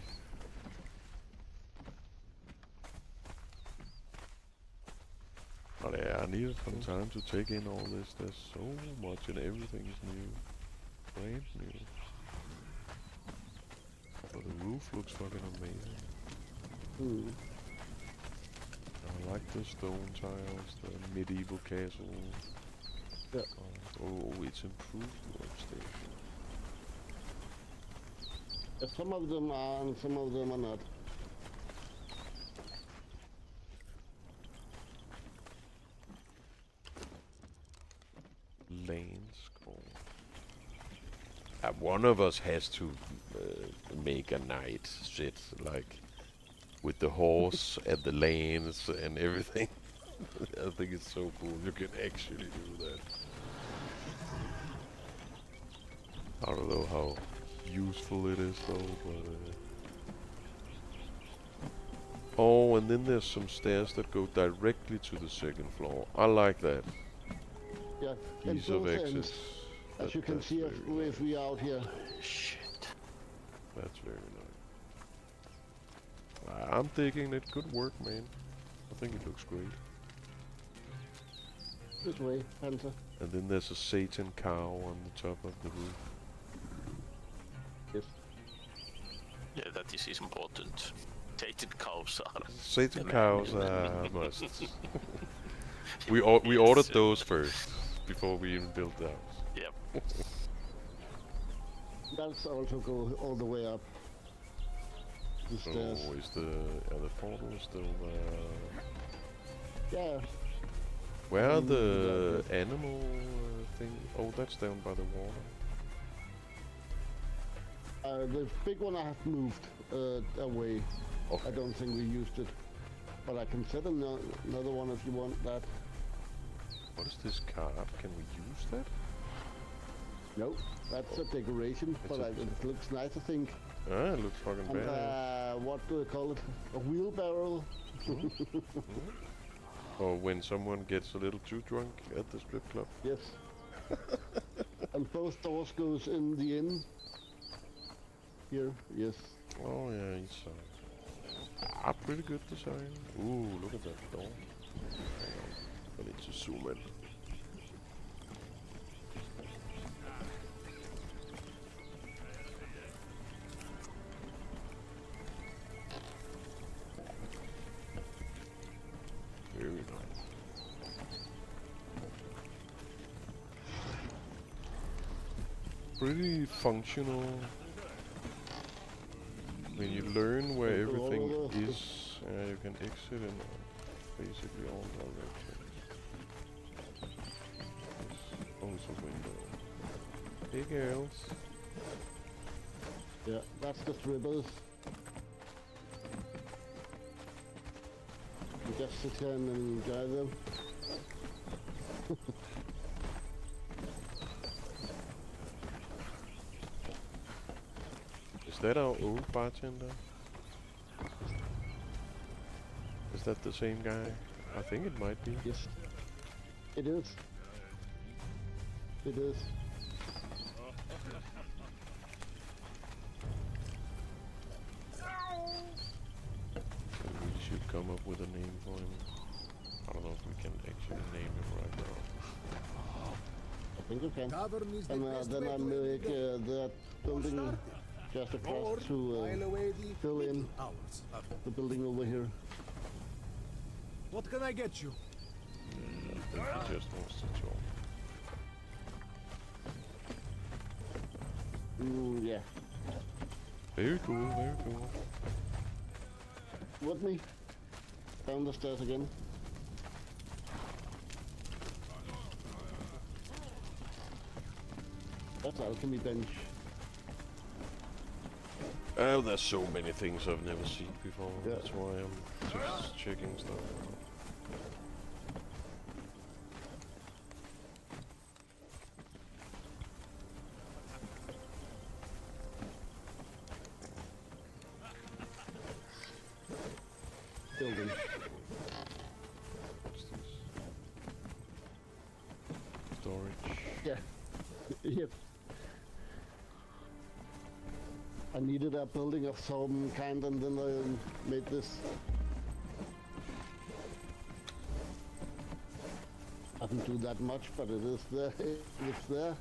But yeah, I needed some time to take in all this. There's so much and everything is new. Brand new. But the roof looks fucking amazing.
Hmm.
Oh, I like the stone tiles, the medieval castle.
Yeah.
Oh, it's improved workstation.
Yeah, some of them are and some of them are not.
Lanes call. One of us has to make a knight sit like with the horse and the lanes and everything. I think it's so cool. You can actually do that. I don't know how useful it is though, but oh, and then there's some stairs that go directly to the second floor. I like that.
Yeah, and
Ease of
both
access.
ends, as you can
That's
see
very
if we are out here.
Shit.
That's very nice. I'm thinking it could work, man. I think it looks great.
This way, Panther.
And then there's a Satan cow on the top of the roof.
Yes.
Yeah, that is important. Tated cows are.
Satan
Yeah,
cows
man.
are must. We ordered those first before we even built the house.
Yep.
That's also go all the way up. The stairs.
Oh, is the portal still
Yeah.
where are
Mm,
the
yeah,
animal thing? Oh, that's down by the water.
The big one I have moved away.
Okay.
I don't think we used it. But I can set another one if you want that.
What is this card? Can we use that?
No, that's a decoration,
It's
but
a-
it looks nice, I think.
Ah, it looks fucking
And
bad.
what do they call it? A wheelbarrow?
Or when someone gets a little too drunk at the strip club.
Yes. And both doors goes in the inn. Here, yes.
Oh yeah, it's pretty good design. Ooh, look at that door. Hang on, I need to zoom in. Very nice. Pretty functional. When you learn where
Go all
everything
over.
is, you can exit in basically all directions. There's also a window. Hey girls.
Yeah, that's the strippers. You just sit here and enjoy them.
Is that our old bartender? Is that the same guy? I think it might be.
Yes. It is. It is.
We should come up with a name for him. I don't know if we can actually name him right now.
I think you can.
Tavern is the
And
best
then
way
I
to
make
end
that building just
or
across to
while away the
fill in
middle hours of
the building over here.
What can I get you?
I think he just wants to talk.
Yeah.
Very cool, very cool.
With me. Down the stairs again. That's alchemy bench.
Oh, there's so many things I've never seen before.
Yeah.
That's why I'm just checking stuff out.
Building.
What's this? Storage.
Yeah. Yep. I needed a building of some kind and then I made this. I didn't do that much, but it is there. It's there.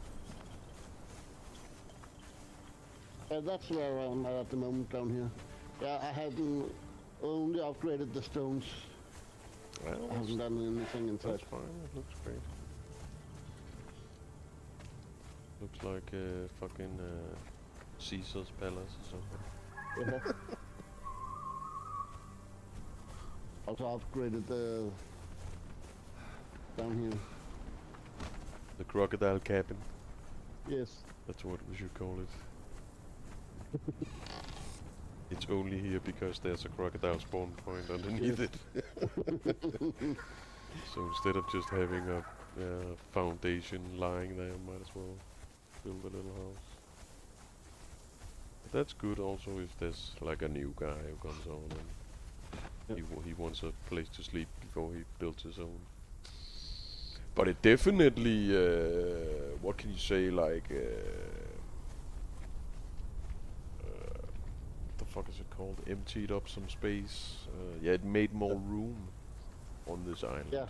That's where I'm at the moment down here. Yeah, I haven't only upgraded the stones
Well,
I haven't done anything inside.
that's fine. It looks great. Looks like a fucking Caesar's palace or something.
Yeah. Also upgraded the down here.
The crocodile cabin.
Yes.
That's what we should call it. It's only here because there's a crocodile spawn point underneath it. So instead of just having a foundation lying there, might as well build a little house. But that's good also if there's like a new guy who comes on and he wants a place to sleep before he builds his own. But it definitely, what can you say, like, what the fuck is it called? Emptied up some space. Yeah, it made more room on this island.
Yeah.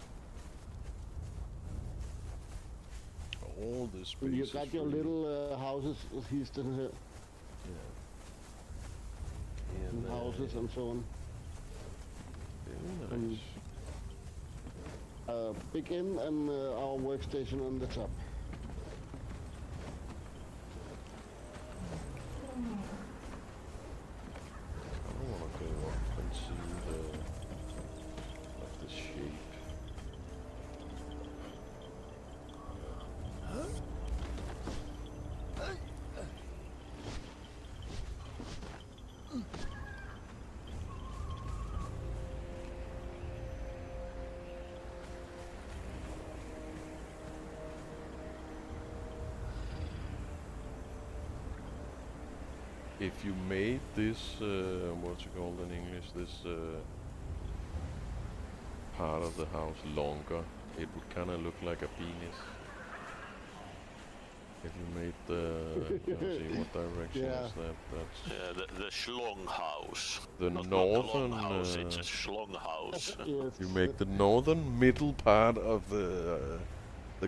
All this space.
You
is
got your
free.
little houses here still here.
Yeah.
And houses and so on.
Very nice.
Big inn and our workstation on the top.
I want to go up and see the shape. If you made this, what's it called in English, this part of the house longer, it would kind of look like a penis. If you made the, let's see, what direction
Yeah.
is that? That's
The Schlong House.
the
Not
northern,
the long house, it's a Schlong House.
Yes.
you make the northern middle part of the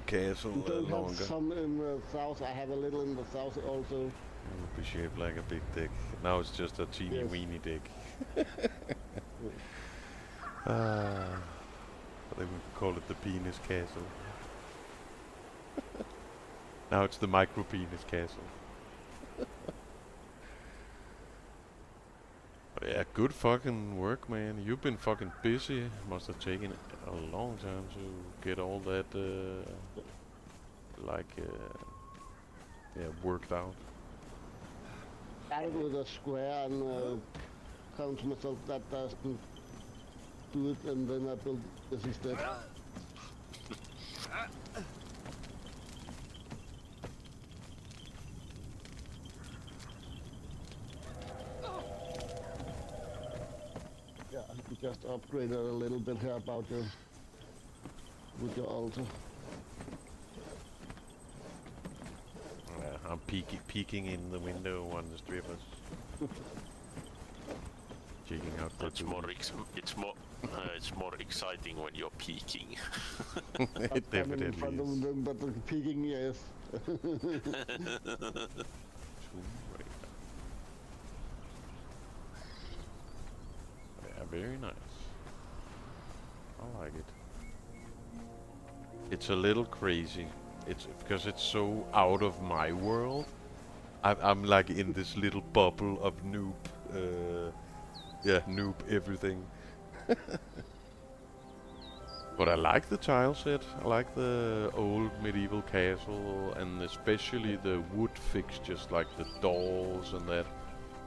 castle
You don't have
longer.
some in the south. I have a little in the south also.
It would be shaped like a big dick. Now it's just a teeny
Yes.
weeny dick. They would call it the penis castle. Now it's the micro penis castle. But yeah, good fucking work, man. You've been fucking busy. Must have taken a long time to get all that, worked out.
Started with a square and found to myself that doesn't do it, and then I built this instead. Yeah, you just upgraded a little bit here about your with your altar.
I'm peeking in the window on the strippers. Checking out the
It's more exciting when you're peeking.
It
I'm in
definitely
front of
is.
them, but the peeking, yes.
Yeah, very nice. I like it. It's a little crazy. It's because it's so out of my world. I'm like in this little bubble of noob. Noob everything. But I like the tile set. I like the old medieval castle, and especially the wood fixtures like the doors and that,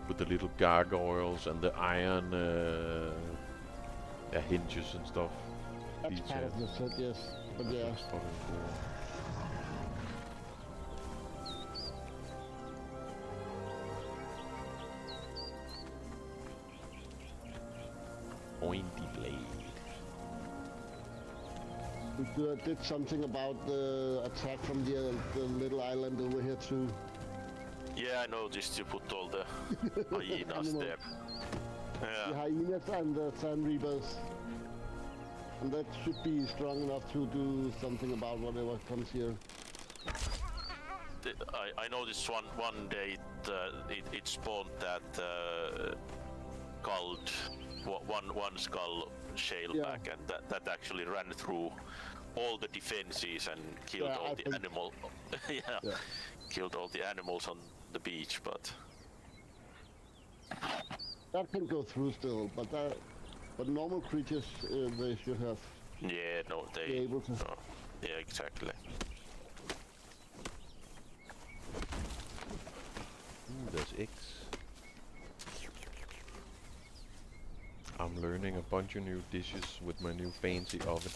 with the little gargoyles and the iron hinges and stuff.
That's part of the set, yes. But yeah.
That's fucking cool. Pointy blade.
We did something about the attack from the little island over here too.
Yeah, I noticed you put all the hyenas
Animals.
there.
The
Yeah,
hyenas and the sand reapers. And that should be strong enough to do something about whatever comes here.
I noticed one day it spawned that cult, one skull shaleback, and that actually ran through all the defenses and killed all the animal. Yeah, killed all the animals on the beach, but
that can go through still, but normal creatures they should have
yeah, no, they
be able to.
no, yeah, exactly.
Ooh, there's eggs. I'm learning a bunch of new dishes with my new fancy oven.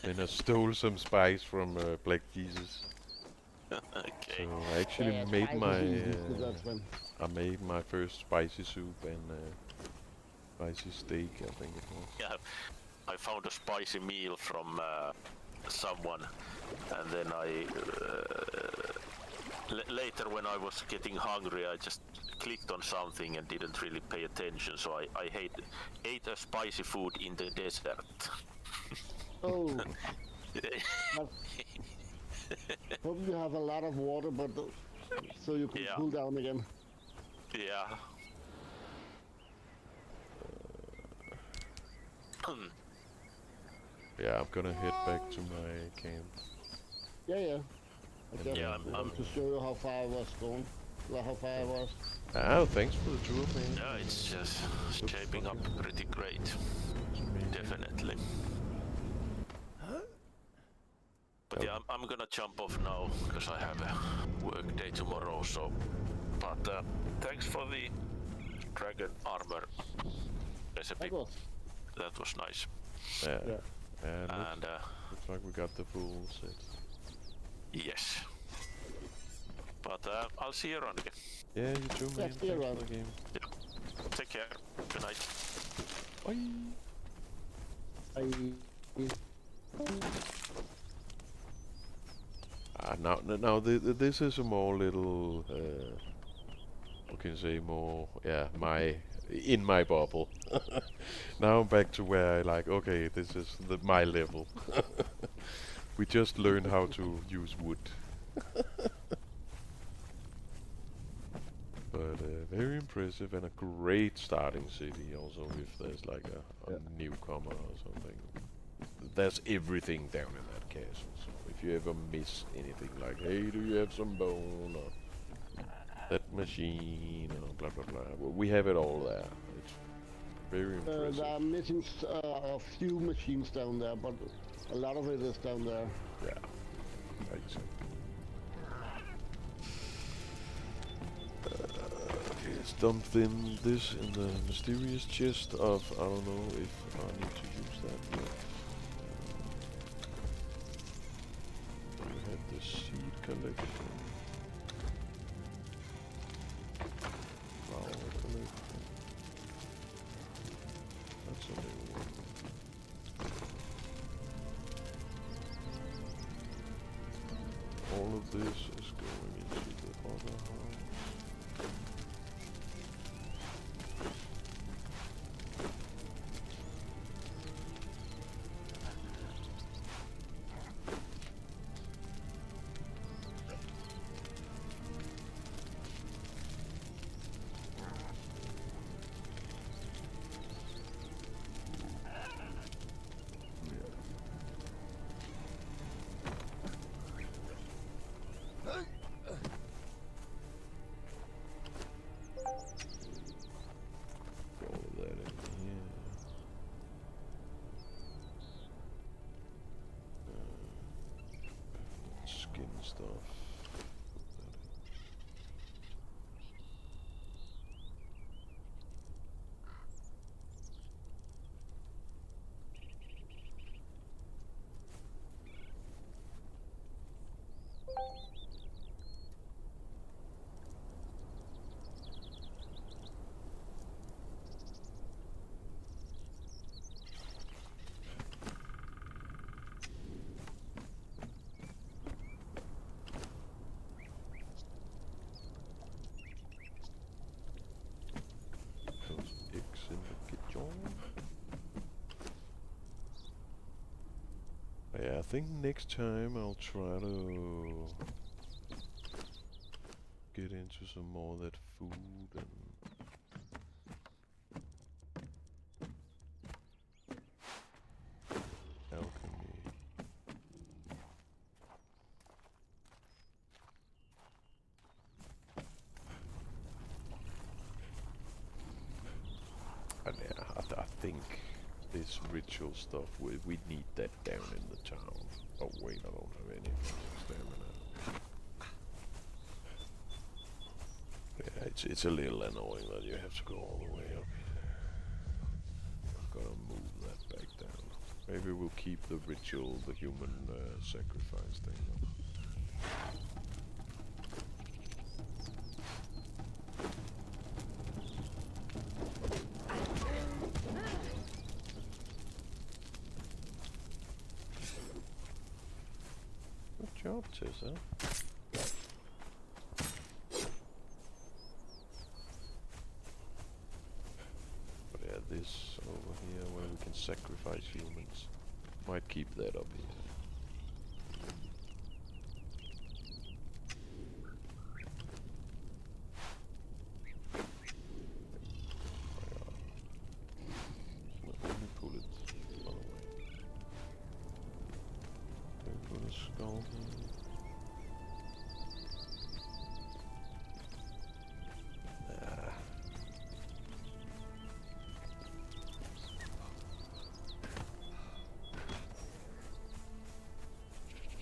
then I stole some spice from Black Jesus.
Okay.
So I actually
Yeah,
made
spice
my
is easy, so that's fine.
I made my first spicy soup and spicy steak, I think it was.
Yeah, I found a spicy meal from someone, and then I later when I was getting hungry, I just clicked on something and didn't really pay attention. So I ate a spicy food in the desert.
Oh. Hope you have a lot of water, but so you can
Yeah.
cool down again.
Yeah.
Yeah, I'm gonna head back to my camp.
Yeah. I just
Yeah, I'm
to show you how far I was going. Well, how far I was.
Oh, thanks for the tour, man.
yeah, it's just shaping up pretty great.
It's amazing.
Definitely. But yeah, I'm gonna jump off now because I have a work day tomorrow. So, but thanks for the dragon armor recipe. That was nice.
Yeah.
Yeah.
And
And
looks like we got the full set.
yes. But I'll see you around again.
Yeah, you too, man.
see you
Thanks
around.
for the game.
Take care. Good night.
Bye. Now this is a more little, what can you say, more, yeah, in my bubble. Now I'm back to where I like, okay, this is my level. We just learned how to use wood. But very impressive and a great starting city also if there's like a newcomer or something. There's everything down in that castle, so if you ever miss anything like, hey, do you have some bone or that machine or blah blah blah, we have it all there. It's very impressive.
There are missing a few machines down there, but a lot of it is down there.
Yeah, exactly. Okay, let's dump this in the mysterious chest of, I don't know if I need to use that yet. We have the seed collection. Flower collection. That's a new one. All of this is going into the other house. All of that in here. Skin stuff. Those eggs in the kitchen. Yeah, I think next time I'll try to get into some more of that food and think this ritual stuff, we need that down in the town. Oh wait, I don't have any stamina. Yeah, it's a little annoying that you have to go all the way up here. I've got to move that back down. Maybe we'll keep the ritual, the human sacrifice thing up. Good job, Tessa. But yeah, this over here where we can sacrifice humans. Might keep that up here. Let me pull it the other way. Can we put a skull here? Nah.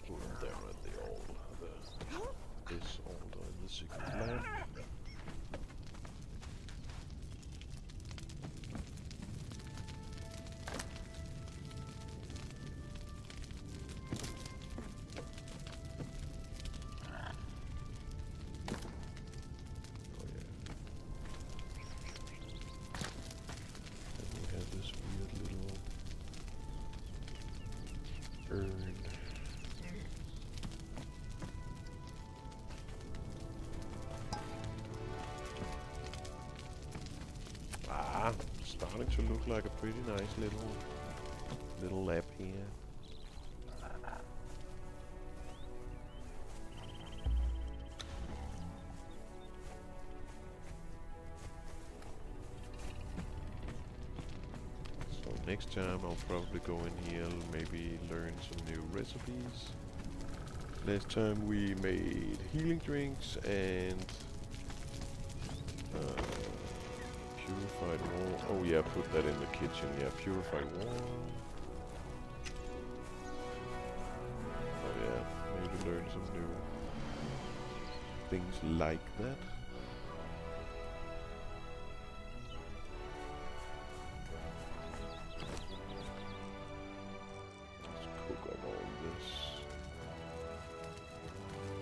Put them down at the altar, this altar in the secret lab. Oh yeah. And we have this weird little urn. Ah, starting to look like a pretty nice little lab here. So next time I'll probably go in here, maybe learn some new recipes. Last time we made healing drinks and purified water. Oh yeah, put that in the kitchen. Yeah, purified water. Oh yeah, maybe learn some new things like that. Let's cook up all this.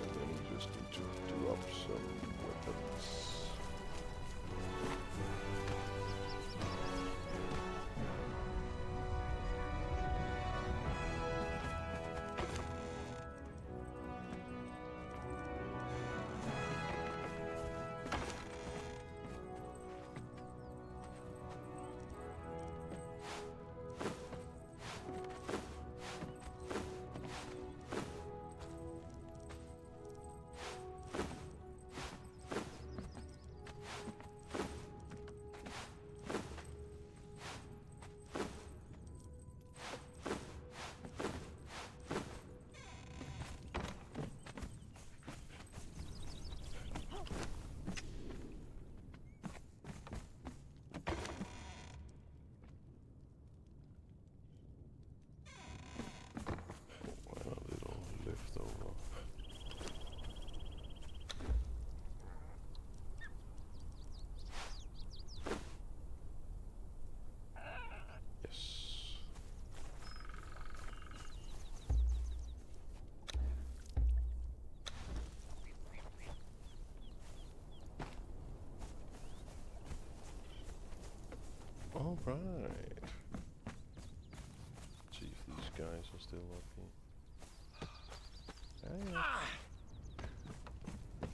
And then we just need to do up some weapons. Well, a little leftover. Yes. All right. See if these guys are still up here. Ah, yeah.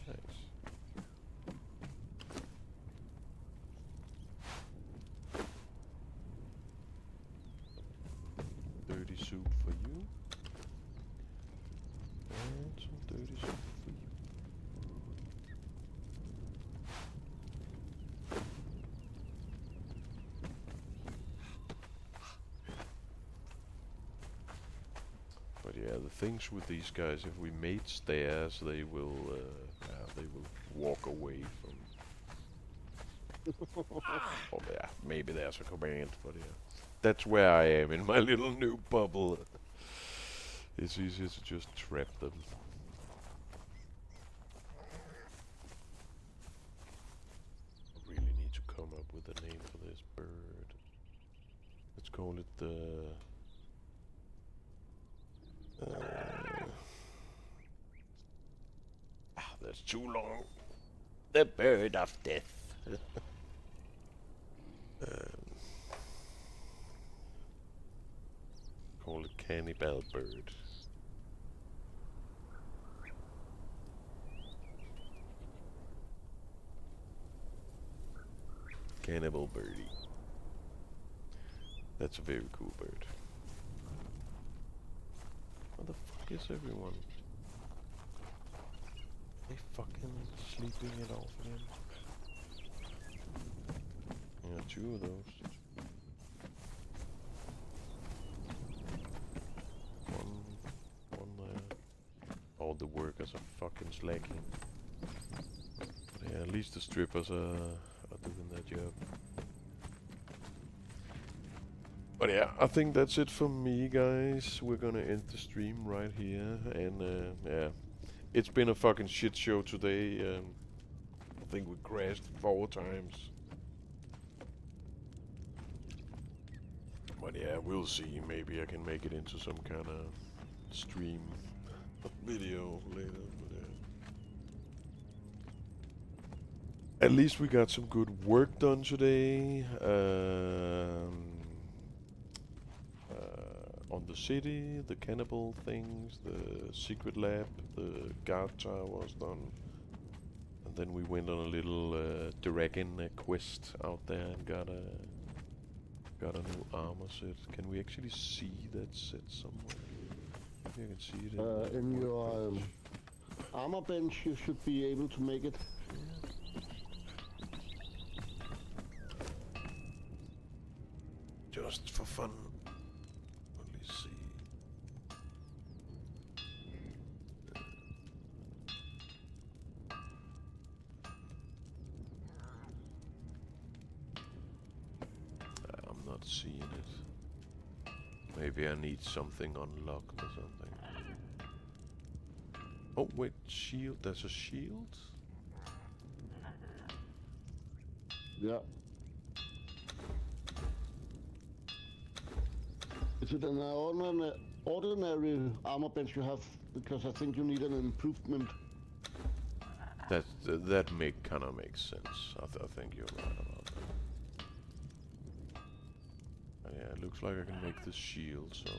Nice. Dirty soup for you. And some dirty soup for you. But yeah, the things with these guys, if we made stairs, they will walk away Oh yeah, maybe there's a command, but yeah. That's where I am in my little new bubble. It's easier to just trap them. I really need to come up with a name for this bird. Let's call it the... that's too long. The bird of death. Call it cannibal bird. Cannibal birdie. That's a very cool bird. Where the fuck is everyone? They fucking sleeping it off again. Yeah, 2 of those. One there. All the workers are fucking slacking. But yeah, at least the strippers are doing their job. But yeah, I think that's it for me, guys. We're gonna end the stream right here, and yeah, it's been a fucking shit show today. I think we crashed 4 times. But yeah, we'll see. Maybe I can make it into some kind of stream video later. But yeah. At least we got some good work done today. On the city, the cannibal things, the secret lab, the guard tower was done. And then we went on a little dragon quest out there and got a new armor set. Can we actually see that set somewhere? Maybe I can see it
In your armor bench, you should be able to make it.
Just for fun. Let me see. I'm not seeing it. Maybe I need something unlocked or something. Oh wait, shield. There's a shield?
Yeah. Is it an ordinary armor bench you have? Because I think you need an improvement.
That kind of makes sense. I think you're right about that. Yeah, it looks like I can make this shield, so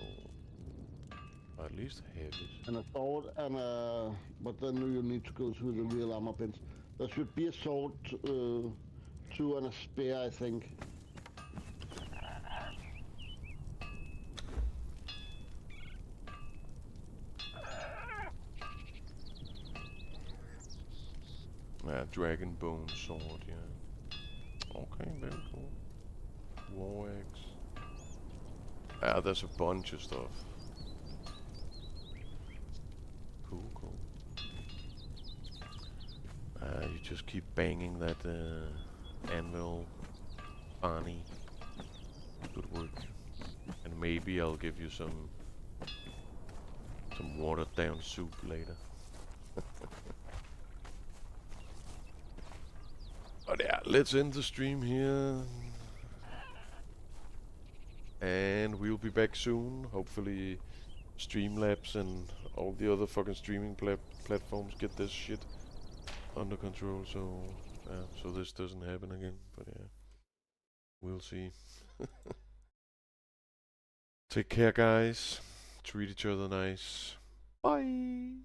I at least have it.
And a sword and a... But then you need to go through the real armor bench. There should be a sword, 2 and a spear, I think.
Yeah, dragon bone sword, yeah. Okay, very cool. War axe. There's a bunch of stuff. Cool, cool. You just keep banging that anvil, Barney. Good work. And maybe I'll give you some watered down soup later. But yeah, let's end the stream here. And we'll be back soon. Hopefully Streamlabs and all the other fucking streaming platforms get this shit under control, so so this doesn't happen again. But yeah, we'll see. Take care, guys. Treat each other nice. Bye.